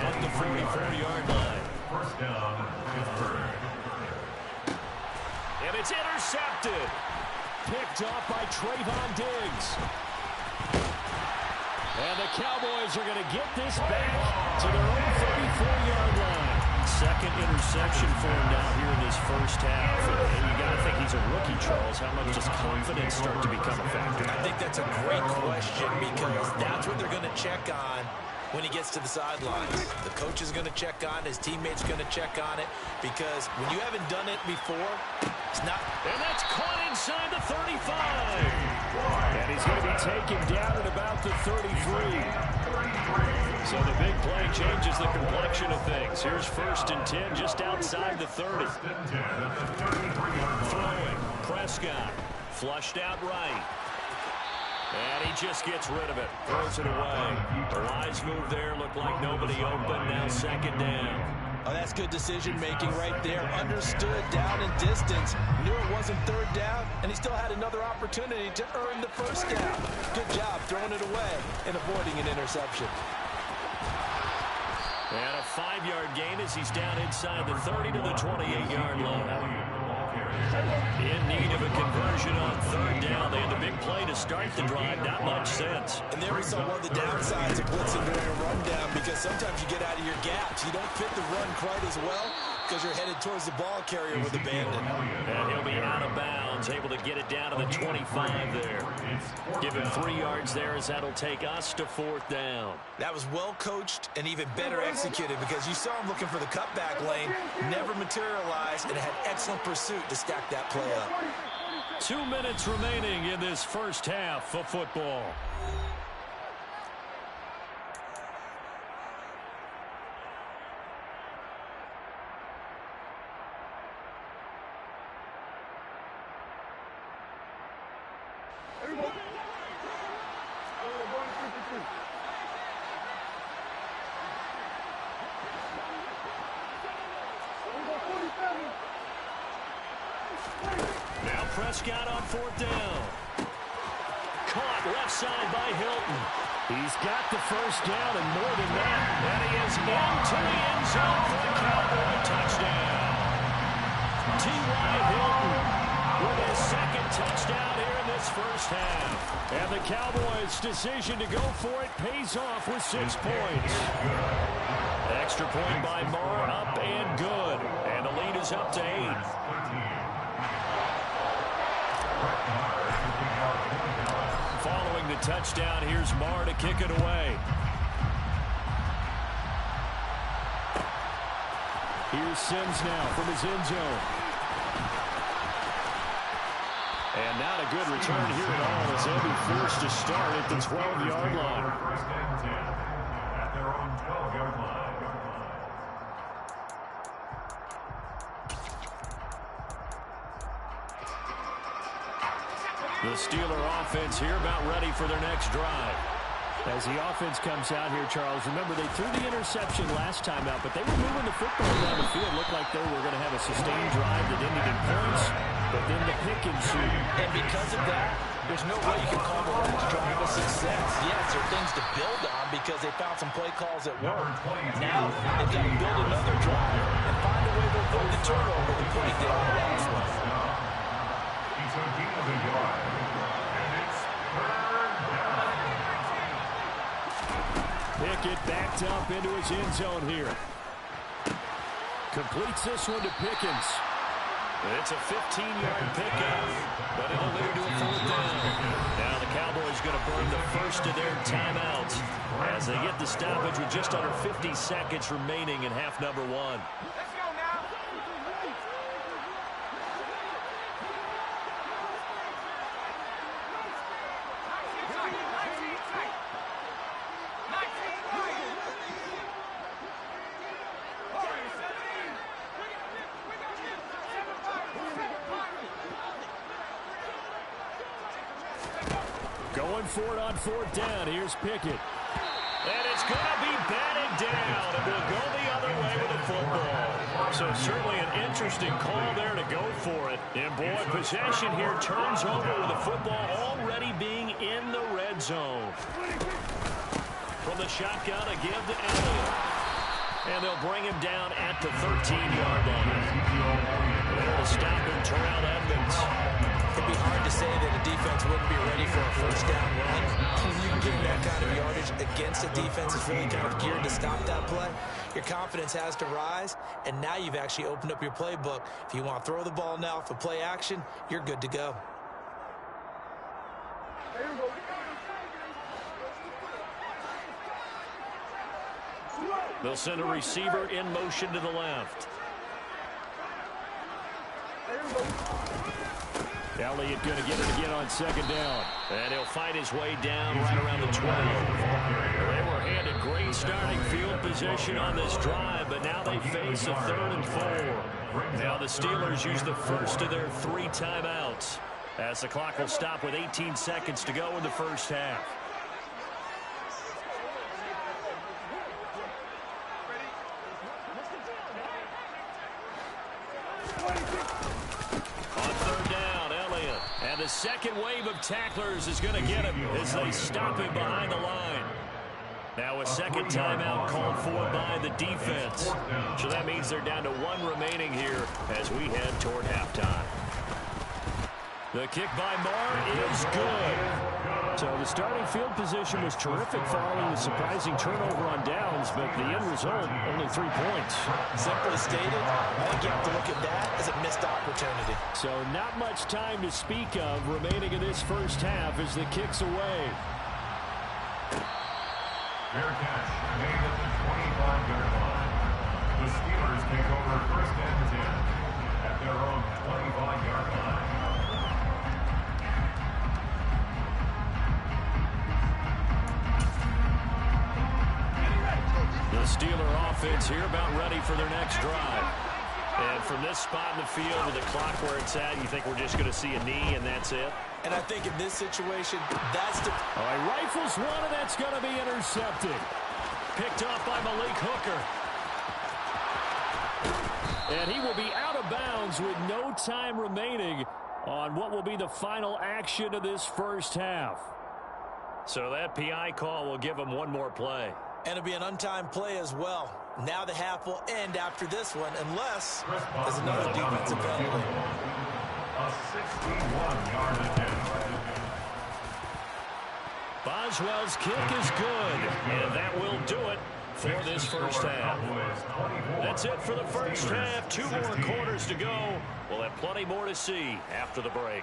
at the 44-yard line. First down, Pittsburgh. And it's intercepted. Picked off by Trayvon Diggs. And the Cowboys are going to get this back to their own 34-yard line. 2nd interception for him now here in this first half. And you got to think he's a rookie, Charles. How much does confidence start to become a factor? I think that's a great question because that's what they're going to check on when he gets to the sidelines. The coach is going to check on, his teammates are going to check on it because when you haven't done it before, it's not. And that's caught inside the 35. And he's going to be taken down at about the 33. So the big play changes the complexion of things. Here's 1st and 10 just outside the 30. Throwing, Prescott, flushed out right. And he just gets rid of it, throws it away. The wise move there, looked like nobody open, now 2nd down. Oh, that's good decision-making right there. Understood down and distance. Knew it wasn't 3rd down, and he still had another opportunity to earn the 1st down. Good job throwing it away and avoiding an interception. And a 5-yard gain as he's down inside the 30 to the 28-yard line. In need of a conversion on 3rd down. They had the big play to start the drive. Not much sense. And there we saw one of the downsides of blitzing during a rundown because sometimes you get out of your gaps. You don't fit the run quite as well because you're headed towards the ball carrier with abandon. And he'll be out of bounds, able to get it down to the 25 there. Give him 3 yards there as that'll take us to 4th down. That was well coached and even better executed because you saw him looking for the cutback lane, never materialized, and had excellent pursuit to stack that play up. 2 minutes remaining in this first half of football. Now Prescott on 4th down. Caught left side by Hilton. He's got the first down and more than that. And he is into the end zone for the Cowboy touchdown. T.Y. Hilton with his second touchdown here in this first half. And the Cowboys' decision to go for it pays off with 6 points. Extra point by Marr, up and good. And the lead is up to 8. Following the touchdown, here's Marr to kick it away. Here's Sims now from his end zone. And not a good return here at all as they'll be forced to start at the 12-yard line. First and 10 at their own 12-yard line. The Steeler offense here about ready for their next drive. As the offense comes out here, Charles, remember they threw the interception last time out, but they were moving the football down the field. Looked like they were going to have a sustained drive that ended in points, but then the pick ensued. And because of that, there's no way you can call the last drive a success. Yes, there are things to build on because they found some play calls that work. Now, they've got to build another drive and find a way to avoid the turnover to put it down the last one. He's a deep of the yard. And it's third down. Pickett backed up into his end zone here. Completes this one to Pickens. It's a 15-yard pickup, but it'll lead to a 4th down. Now the Cowboys going to burn the first of their timeouts as they get the stoppage with just under 50 seconds remaining in half number 1. Going for it on 4th down. Here's Pickett. And it's going to be batted down. And will go the other way with the football. So certainly an interesting call there to go for it. And boy, possession here turns over with the football already being in the red zone. From the shotgun, a give to Elliott. And they'll bring him down at the 13-yard line. There to stop him, Terrell Edmonds. It'd be hard to say that a defense wouldn't be ready for a first down run. When you can give that kind of yardage against a defense that's really kind of geared to stop that play, your confidence has to rise, and now you've actually opened up your playbook. If you want to throw the ball now for play action, you're good to go. They'll send a receiver in motion to the left. Elliott going to get it again on 2nd down. And he'll find his way down right around the 12. They were handed great starting field position on this drive, but now they face a 3rd and 4. Now the Steelers use the first of their 3 timeouts as the clock will stop with 18 seconds to go in the first half. The second wave of tacklers is going to get him as they stop him behind the line. Now a second timeout called for by the defense. So that means they're down to 1 remaining here as we head toward halftime. The kick by Marr is good. So the starting field position was terrific following the surprising turnover on downs, but the end result, only 3 points. Simply stated, I think you have to look at that as a missed opportunity. So not much time to speak of remaining in this first half as the kick's away. Fair catch made at the 25-yard line. The Steelers take over first and 10 at their own 25-yard line. Steeler offense here, about ready for their next drive. And from this spot in the field with the clock where it's at, you think we're just going to see a knee and that's it? And I think in this situation, that's the... All right, rifles one, and that's going to be intercepted. Picked off by Malik Hooker. And he will be out of bounds with no time remaining on what will be the final action of this first half. So that PI call will give him one more play. And it'll be an untimed play as well. Now the half will end after this one, unless there's another defensive penalty. A 61-yard attempt. Boswell's kick is good, and that will do it for this first half. That's it for the first half. 2 more quarters to go. We'll have plenty more to see after the break.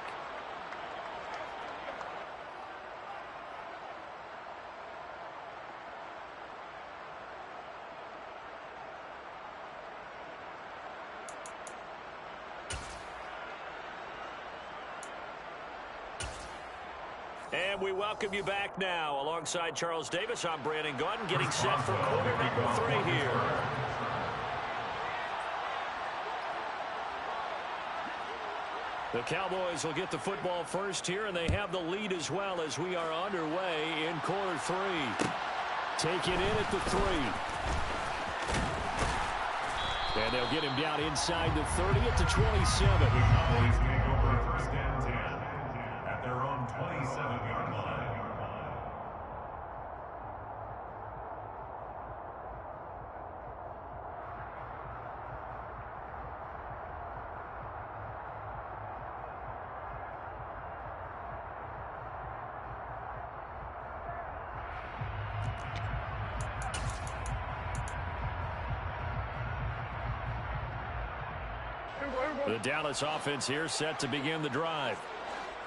And we welcome you back now. Alongside Charles Davis, I'm Brandon Gordon, getting set for quarter number 3 here. The Cowboys will get the football first here, and they have the lead as well as we are underway in quarter 3. Take it in at the 3. And they'll get him down inside the 30 at the 27. The Cowboys take over first and 10 at their own 27-yard line. The Dallas offense here set to begin the drive.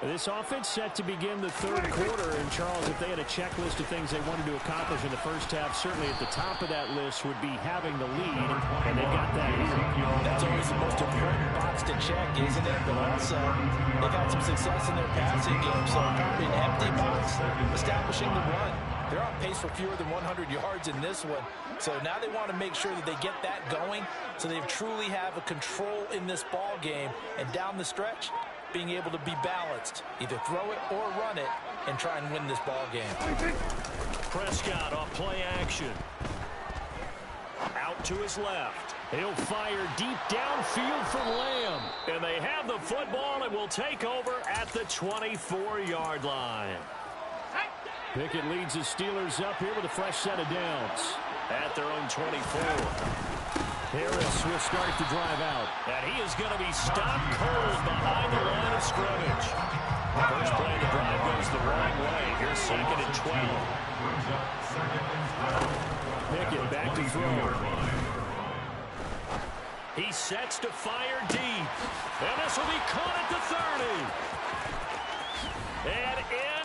This offense set to begin the third quarter. And, Charles, if they had a checklist of things they wanted to accomplish in the first half, certainly at the top of that list would be having the lead, and they got that here. That's always the most important box to check, isn't it? But also, they've had some success in their passing game, so probably an empty box, establishing the run. They're on pace for fewer than 100 yards in this one. So now they want to make sure that they get that going so they truly have a control in this ball game. And down the stretch, being able to be balanced, either throw it or run it, and try and win this ball game. Prescott off play action. Out to his left. He'll fire deep downfield for Lamb. And they have the football and will take over at the 24-yard line. Pickett leads the Steelers up here with a fresh set of downs at their own 24. Harris will start the drive out. And he is going to be stopped cold behind the line of scrimmage. First play of the drive goes the wrong way. Here's 2nd and 12. Pickett back to throw. He sets to fire deep. And this will be caught at the 30. And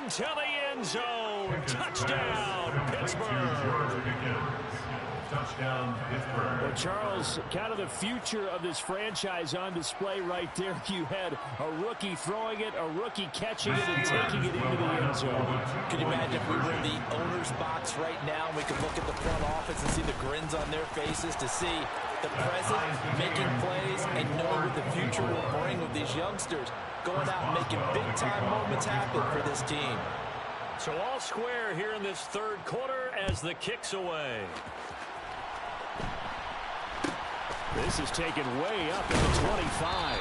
into the end zone. Touchdown, Pittsburgh. Touchdown, Pittsburgh. Well, Charles, kind of the future of this franchise on display right there. You had a rookie throwing it, a rookie catching it, and taking it into the end zone. Could you imagine if we were in the owner's box right now and we could look at the front office and see the grins on their faces to see the present making plays and knowing what the future will bring with these youngsters going out and making big-time moments happen for this team. So all square here in this third quarter as the kick's away. This is taken way up at the 25.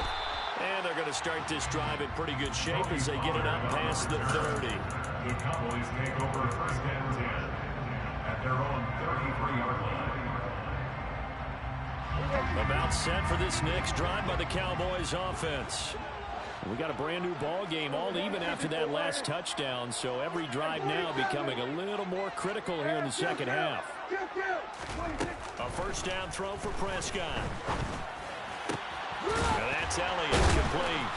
And they're going to start this drive in pretty good shape as they get it up past the 30. The Cowboys take over first and 10 at their own 33-yard line. About set for this next drive by the Cowboys offense. We got a brand new ball game, all even after that last touchdown. So every drive now becoming a little more critical here in the second half. A first down throw for Prescott. And that's Elliott, complete.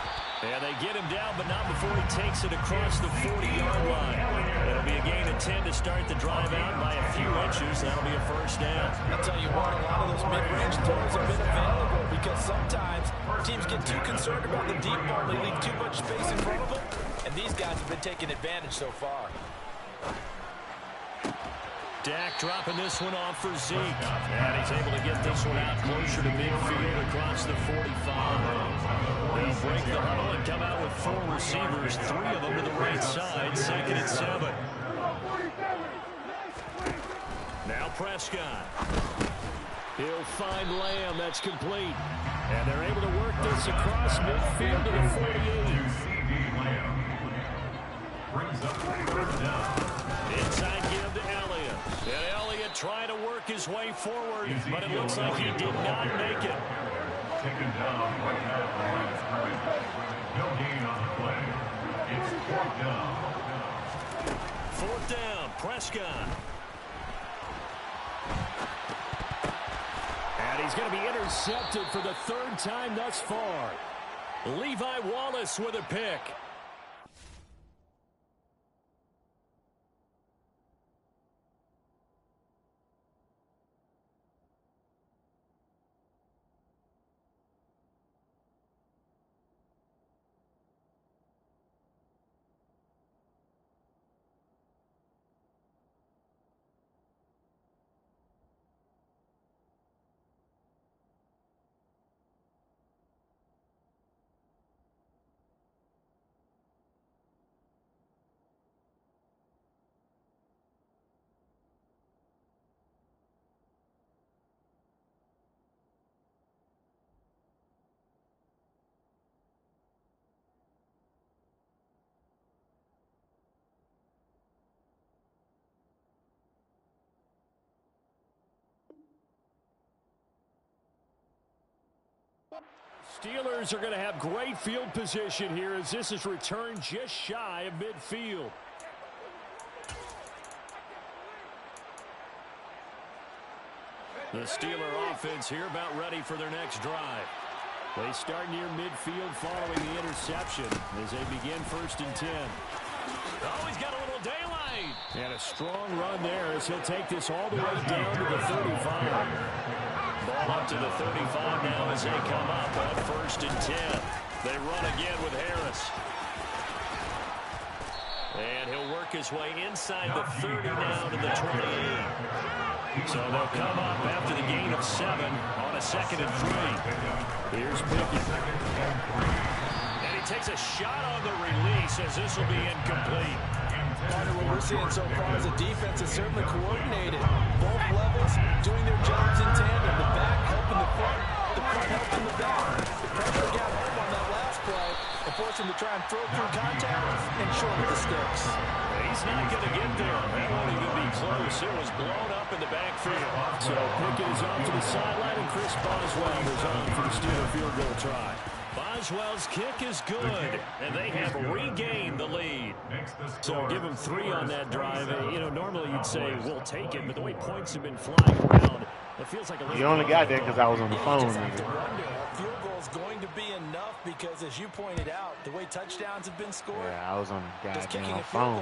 And they get him down, but not before he takes it across the 40-yard line. It'll be a gain of 10 to start the drive out by a few inches. That'll be a first down. I'll tell you what, a lot of those mid-range throws have been available because sometimes teams get too concerned about the deep ball. They leave too much space in front of them, and these guys have been taking advantage so far. Dak dropping this one off for Zeke. And he's able to get this one out closer to midfield across the 45. They'll break the huddle and come out with 4 receivers, 3 of them to the right side, 2nd and 7. Now Prescott. He'll find Lamb. That's complete. And they're able to work this across midfield to the 48. Inside give to Elliott. And Elliott trying to work his way forward, but it looks like he did not make it. Taken down right now. No gain on the play. It's 4th down. 4th down, Prescott. And he's going to be intercepted for the 3rd time thus far. Levi Wallace with a pick. Steelers are going to have great field position here as this is returned just shy of midfield. The Steeler offense here about ready for their next drive. They start near midfield following the interception as they begin 1st and 10. Oh, he's got a little daylight. And a strong run there as he'll take this all the way down to the 35. Ball up to the 35 now as they come up on 1st and 10. They run again with Harris. And he'll work his way inside the 30 now to the 28. So they'll come up after the gain of 7 on a 2nd and 3. Here's Pickett. And he takes a shot on the release as this will be incomplete. Part of what we're seeing so far is the defense is certainly coordinated. Both levels doing their jobs in tandem. The back helping the front helping the back. The pressure got home on that last play and forced him to try and throw through contact and short with the sticks. He's not going to get there. That won't even be close. It was blown up in the backfield. So Pickett is off to the sideline, and Chris Boswell is on for the Steeler field goal try. Boswell's kick is good, and they have regained the lead. So give them 3 on that drive. You know, normally you'd say, we'll take it, but the way points have been flying around, it feels like a little... You only got that because I was on the phone. A field goal is going to be enough because, as you pointed out, the way touchdowns have been scored... Yeah, I was on the goddamn phone.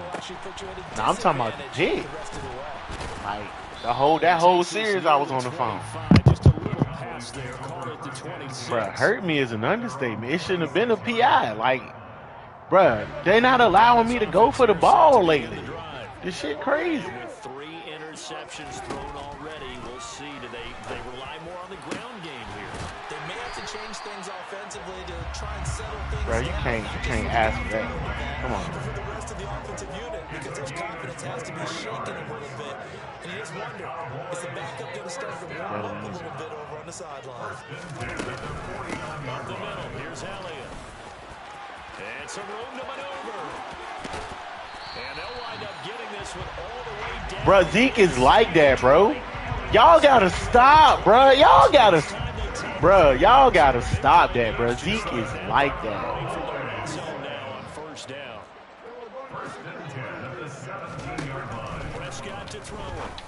Now, I'm talking about the jig. Like, that whole series, I was on the phone. Just a little pass there, call it the 26. Bruh, hurt me is an understatement. It shouldn't have been a PI. Like, bruh, they're not allowing me to go for the ball lately. This shit crazy. With 3 interceptions thrown already, we'll see. Do they rely more on the ground game here? They may have to change things offensively to try and settle things Bro, you can't ask for that. Come on. For the rest of the offensive unit, because their confidence has to be shaken a little bit. And you just wonder, is the backup going to start to warm up a little bit over on the sideline? Up the middle, here's Elliott. And some room to maneuver. And they'll wind up getting this one all the way down. Bro, Zeke is like that, bro. Y'all gotta stop, bro. Y'all gotta stop that, bro. Zeke is like that. So now on 1st down. Prescott to throw it.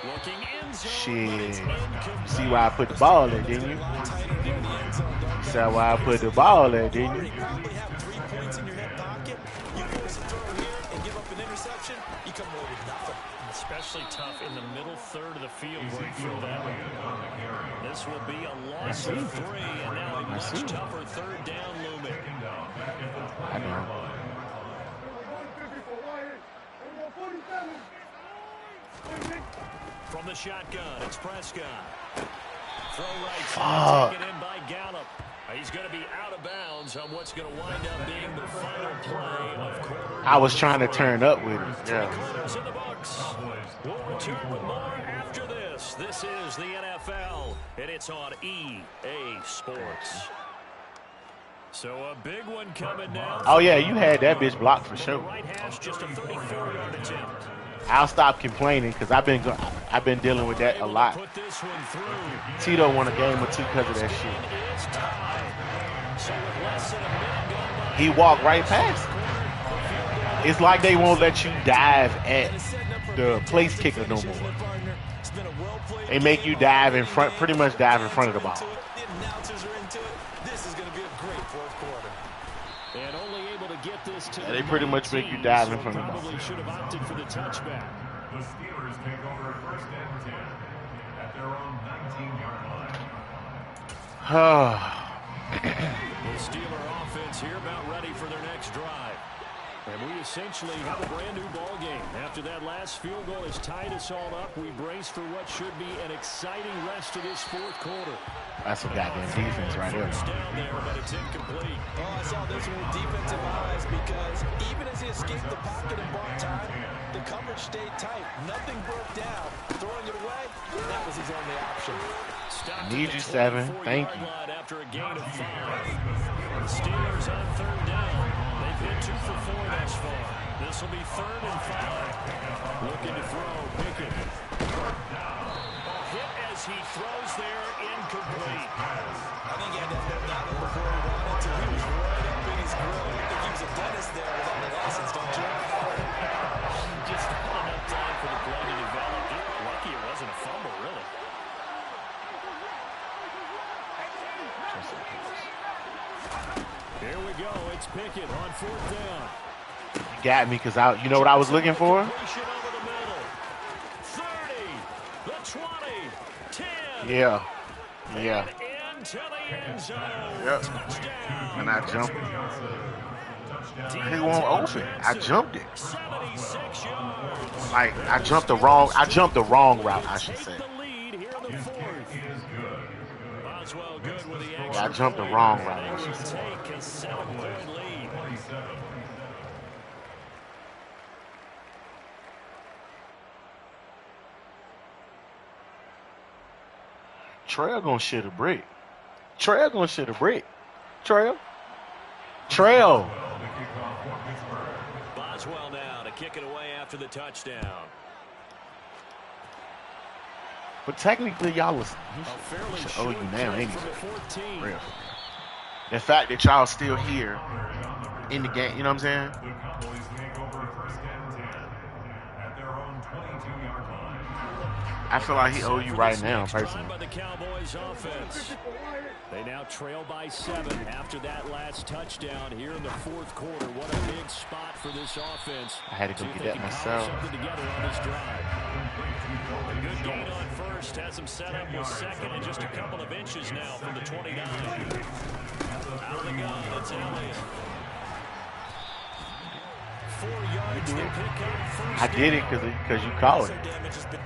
Looking in zone. Shit. See why I put the ball there, didn't you? See why I put the ball there, didn't you? You probably have 3 points in your hip pocket. You force a throw here and give up an interception, you come away with nothing. Especially tough in the middle third of the field where you feel that way. This will be a loss of 3, and now a much tougher 3rd down looming. I know. From the shotgun, it's Prescott. Throw right side, taken in by Gallup. He's going to be out of bounds on what's going to wind up being the final play of quarter. I was trying to turn up with it. Yeah. In the books. We'll return with more after this. This is the NFL, and it's on EA Sports. So a big one coming now. Oh yeah, you had that bitch blocked for sure. Right hash, just a 34-yard attempt. I'll stop complaining because I've been dealing with that a lot. Tito won a game or two because of that shit. He walked right past it. It's like they won't let you dive at the place kicker no more. They make you dive in front, pretty much dive in front of the ball. Yeah, they pretty much make you dive in front of the ball. Should have opted for the touchback. The Steelers take over 1st and 10 at their own 19-yard line. The Steeler offense here about ready for their next drive. And we essentially have a brand new ball game. After that last field goal has tied us all up, we brace for what should be an exciting rest of this 4th quarter. That's a goddamn defense right there. Down there, but it's incomplete. Oh, I saw this one with defensive eyes because even as he escaped the pocket and bought time, the coverage stayed tight. Nothing broke down. Throwing it away, that was his only option. I need you, 7. Thank you. After a gain of 5. The Steelers on 3rd down. They've hit 2 for 4 thus far. This will be 3rd and 5. Looking to throw, Pickett. Hit as he throws there, incomplete. I think he had to have that one before he wanted to. He was right up in his grill. You think he was a dentist there without the license, don't you? Just not enough time for the play to develop. Lucky it wasn't a fumble, really. Here we go. It's Pickett on 4th down. You got me because you know what I was looking for? 30, the 20, 10. Yeah. Yeah. And into the end zone. Yep. Touchdown. And I jumped it. He won't open. I jumped it. 76 yards. Like I jumped the wrong route, I should say. Yeah, I jumped the wrong route, I should say. Take a 7-point lead. Trail gonna shit a brick. Trail gonna shit a brick. Trail. Trail. Boswell now to kick it away after the touchdown. But technically, y'all was should owe you now anyway. Real. The fact that y'all still here in the game, you know what I'm saying? The Cowboys take over 1st and 10 at their own 22-yard line. I feel like he owe you right now, personally. By the Cowboys offense. They now trail by 7 after that last touchdown here in the 4th quarter. What a big spot for this offense. I had to go get that myself. Something together on this drive. A good gain on 1st has him set up with 2nd and just a couple of inches now from the 29. Out of the gun, it's Elliott. 4 yards to pick up first. I did it because you called it.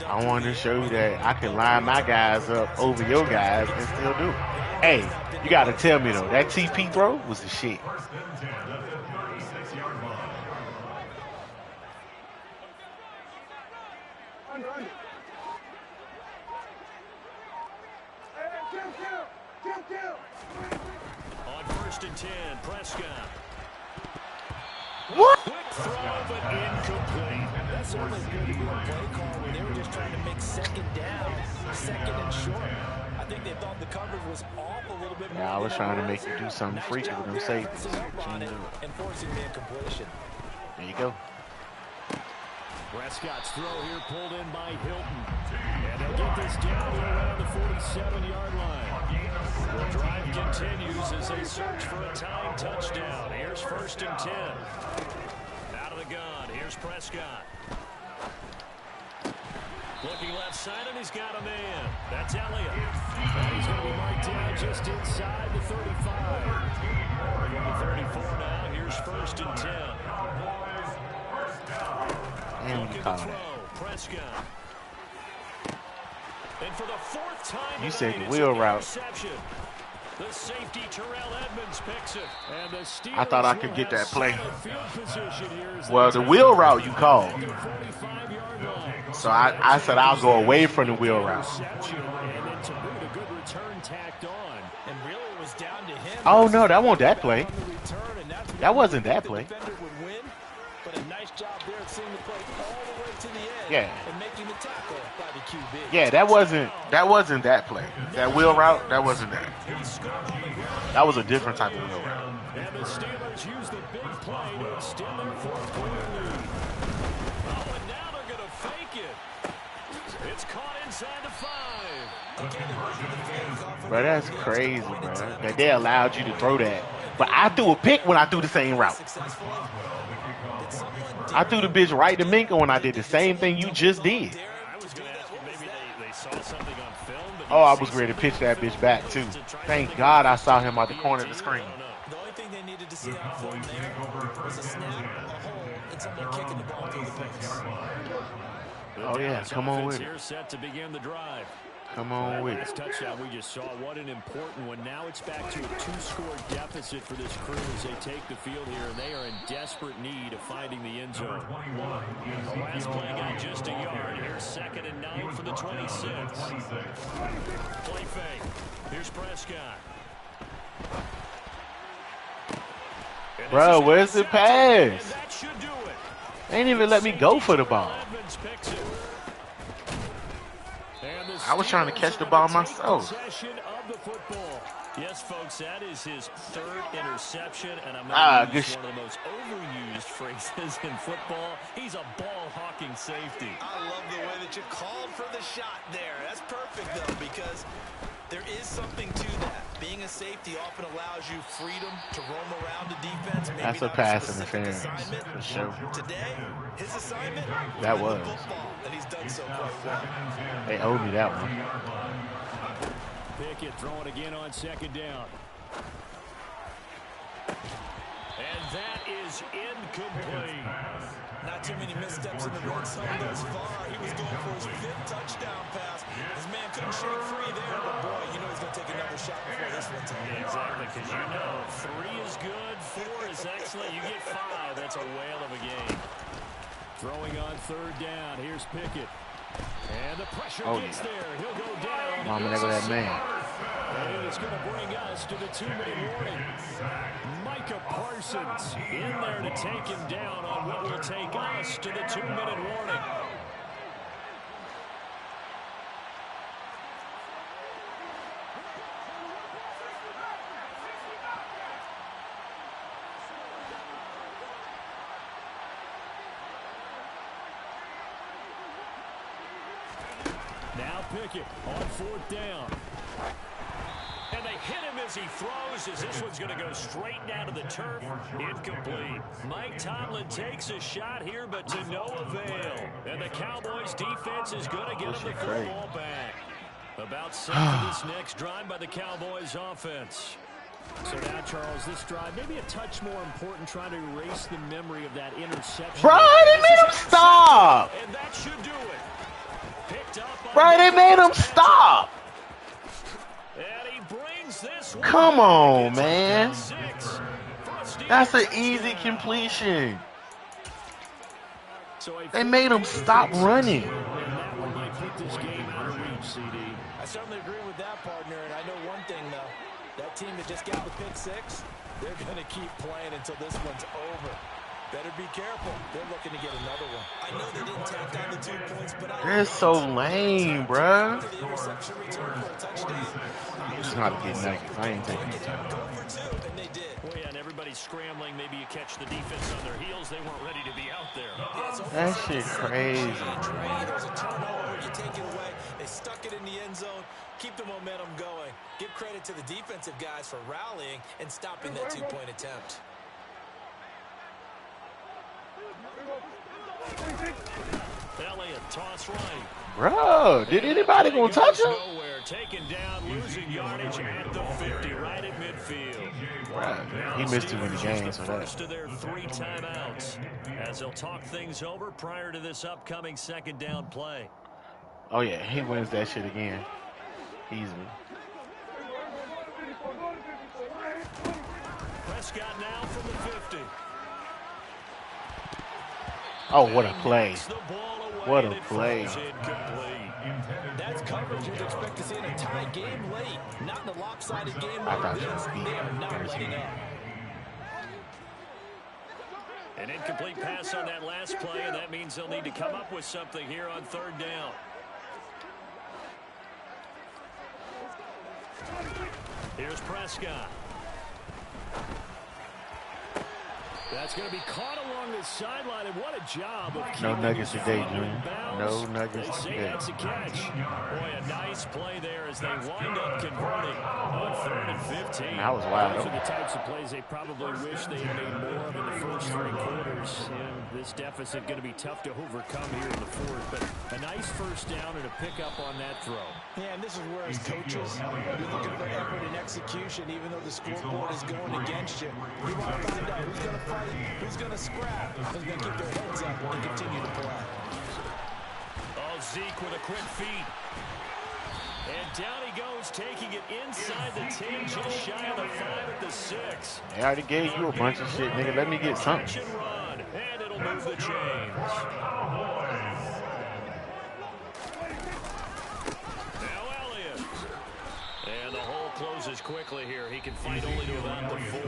I wanted to show you that I can line my guys up over your guys and still do it. Hey, you got to tell me, though, that TP throw was the shit. 1st and 10 at the 36-yard line. On 1st and 10, Prescott. What? Quick throw, but incomplete. That's certainly good to be a play call when they were just trying to make 2nd down, 2nd and short. I think they thought the coverage was off a little bit more. Yeah, I was trying to make you do something freaky with them safeties. And forcing the incompletion. There you go. Prescott's throw here pulled in by Hilton. And they'll get this down to around the 47-yard line. The drive continues as they search for a tying touchdown. Here's 1st and 10. Out of the gun, here's Prescott. Looking left side, and he's got a man. That's Elliott. And he's going to be marked down just inside the 35. From the 34 now, here's 1st and 10. And you call it. Prescott. And for the fourth time You said tonight, the wheel route. interception. The safety Terrell Edmonds picks it. And the Steelers I thought I could get that play. field position here as Well, they the take wheel it route you called. at the 45-yard line. So I said I'll go away from the wheel route. Interception, and then to boot, a good return tacked on. And really it was down to him. Oh, no, that wasn't that play. On the return, and that's That wasn't that the play. defender would win, but a nice job there at seeing the play all the way to the end. Yeah. And making the tackle by the QB. Yeah, that wasn't that play. That wheel route, that wasn't that. That was a different type of wheel route. And the Steelers use the big play to extend their fourth-quarter lead. Oh, and now they're going to fake it. It's caught inside the 5. Bro, that's crazy, bro. That they allowed you to throw that. But I threw a pick when I threw the same route. I threw the bitch right to Minka when I did the same thing you just did. I was going to ask you, maybe they saw something on film. But Oh, I was ready to pitch that bitch back, too. Thank God I saw him out the corner of the screen. The only thing they needed to see on film there was a snap, a hole, and someone kicking the ball through the post. Oh, yeah, come on with it. Here set to begin the drive. Come on with Last it. touchdown we just saw, what an important one. Now it's back to a 2-score deficit for this crew as they take the field here, and they are in desperate need of finding the end zone. The last play got just a yard. Here's 2nd and 9 for the 26. Play fake. Here's Prescott. Bro, where's the pass? That should do it. They ain't even let me go for the ball. Edmonds picks it. I was trying to catch the ball myself. Possession of the football. Yes, folks, that is his 3rd interception, and I'm going to use one of the most overused phrases in football. He's a ball-hawking safety. I love the way that you called for the shot there. That's perfect, though, because there is something to that. Being a safety often allows you freedom to roam around the defense. Maybe That's a pass interference, for sure. Today, his assignment, That was. football, and he's done so quite well. They owed me that one. Pickett throwing again on 2nd down. And that is incomplete. Not too many missteps in the red zone thus far. He was going for his 5th touchdown pass. His man couldn't shake free there, but boy, you know he's going to take another shot before this one's over. Exactly, because you know 3 is good, 4 is excellent. You get 5, that's a whale of a game. Throwing on 3rd down. Here's Pickett. And the pressure gets there. He'll go down. Mama, there go that man. And it's going to bring us to the 2-minute warning. Micah Parsons in there to take him down on what will take us to the 2-minute warning. Now Pickett on 4th down. And they hit him as he throws, as this one's going to go straight down to the turf. Incomplete. Mike Tomlin takes a shot here, but to no avail. And the Cowboys defense is going to get him the football back. About set for this next drive by the Cowboys offense. So now, Charles, this drive maybe a touch more important, trying to erase the memory of that interception. Bro, they made him stop. And that should do it. Bro, they made him stop. And he brings this one. Come on, man. That's an easy completion. They made him stop running. That one might put this game out of reach, CD. I certainly agree with that, partner, and I know one thing, though. That team that just got the pick 6, they're going to keep playing until this one's over. Better be careful. They're looking to get another one. I know they didn't tack on the 2 points, but They're so lame, bruh. the interception return for a touchdown. Just gotta get nuggets. I ain't taking it. Go for 2, and they did. Well, yeah, and everybody's scrambling. Maybe you catch the defense on their heels. They weren't ready to be out there. That shit crazy. There's a turnover. You take it away. They stuck it in the end zone. Keep the momentum going. Give credit to the defensive guys for rallying and stopping that 2-point attempt. Elliott, toss right. Bro, did anybody gonna touch him? Nowhere, taken down, losing yardage at the 50, right at midfield. Bro, he missed too many games for that. First of their 3 timeouts, as they'll talk things over prior to this upcoming 2nd down play. Oh yeah, he wins that shit again. Easily. Prescott now from the 50. Oh, what a play. What a play. That's coverage you'd expect to see in a tie game late. Not in a lopsided game like this. They are not letting up. An incomplete pass on that last play, and that means they'll need to come up with something here on third down. Here's Prescott. That's going to be caught along the sideline, and what a job of no nuggets today, Junior. No nuggets today. That's a catch. Boy, a nice play there as they wind up converting on 3rd and 15. That was wild. Those are the types of plays they probably wish they had made more of in the first 3 quarters. And this deficit going to be tough to overcome here in the 4th, but a nice first down and a pickup on that throw. Yeah, and this is where as coaches, you're looking for effort and execution, even though the scoreboard is going against you. You want to find out who's going to fight, who's going to scrap, who's going to keep their heads up and continue to play. Oh, Zeke with a quick feed. And down he goes, taking it inside the 10, just shy of the 5 at the 6. They already gave you a bunch of shit, nigga. Let me get something. And it'll move the chains. Now Elliott. And the hole closes quickly here. He can fight only to about the 4.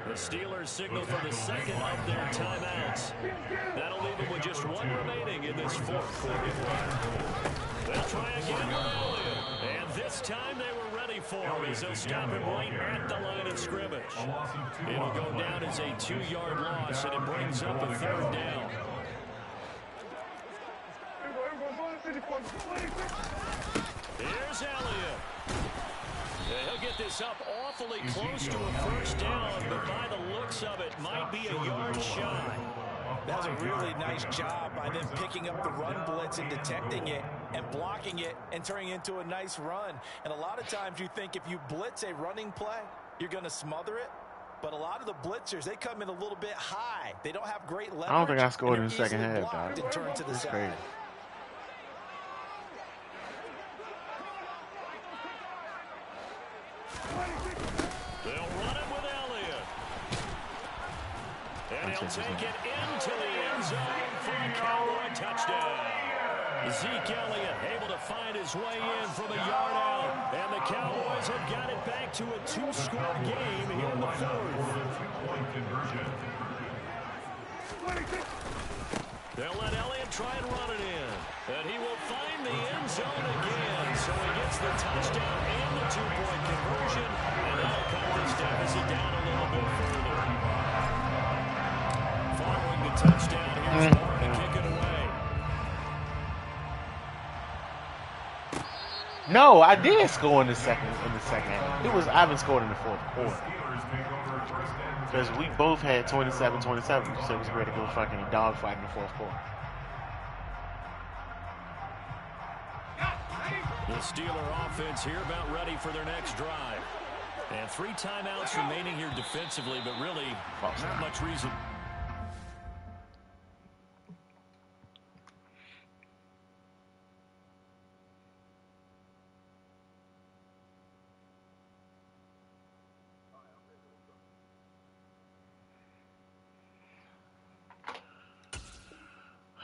The Steelers signal for the second of their timeouts. That'll leave them with just 1 remaining in this 4th quarter. They'll try again with Elliott. And this time they were ready for him as they'll stop him right at the line of scrimmage. It'll go down as a 2-yard loss, and it brings up a 3rd down. Here's Elliott. He'll get this up awfully close to a first down, but by the looks of it, might be a yard shy. That was a really nice job by them picking up the run blitz and detecting it and blocking it and turning it into a nice run. And a lot of times you think if you blitz a running play, you're going to smother it. But a lot of the blitzers, they come in a little bit high. They don't have great leverage. I don't think I scored in the second half, dog. And turn to the side. Crazy. They'll run it with Elliott. And he'll take it into the end zone for a Cowboy touchdown. Zeke Elliott able to find his way in from a yard out. And the Cowboys have got it back to a 2-score game here in the 4th. They'll let Elliott try and run it in. And he will find the end zone again. So he gets the touchdown and the 2-point conversion. And that'll cut this deficit down a little bit further. Following the touchdown, here's Moore to kick it away. No, I did score in the second half. I haven't scored in the 4th quarter. Because we both had 27-27. So it was great to go fucking dogfight in the 4th quarter. The Steeler offense here about ready for their next drive. And 3 timeouts remaining here defensively, but really not much reason.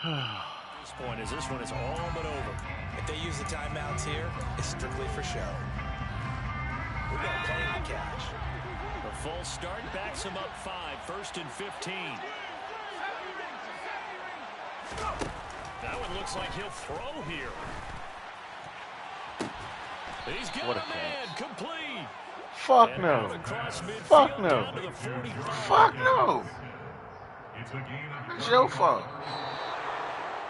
This point is this one is all but over. If they use the timeouts here, it's strictly for show. We've got plenty to catch. The full start backs him up 5, 1st and 15. That one looks like he'll throw here. He's got a man complete. Fuck no. Fuck no. Fuck no. It's your fault.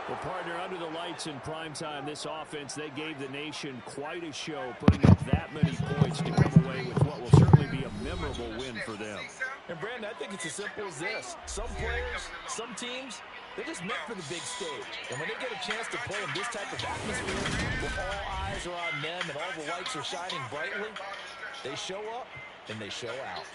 Well, partner, under the lights in primetime, this offense, they gave the nation quite a show, putting up that many points to come away with what will certainly be a memorable win for them. And, Brandon, I think it's as simple as this. Some players, some teams, they're just meant for the big stage. And when they get a chance to play in this type of atmosphere, where all eyes are on them and all the lights are shining brightly, they show up and they show out.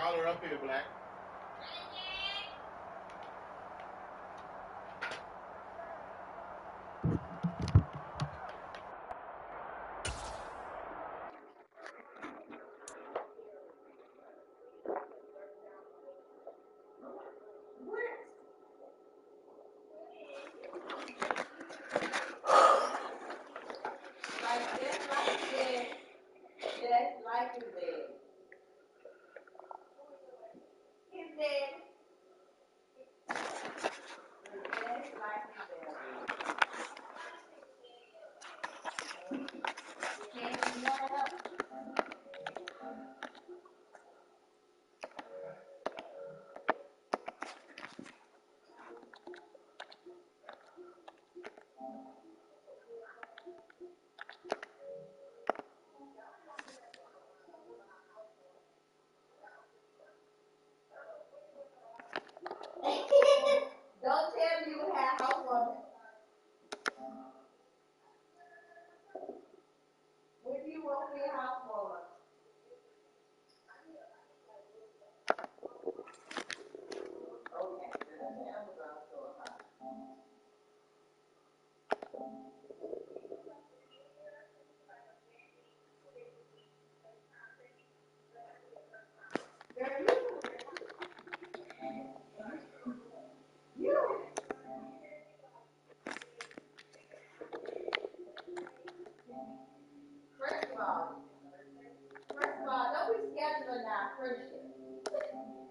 Holler up here, Black. Don't tell me you had housewarming. When you won't be a housewarmer. Okay, then the Amazon store, huh? First of all, don't be scheduling our friendship.